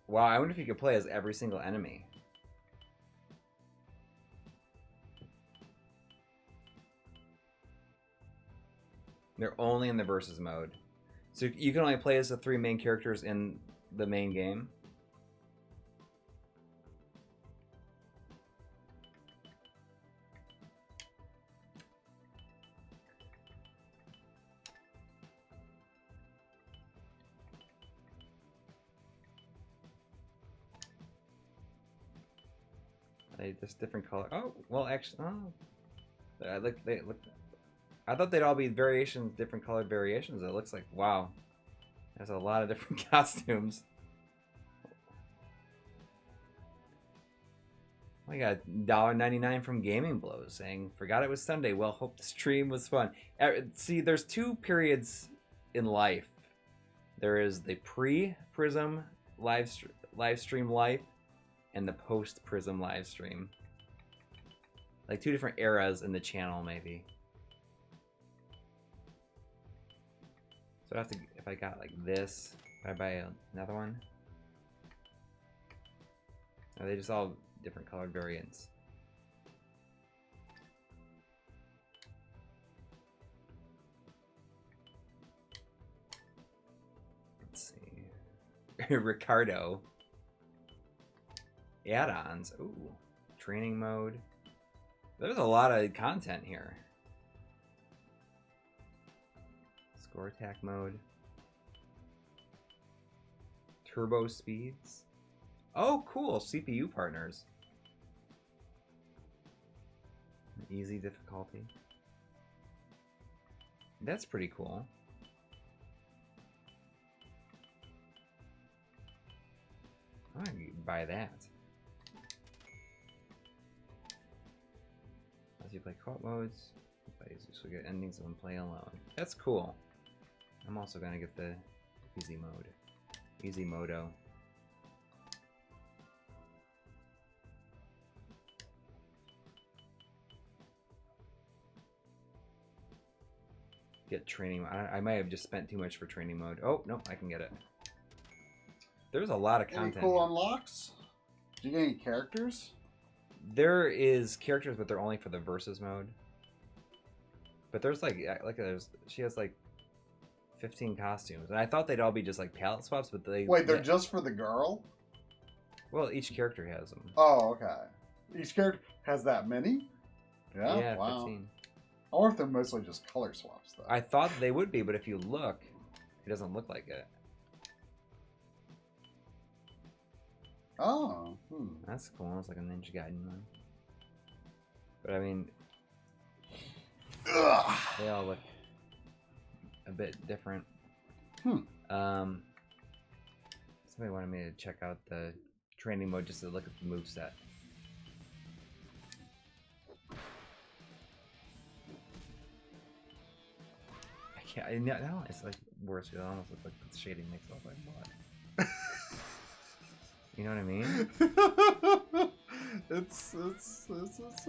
Wow, I wonder if you could play as every single enemy. They're only in the versus mode. So you can only play as the 3 main characters in the main game. They just different color. Oh, well, actually, they look. I thought they'd all be variations, different colored variations. It looks like, wow, there's a lot of different costumes. We got $1.99 from Gaming Blows saying, "Forgot it was Sunday. Well, hope the stream was fun." See, there's 2 periods in life. There is the pre-Prism live stream life, and the post-Prism live stream. Like 2 different eras in the channel, maybe. So I have to, if I got like this, if I buy another one? Are they just all different colored variants? Let's see. Ricardo. Add-ons. Ooh. Training mode. There's a lot of content here. Score attack mode. Turbo speeds. Oh, cool. CPU partners. Easy difficulty. That's pretty cool. I might buy that. As you play co-op modes, so we get endings when play alone. That's cool. I'm also gonna get the easy mode. Easy modo. Get training. I might have just spent too much for training mode. Oh, no, I can get it. There's a lot of content. Any cool unlocks? Do you get any characters? There is characters, but they're only for the versus mode. But there's she has like 15 costumes, and I thought they'd all be just like palette swaps, but they're just for the girl. Well, each character has them. Oh, okay. Each character has that many? Yeah, wow. 15. I wonder if they're mostly just color swaps, though. I thought they would be, but if you look, it doesn't look like it. Oh. That's cool. It's like a Ninja Gaiden one. But I mean, they all look a bit different. Somebody wanted me to check out the training mode just to look at the moveset. No, it's like worse. It almost looks like the shading makes it look like blood. You know what I mean? It's a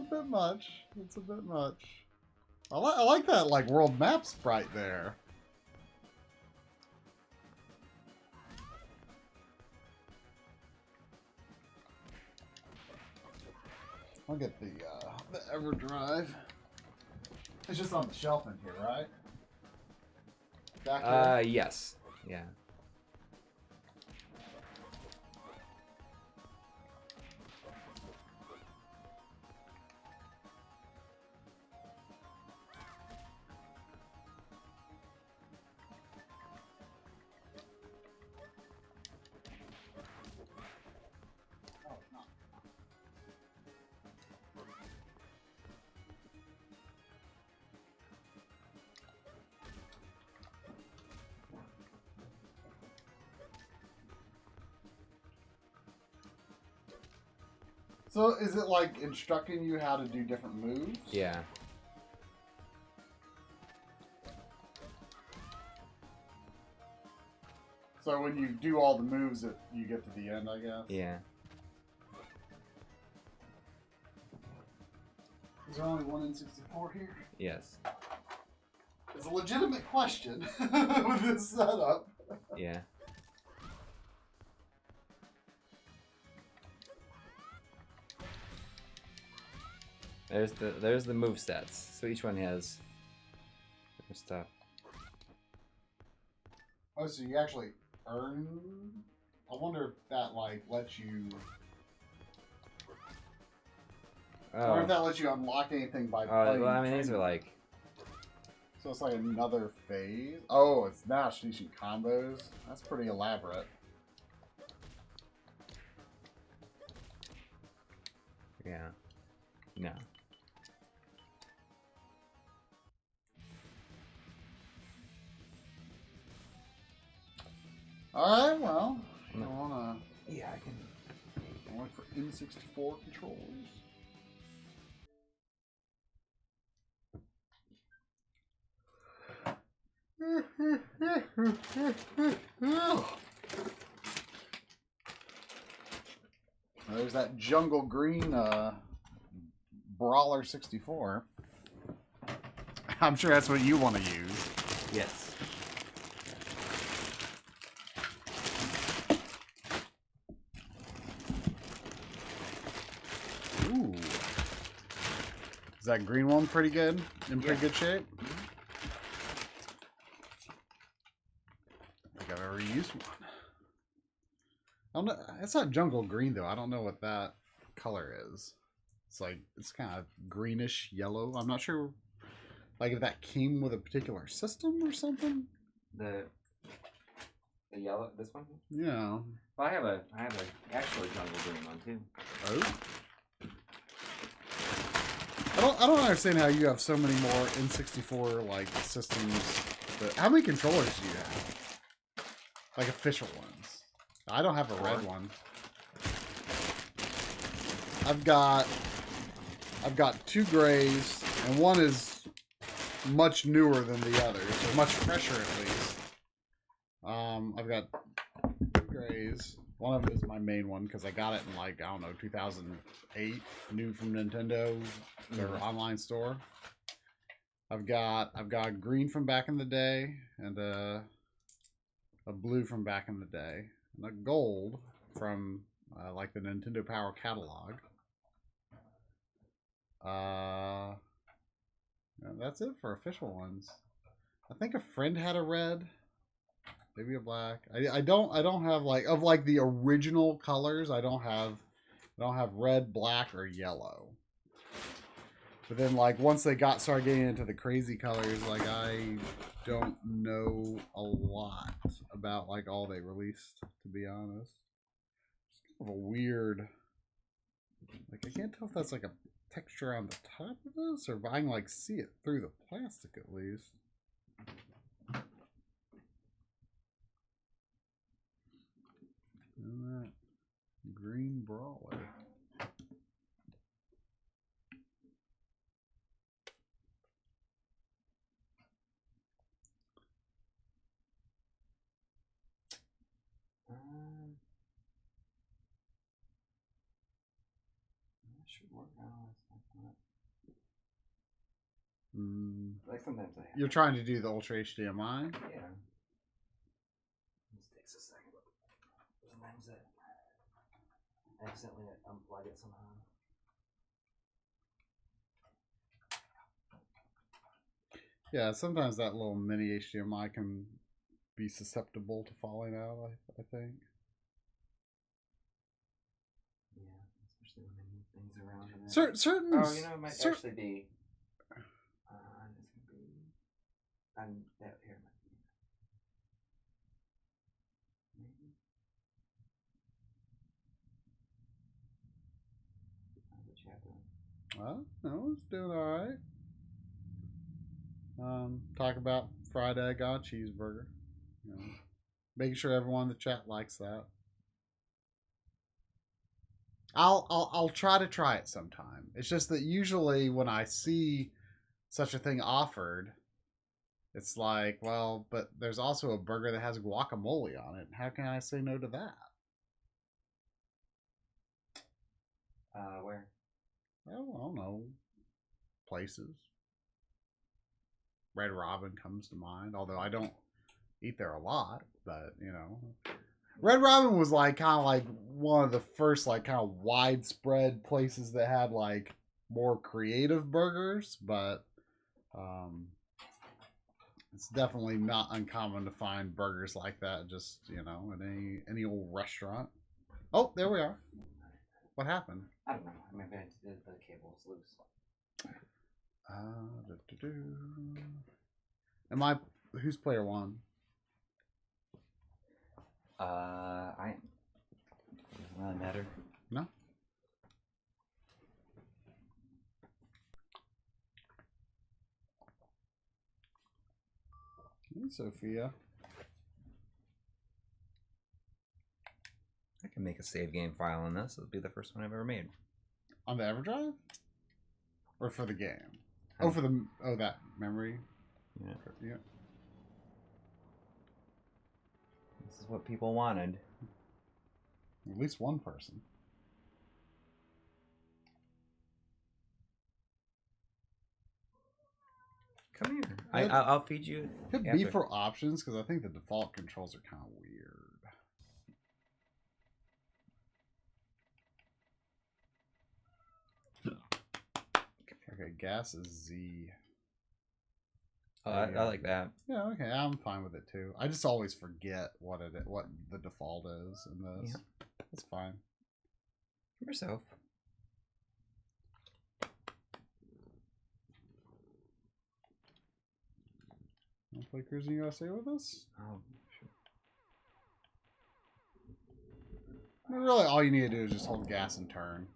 bit much. It's a bit much. I like that like world map sprite there. I'll get the EverDrive. It's just on the shelf in here, right? Back here? Yes. Yeah. So is it like instructing you how to do different moves? Yeah. So when you do all the moves, you get to the end, I guess? Yeah. Is there only one N64 here? Yes. It's a legitimate question with this setup. Yeah. There's the move sets. So each one has different stuff. Oh, so you actually earn? I wonder if that like lets you. Oh. Or if that lets you unlock anything by playing. Well, I mean, these are like. So it's like another phase. Oh, it's now teaching combos. That's pretty elaborate. Yeah. No. Alright, well, I wanna. Yeah, I can. I look for N64 controllers. There's that jungle green Brawler 64. I'm sure that's what you want to use. Yes. Ooh. Is that green one pretty good? In pretty good shape? I think I've ever used one. I don't know. It's not jungle green though. I don't know what that color is. It's kind of greenish yellow. I'm not sure, like if that came with a particular system or something. The yellow, this one? Yeah. Well, I have a actually jungle green one too. Oh. I don't understand how you have so many more N64 like systems. But how many controllers do you have? Like official ones. I don't have a red one. I've got 2 grays, and one is much newer than the others, or much fresher at least. I've got 2 grays. One of them is my main one because I got it in like, I don't know, 2008, new from Nintendo, their online store. I've got green from back in the day, and a blue from back in the day, and a gold from like the Nintendo Power catalog. That's it for official ones. I think a friend had a red, maybe a black. I don't have like of like the original colors. I don't have red, black, or yellow. But then like once they started getting into the crazy colors, like I don't know a lot about like all they released, to be honest. It's kind of a weird, like I can't tell if that's like a texture on the top of this, or if I can like see it through the plastic at least. And that green brawler. Should work out. Like sometimes you're trying to do the Ultra HDMI? Yeah. This takes a second. Sometimes I accidentally unplug it somehow. Yeah, sometimes that little mini HDMI can be susceptible to falling out, I think. Yeah, especially when they move things around. Certain. Oh, you know, it might actually be. It's gonna be. Here. Maybe. How's the chat doing? Well, no, it's doing all right. Talk about fried egg on a cheeseburger. You know, making sure everyone in the chat likes that. I'll try to try it sometime. It's just that usually when I see such a thing offered, it's like, well, but there's also a burger that has guacamole on it. How can I say no to that? Where? Well, I don't know. Places. Red Robin comes to mind, although I don't eat there a lot, but you know. Red Robin was like kind of like one of the first like kind of widespread places that had like more creative burgers, but it's definitely not uncommon to find burgers like that just, you know, in any old restaurant. Oh, there we are. What happened? I don't know. Maybe the cable's loose. Am I? Who's player one? I am. Doesn't really matter. No. Hey, Sophia. I can make a save game file on this. It'll be the first one I've ever made. On the EverDrive? Or for the game? Oh, for the that memory. Yeah. Yeah. This is what people wanted. At least one person. Come here. I'll feed you. Hit B for options because I think the default controls are kind of weird. Okay, gas is Z. Oh, I like that. Yeah, okay, I'm fine with it too. I just always forget what the default is in this. Yeah. That's fine. For yourself. Want to play Cruis'n USA with us? Oh, sure. I mean, really, all you need to do is just hold gas and turn.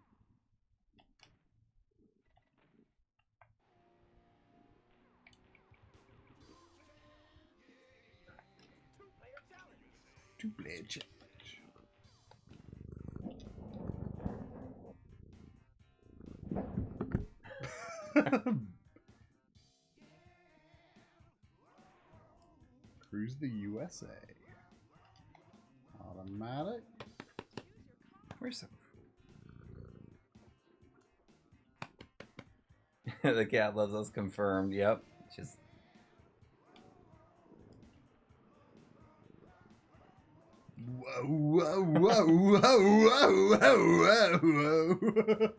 to play challenge. Cruise the USA. Automatic. Where's the... The cat loves us confirmed. Yep. Just... Whoa, whoa, whoa, whoa, whoa, whoa, whoa.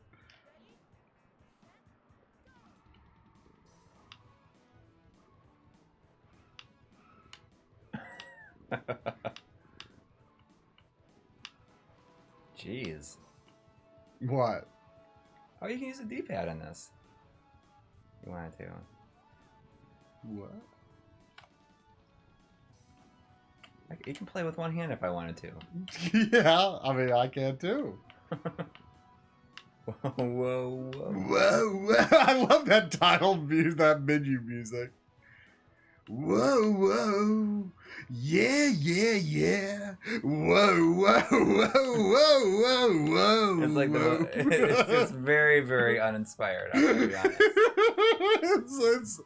Jeez. What? Oh, you can use a D-pad in this. You wanted to. What? You can play with one hand if I wanted to. Yeah, I mean, I can too. Whoa, whoa, whoa. Whoa, whoa. I love that title music, that menu music. Whoa, whoa. Yeah, yeah, yeah. Whoa, whoa, whoa, whoa, whoa, whoa. It's like it's very, very uninspired, I'm gonna be honest.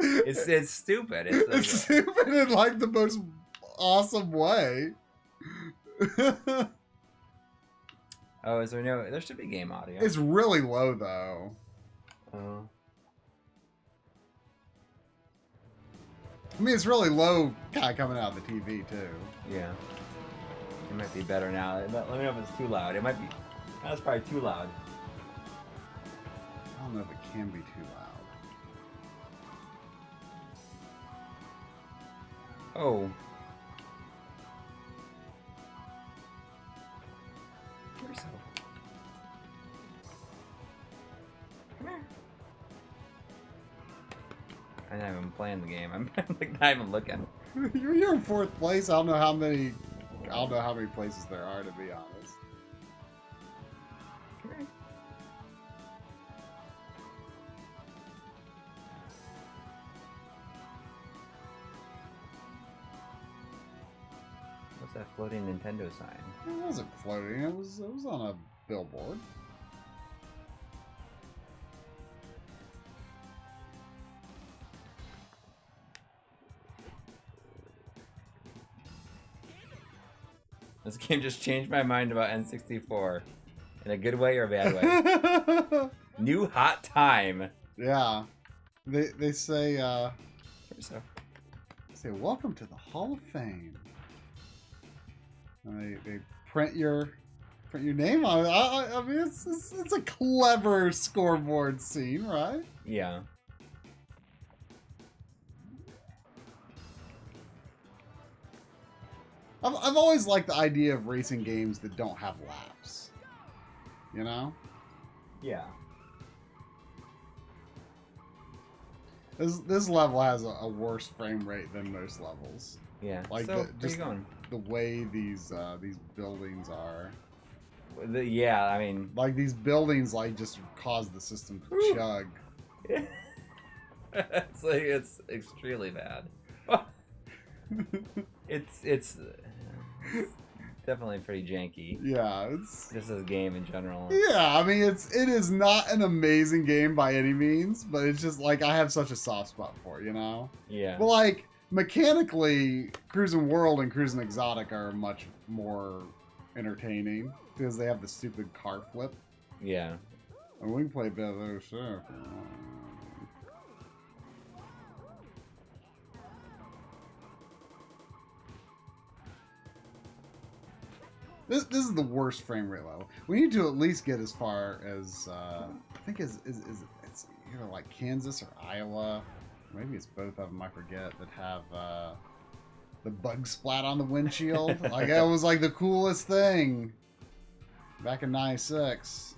It's stupid. It's stupid in like the most awesome way. Oh, is there no... There should be game audio. It's really low, though. Oh. I mean, it's really low kind of coming out of the TV, too. Yeah. It might be better now. Let me know if it's too loud. It might be... That's probably too loud. I don't know if it can be too loud. Oh. You're so... Come here. I'm not even playing the game. I'm like not even looking. You're in 4th place. I don't know how many places there are, to be honest. Come here. What's that floating Nintendo sign? It wasn't floating. It was on a billboard. This game just changed my mind about N64. In a good way or a bad way? New hot time. Yeah. They say, So. say, welcome to the Hall of Fame. And they print your name on it. I mean, it's a clever scoreboard scene, right? Yeah. I've always liked the idea of racing games that don't have laps. You know? Yeah. This level has a worse frame rate than most levels. Yeah. Like so, where you going? The way these buildings are. Yeah, I mean, like these buildings like just cause the system to chug. It's like it's extremely bad. It's definitely pretty janky. Yeah, it's just as a game in general. Yeah, I mean it is not an amazing game by any means, but it's just like I have such a soft spot for it, you know? Yeah. But like mechanically, Cruis'n World and Cruis'n Exotic are much more entertaining because they have the stupid car flip. Yeah. And we can play a bit of those too. This is the worst frame rate level. We need to at least get as far as I think it's either like Kansas or Iowa, maybe it's both of them. I forget that have the bug splat on the windshield. Like that was like the coolest thing back in '96.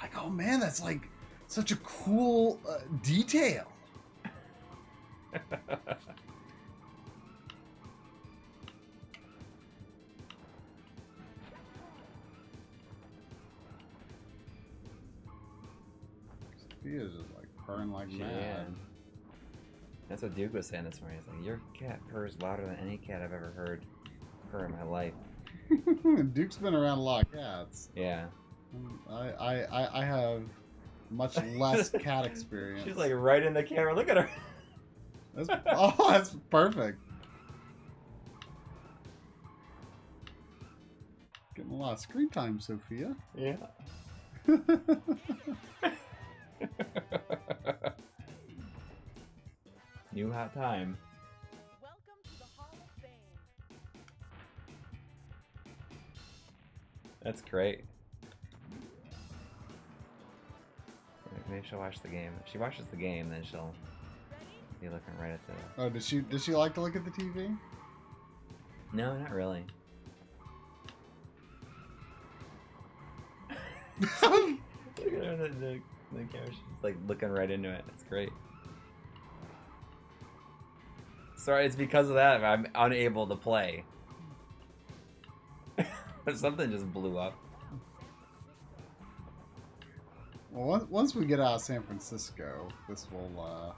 Like, oh man, that's like such a cool detail. He is just like purring like mad. That's what Duke was saying this morning. He's like, your cat purrs louder than any cat I've ever heard. ever in my life. Duke's been around a lot of cats. Yeah. I have much less cat experience. She's like right in the camera. Look at her. That's perfect. Getting a lot of screen time, Sophia. Yeah. New hot time. Welcome to the Hall of Fame. That's great. Maybe she'll watch the game. If she watches the game, then she'll be looking right at the... Oh, does she like to look at the TV? No, not really. Look at her the camera. She's like looking right into it. It's great. Sorry, it's because of that I'm unable to play. Something just blew up. Well, once we get out of San Francisco, this will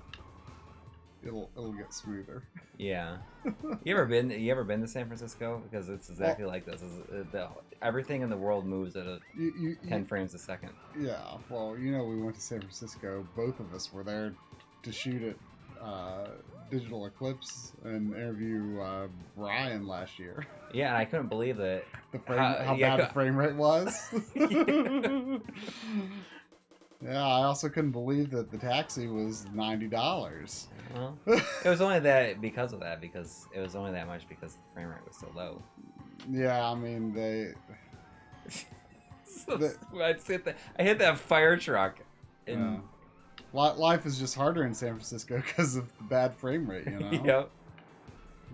it'll get smoother. Yeah. You ever been to San Francisco? Because it's exactly like this. Everything in the world moves at 10 frames a second. Yeah. Well, you know, we went to San Francisco. Both of us were there to shoot at Digital Eclipse and interview Brian last year. Yeah, and I couldn't believe that. How bad the frame rate was. Yeah, I also couldn't believe that the taxi was $90. Well, it was only that because of that, because it was only that much because the frame rate was so low. Yeah, I mean they. I hit that fire truck. And... Life is just harder in San Francisco because of the bad frame rate, you know. Yep.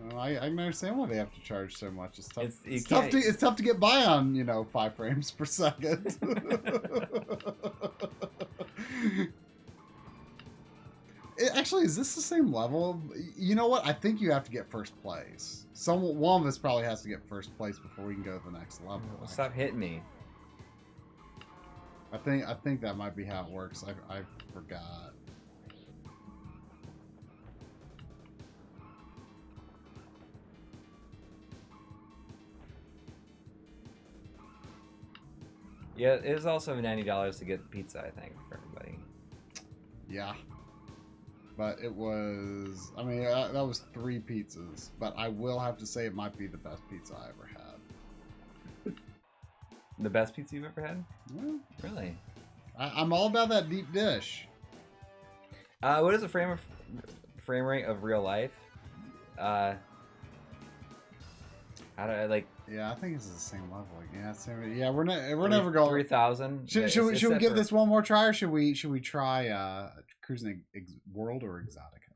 Well, I can understand why they have to charge so much. It's tough. It's tough to get by on 5 frames per second. Actually, is this the same level? You know what? I think you have to get first place. One of us probably has to get first place before we can go to the next level. Well, stop hitting me. I think that might be how it works. I forgot. Yeah, it was also $90 to get pizza, I think, for everybody. Yeah. But it was, I mean, that was 3 pizzas. But I will have to say it might be the best pizza I ever had. The best pizza you've ever had? Yeah. Really? I'm all about that deep dish. What is the frame rate of real life? How do I like? Yeah, I think it's the same level. Yeah, we're never going 3,000. Should we give this one more try, or should we try Cruis'n World or Exotica?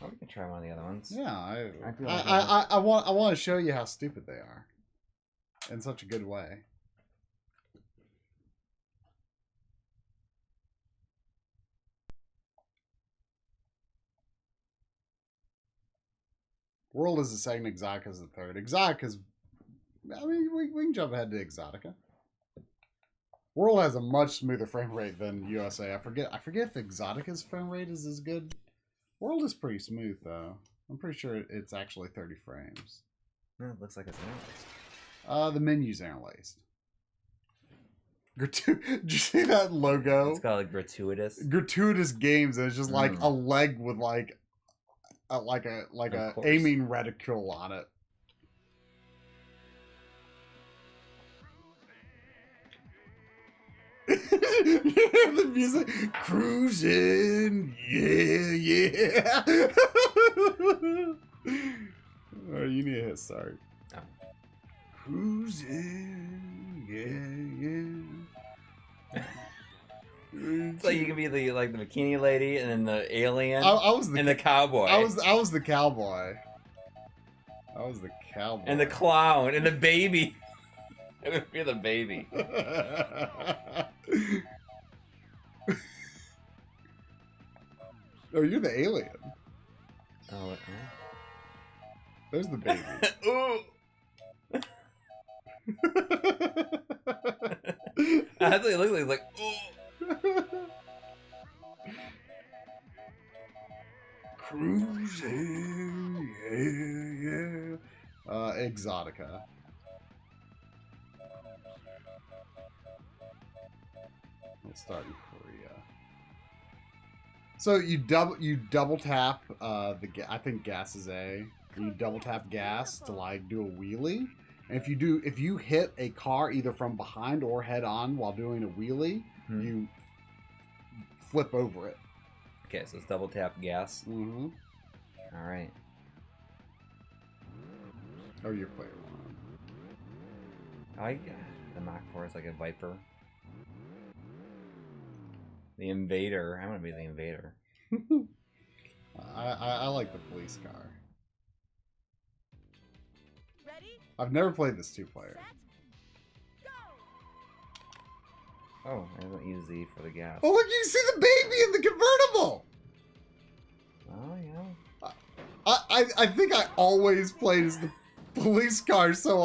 Oh, we can try one of the other ones. Yeah, I want to show you how stupid they are, in such a good way. World is the second, Exotica is the third. Exotica's, I mean, we can jump ahead to Exotica. World has a much smoother frame rate than USA. I forget if Exotica's frame rate is as good. World is pretty smooth though. I'm pretty sure it's actually 30 frames. No, it looks like it's interlaced. The menu's interlaced. Did you see that logo? It's called like gratuitous. Gratuitous games, and it's just like a leg with like a aiming reticle on it. You hear the music? Cruising, yeah. Oh, you need to hit start. Oh. Cruising, yeah. It's like you can be the bikini lady and then the alien and the cowboy. I was the cowboy. I was the cowboy. And the clown and the baby. It would be the baby. Oh, you're the alien. Oh, There's the baby. Ooh. That's what it looks like. It's like, ooh. Cruising, yeah. Exotica. Let's start in Korea. So you double tap I think gas is A. You double tap gas to like do a wheelie. And if you hit a car either from behind or head on while doing a wheelie, you flip over it. Okay, so it's double tap gas. Mm-hmm. All right. Oh, you're player one. I like the Mach 4 is like a Viper. The Invader. I'm gonna be the Invader. I like the police car. Ready? I've never played this two-player. Set, go! Oh, I haven't used Z for the gas. Oh, look! You see the baby in the convertible. Oh yeah. I think I always played as the police car, so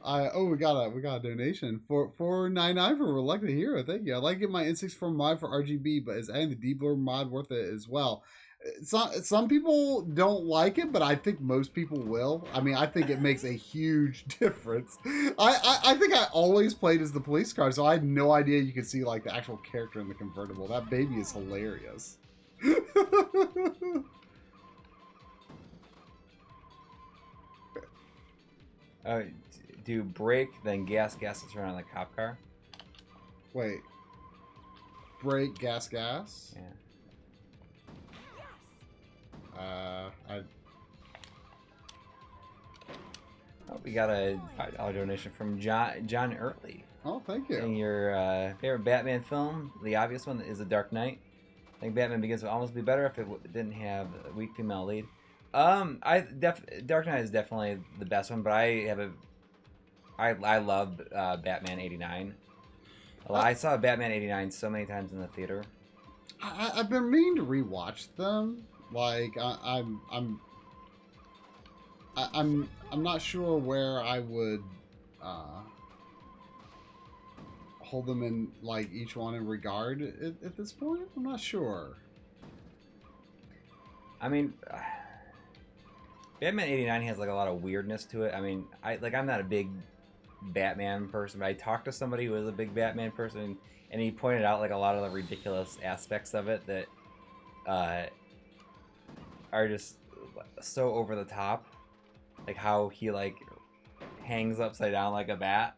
we got a donation for $4.99 for Reluctant Hero. Thank you. I like getting my N64 mod for RGB, but is adding the D-Blur mod worth it as well? Some people don't like it, but I think most people will. I mean, I think it makes a huge difference. I think I always played as the police car, so I had no idea you could see like the actual character in the convertible. That baby is hilarious. Do brake, then gas to turn on the cop car? Wait. Brake, gas. Yeah. Oh, we got a $5 donation from John Early. Oh, thank you. And your favorite Batman film, the obvious one, is The Dark Knight. I think Batman Begins would almost be better if it didn't have a weak female lead. Dark Knight is definitely the best one, but I love Batman '89. I saw Batman '89 so many times in the theater. I've been meaning to rewatch them. Like I'm not sure where I would hold them in like each one in regard at this point. I'm not sure. I mean, Batman '89 has like a lot of weirdness to it. I mean, I'm not a big Batman person, but I talked to somebody who was a big Batman person, and he pointed out like a lot of the ridiculous aspects of it that are just so over the top, like how he like hangs upside down like a bat.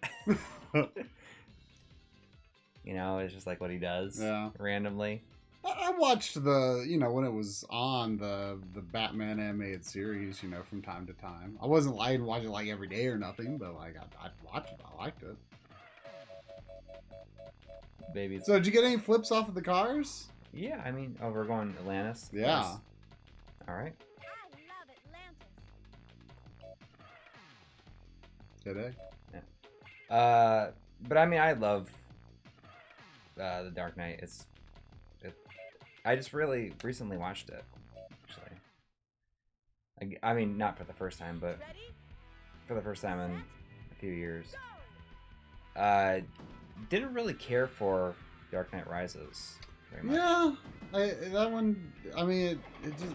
You know, it's just like what he does randomly. I watched when it was on the Batman animated series, from time to time. I didn't watch it like every day or nothing, but like I'd watch it. I liked it. Baby. So did you get any flips off of the cars? Yeah, I mean, we're going Atlantis. Yeah. Nice. All right. I love Atlantis. Today. Yeah. But I mean, I love The Dark Knight. I just really recently watched it, actually. I mean, not for the first time, but Ready? for the first time in a few years. Didn't really care for Dark Knight Rises very much. Yeah, that one. I mean,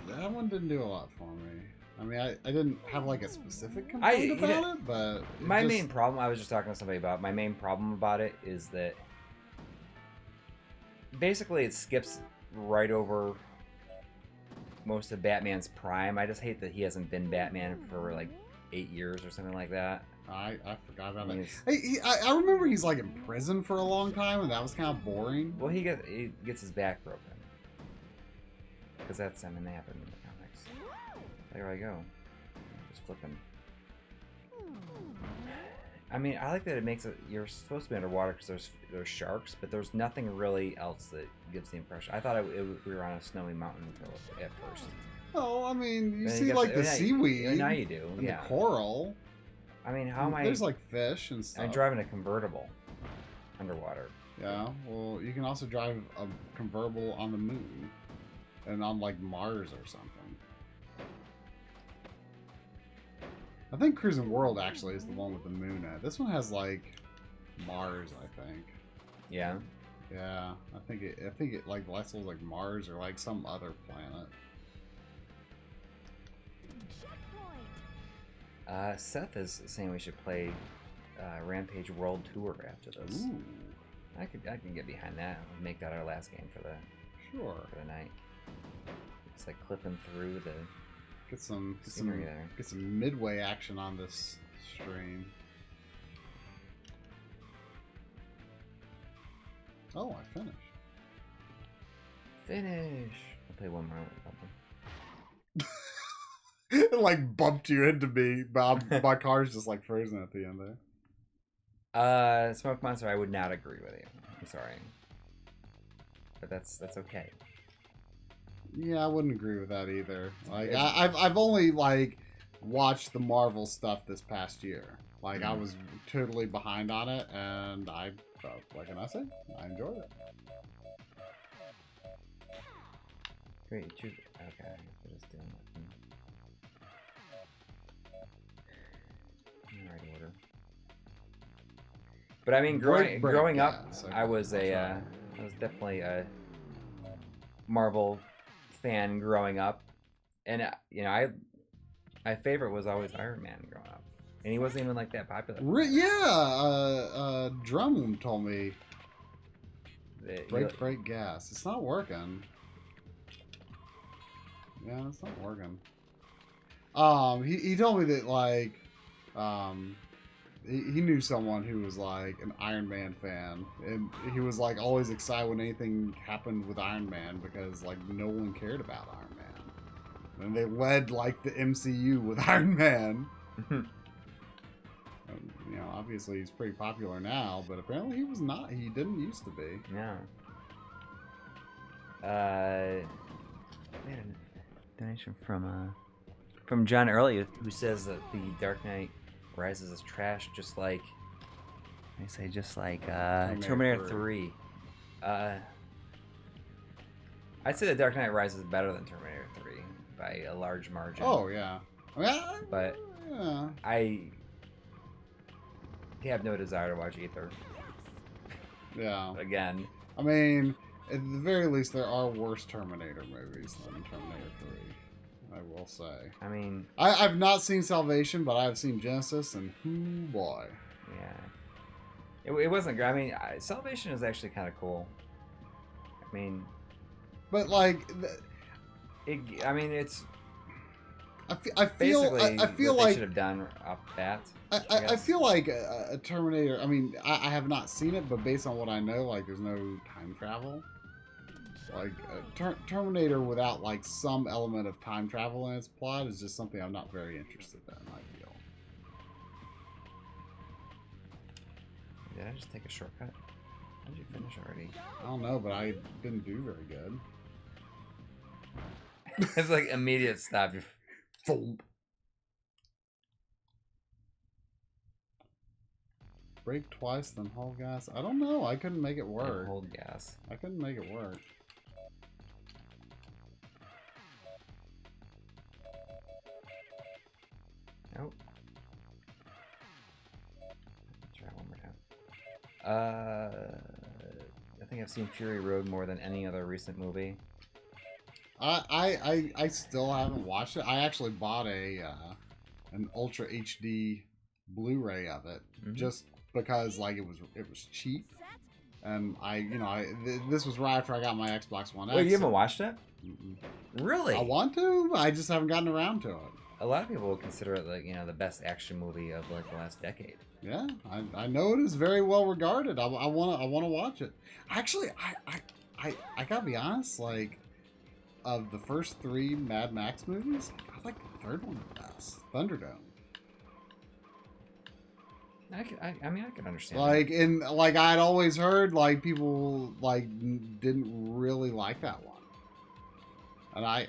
that one didn't do a lot for me. I mean, I didn't have like a specific complaint about it, but my main problem. I was just talking to somebody about. My main problem about it is that basically it skips right over most of Batman's prime. I just hate that he hasn't been Batman for like 8 years or something like that. I forgot about that. I remember he's like in prison for a long time, and that was kind of boring. Well, he gets his back broken. Because that happened in the comics. There I go. Just flipping. I mean, I like that it makes it. You're supposed to be underwater because there's sharks, but there's nothing really else that gives the impression. I thought we were on a snowy mountain at first. Oh, I mean, you Then see like the seaweed. Now you do, and yeah. the coral. I mean, how am I? There's like fish and stuff. I'm driving a convertible underwater. Yeah, well, you can also drive a convertible on the moon and on like Mars or something. I think Cruis'n World actually is the one with the moon at. This one has like Mars, I think. Yeah. Yeah, I think it like lets like Mars or like some other planet. Seth is saying we should play Rampage World Tour after this. Ooh. I can get behind that. We'll make that our last game for the night. It's like clipping through the scenery there. Get some midway action on this stream. Oh, I finished. Finish. I'll play one more. It like bumped you into me. My car's just like frozen at the end there. Smoke Monster, I would not agree with you. I'm sorry, but that's okay. Yeah, I wouldn't agree with that either. Like I've only like watched the Marvel stuff this past year. Like I was totally behind on it, and what can I say? I enjoyed it. Great, you okay? Just doing that. In the right order. But I mean, growing up, I was definitely a Marvel fan growing up, and you know, my favorite was always Iron Man growing up, and he wasn't even like that popular. Drum told me. Break gas. It's not working. Yeah, it's not working. He told me that like, he knew someone who was like an Iron Man fan, and he was like always excited when anything happened with Iron Man because like no one cared about Iron Man, and they led like the MCU with Iron Man. You know, obviously he's pretty popular now, but apparently he was not. He didn't used to be. No. We had a donation from John Early, who says that the Dark Knight Rises is trash, just like Terminator 3. I'd say the Dark Knight Rises is better than Terminator 3 by a large margin. Oh yeah, but yeah. I have no desire to watch either. Yeah. Again. I mean, at the very least, there are worse Terminator movies than Terminator 3. I will say. I mean, I've not seen Salvation, but I've seen Genesis, and boy. Yeah. It wasn't great. I mean, Salvation is actually kind of cool. I mean, but like, I mean, it's. I feel like they should have done off bat. I feel like a Terminator. I mean, I have not seen it, but based on what I know, like there's no time travel. Like Terminator without like some element of time travel in its plot is just something I'm not very interested in. I feel. Did I just take a shortcut? How did you finish already? I don't know, but I didn't do very good. It's like immediate stop. Brake twice, then hold gas. I don't know. I couldn't make it work. Hold gas. I couldn't make it work. Nope. Try one more time. I think I've seen Fury Road more than any other recent movie. I still haven't watched it. I actually bought an Ultra HD Blu-ray of it just because like it was cheap, and this was right after I got my Xbox One X. Wait, you haven't watched it? Really? I want to, but I just haven't gotten around to it. A lot of people will consider it like the best action movie of like the last decade. Yeah, I know it is very well regarded. I wanna watch it. Actually, I gotta be honest, like. Of the first 3 Mad Max movies, I like the third one the best. Thunderdome. I mean, I can understand. Like, I'd always heard like people like didn't really like that one, and I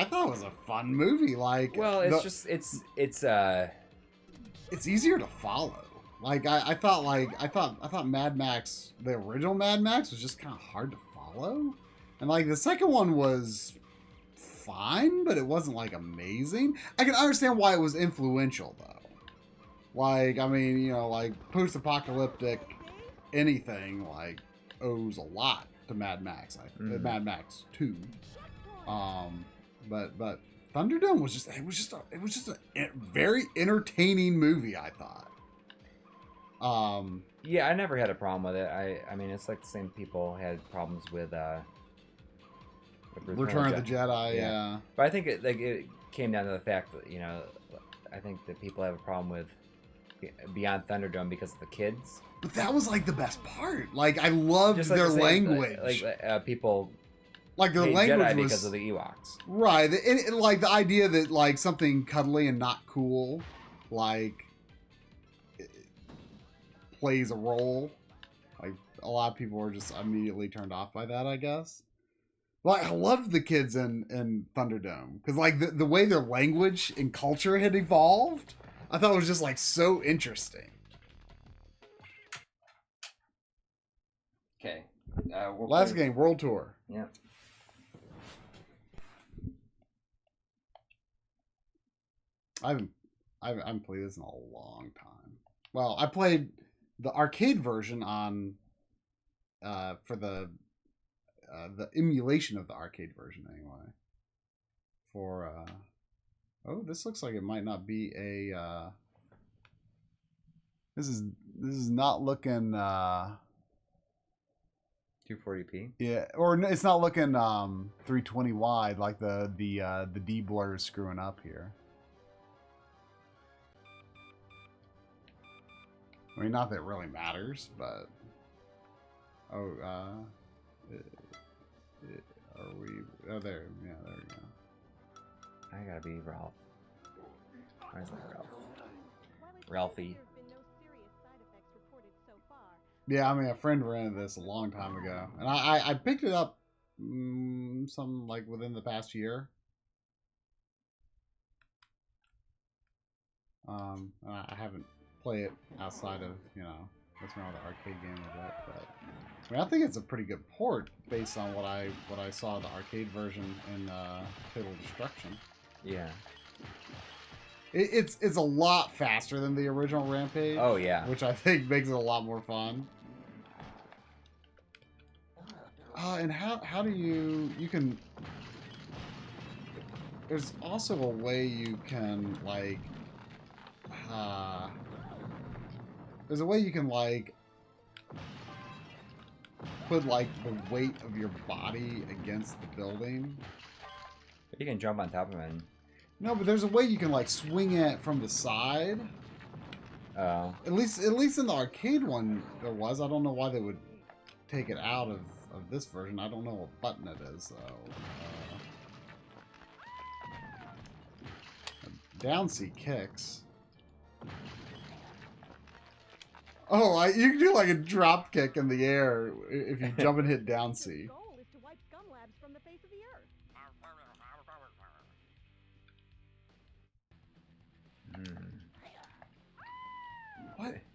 thought it was a fun movie. Like, well, it's it's easier to follow. Like, I thought Mad Max, the original Mad Max, was just kind of hard to follow. And, like, the second one was fine, but it wasn't, like, amazing. I can understand why it was influential, though. Like, I mean, like, post-apocalyptic anything, like, owes a lot to Mad Max. Like, Mad Max 2. But Thunderdome was just a very entertaining movie, I thought. Yeah, I never had a problem with it. I mean, it's like the same people had problems with Return of the Jedi, yeah. But I think it came down to the fact that, you know, I think that people have a problem with Beyond Thunderdome because of the kids. But that was like the best part. Like, I loved their language. People like their hate language Jedi was because of the Ewoks. Right. And like the idea that like something cuddly and not cool, like, plays a role. Like, a lot of people were just immediately turned off by that, I guess. Like, I loved the kids in Thunderdome because like the way their language and culture had evolved, I thought it was just like so interesting. Okay. Last game, World Tour. Yeah. I haven't played this in a long time. Well, I played the arcade version on for the emulation of the arcade version anyway. For oh, this looks like it might not be a this is not looking 240p. Yeah, or it's not looking 320 wide like the D blur is screwing up here. I mean, not that it really matters, but oh, are we? Oh, there, yeah, there we go. I gotta be Ralph. Where's that Ralph? Ralphie. Yeah, I mean, a friend rented this a long time ago, and I picked it up some like within the past year. I haven't played it outside of, you know, what's wrong with the arcade game of it, but I mean, I think it's a pretty good port based on what I saw of the arcade version in Total Destruction. Yeah. It's a lot faster than the original Rampage. Oh yeah. Which I think makes it a lot more fun. And how do you can? There's also a way you can like. There's a way you can like put like the weight of your body against the building. You can jump on top of it. No, but there's a way you can like swing it from the side. Oh. At least in the arcade one there was. I don't know why they would take it out of this version. I don't know what button it is though. Down C kicks. Oh, you can do like a drop kick in the air if you jump and hit down C.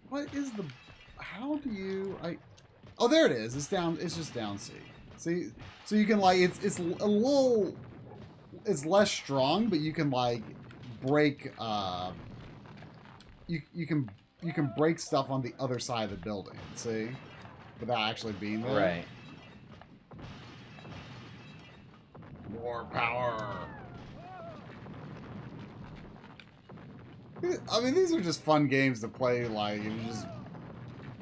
What is the? How do you? Oh, there it is. It's down. It's just down C. See, so you can like it's a little. It's less strong, but you can like break. You can break stuff on the other side of the building. See, without actually being there. Right. More power. I mean, these are just fun games to play, like, you just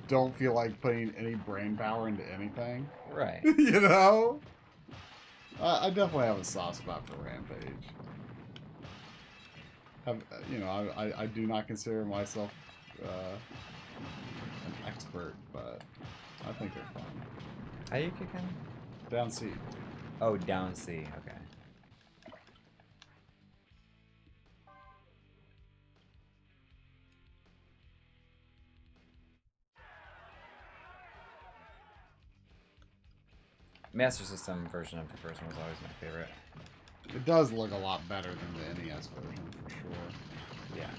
don't feel like putting any brain power into anything. Right. You know? I definitely have a soft spot for Rampage. You know, I do not consider myself an expert, but I think they're fun. How you kick him? Down C. Oh, down C. Okay. Master System version of the first one was always my favorite. It does look a lot better than the NES version, for sure. Yeah.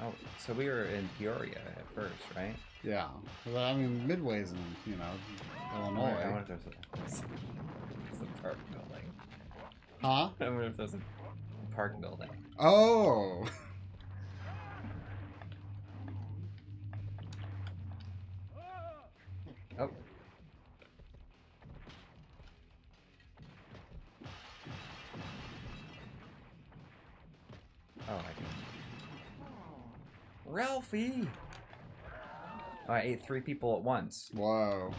Oh, so we were in Peoria at first, right? Yeah. Well, I mean, Midway's in, you know, Illinois. I wonder if there's a park building. Huh? I wonder if there's a park building. Oh. Oh. Oh, I can. Ralphie! Oh, I ate 3 people at once. Whoa.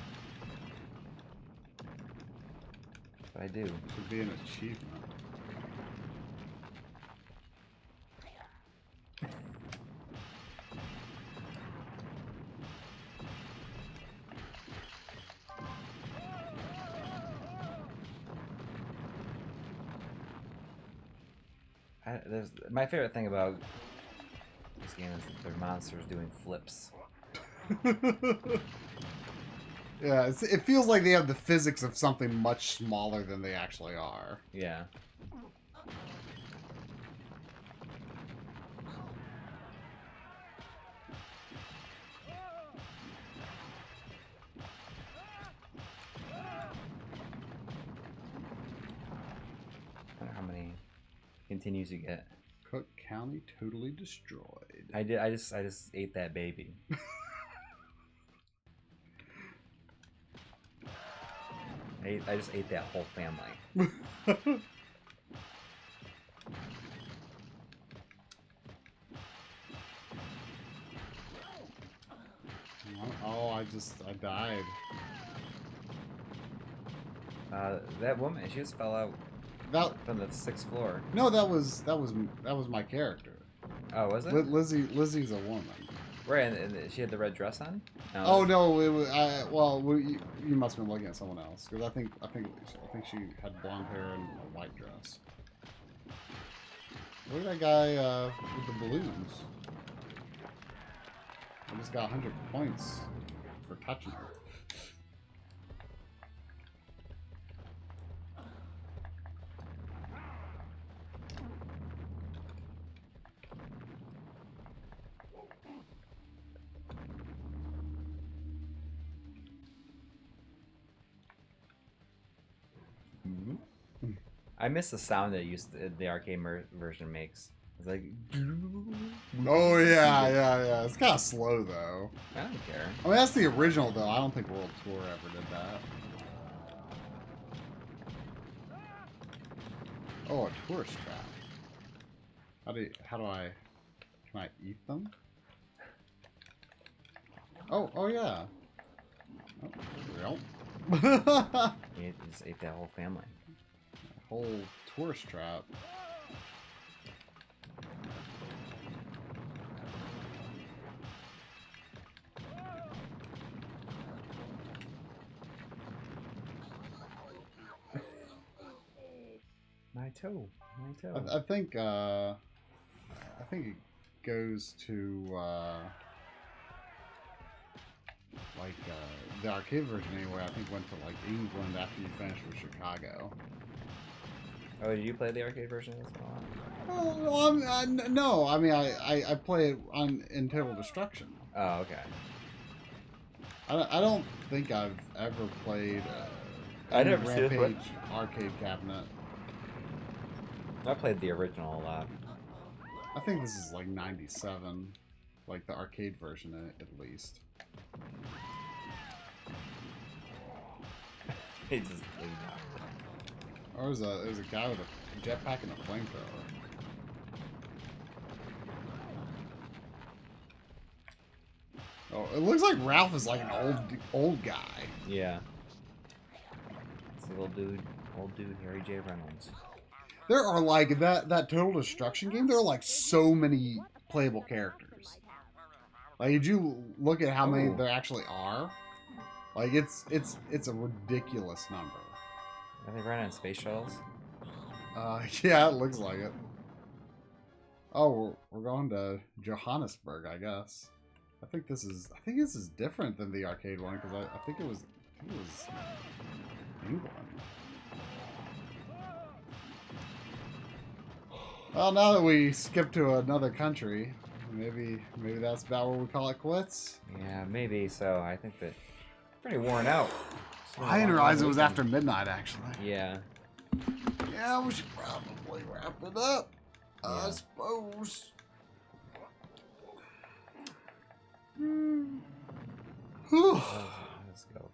That's what I do. Should be an achievement. My favorite thing about this game is that there are monsters doing flips. Yeah, it feels like they have the physics of something much smaller than they actually are. Yeah. I wonder how many continues you get. Cook County totally destroyed. I just ate that baby. I just ate that whole family. Oh, I died. That woman, she just fell out from the 6th floor. No, that was my character. Oh, was it? Lizzie's a woman. Right, and she had the red dress on. No, Oh no, it was. You must have been looking at someone else because I think she had blonde hair and a white dress. Look at that guy with the balloons. I just got 100 points for touching her. I miss the sound that the arcade version makes. It's like. Oh yeah. It's kind of slow though. I don't care. I mean that's the original though. I don't think World Tour ever did that. Oh, a tourist trap. Can I eat them? Oh yeah. Oh, well. You just ate that whole family. Whole tourist trap. My toe. I think it goes to the arcade version anyway. I think went to like England after you finished with Chicago. Oh, did you play the arcade version as well? Oh, no. I mean, I play it in Total Destruction. Oh, okay. I don't think I've ever played I never Rampage arcade cabinet. I played the original a lot. I think this is like 97, like the arcade version at least. He just laid out. Or there's a guy with a jetpack and a flamethrower. Oh, it looks like Ralph is like an old guy. Yeah. It's a little old dude, Harry J. Reynolds. There are like that Total Destruction game. There are like so many playable characters. Like, did you look at how many there actually are? Like, it's a ridiculous number. Are they running on space shuttles? Yeah, it looks like it. Oh, we're going to Johannesburg, I guess. I think this is different than the arcade one because I think it was England. Well, now that we skip to another country, maybe that's about where we call it quits. Yeah, maybe so. I think that pretty worn out. I didn't realize it was after midnight, actually. Yeah. Yeah, we should probably wrap it up. Yeah. I suppose. Let's go.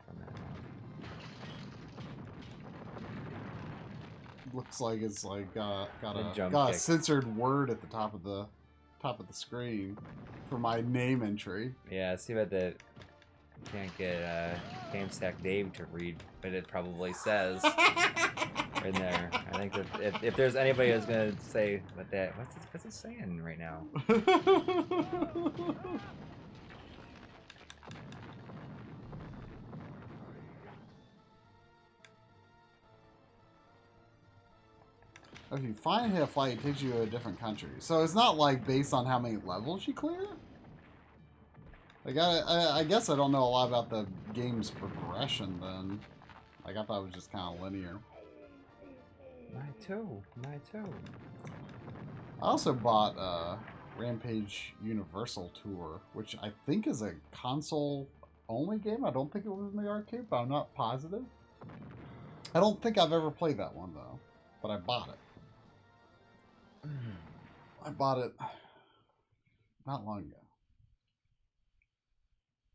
looks like it's like got A jump a kick. censored word at the top of the screen for my name entry. Yeah, see about that. Can't get GameStack Dave to read, but it probably says in there. I think that if there's anybody who's gonna say what that, what's it saying right now? If you finally hit a flight, it takes you to a different country. So it's not like based on how many levels you clear? Like I guess I don't know a lot about the game's progression then. Like I thought it was just kind of linear. My too. I also bought Rampage Universal Tour, which I think is a console-only game. I don't think it was in the arcade, but I'm not positive. I don't think I've ever played that one though, but I bought it. I bought it not long ago.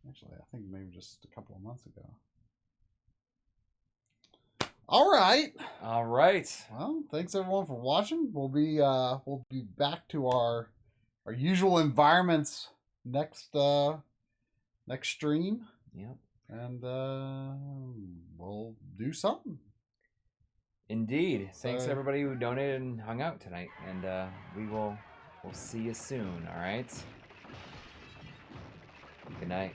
Actually, I think maybe just a couple of months ago. All right. Well, thanks everyone for watching. We'll be back to our usual environments next stream. Yep. And we'll do something. Indeed. Thanks everybody who donated and hung out tonight, and we'll see you soon. All right. Good night.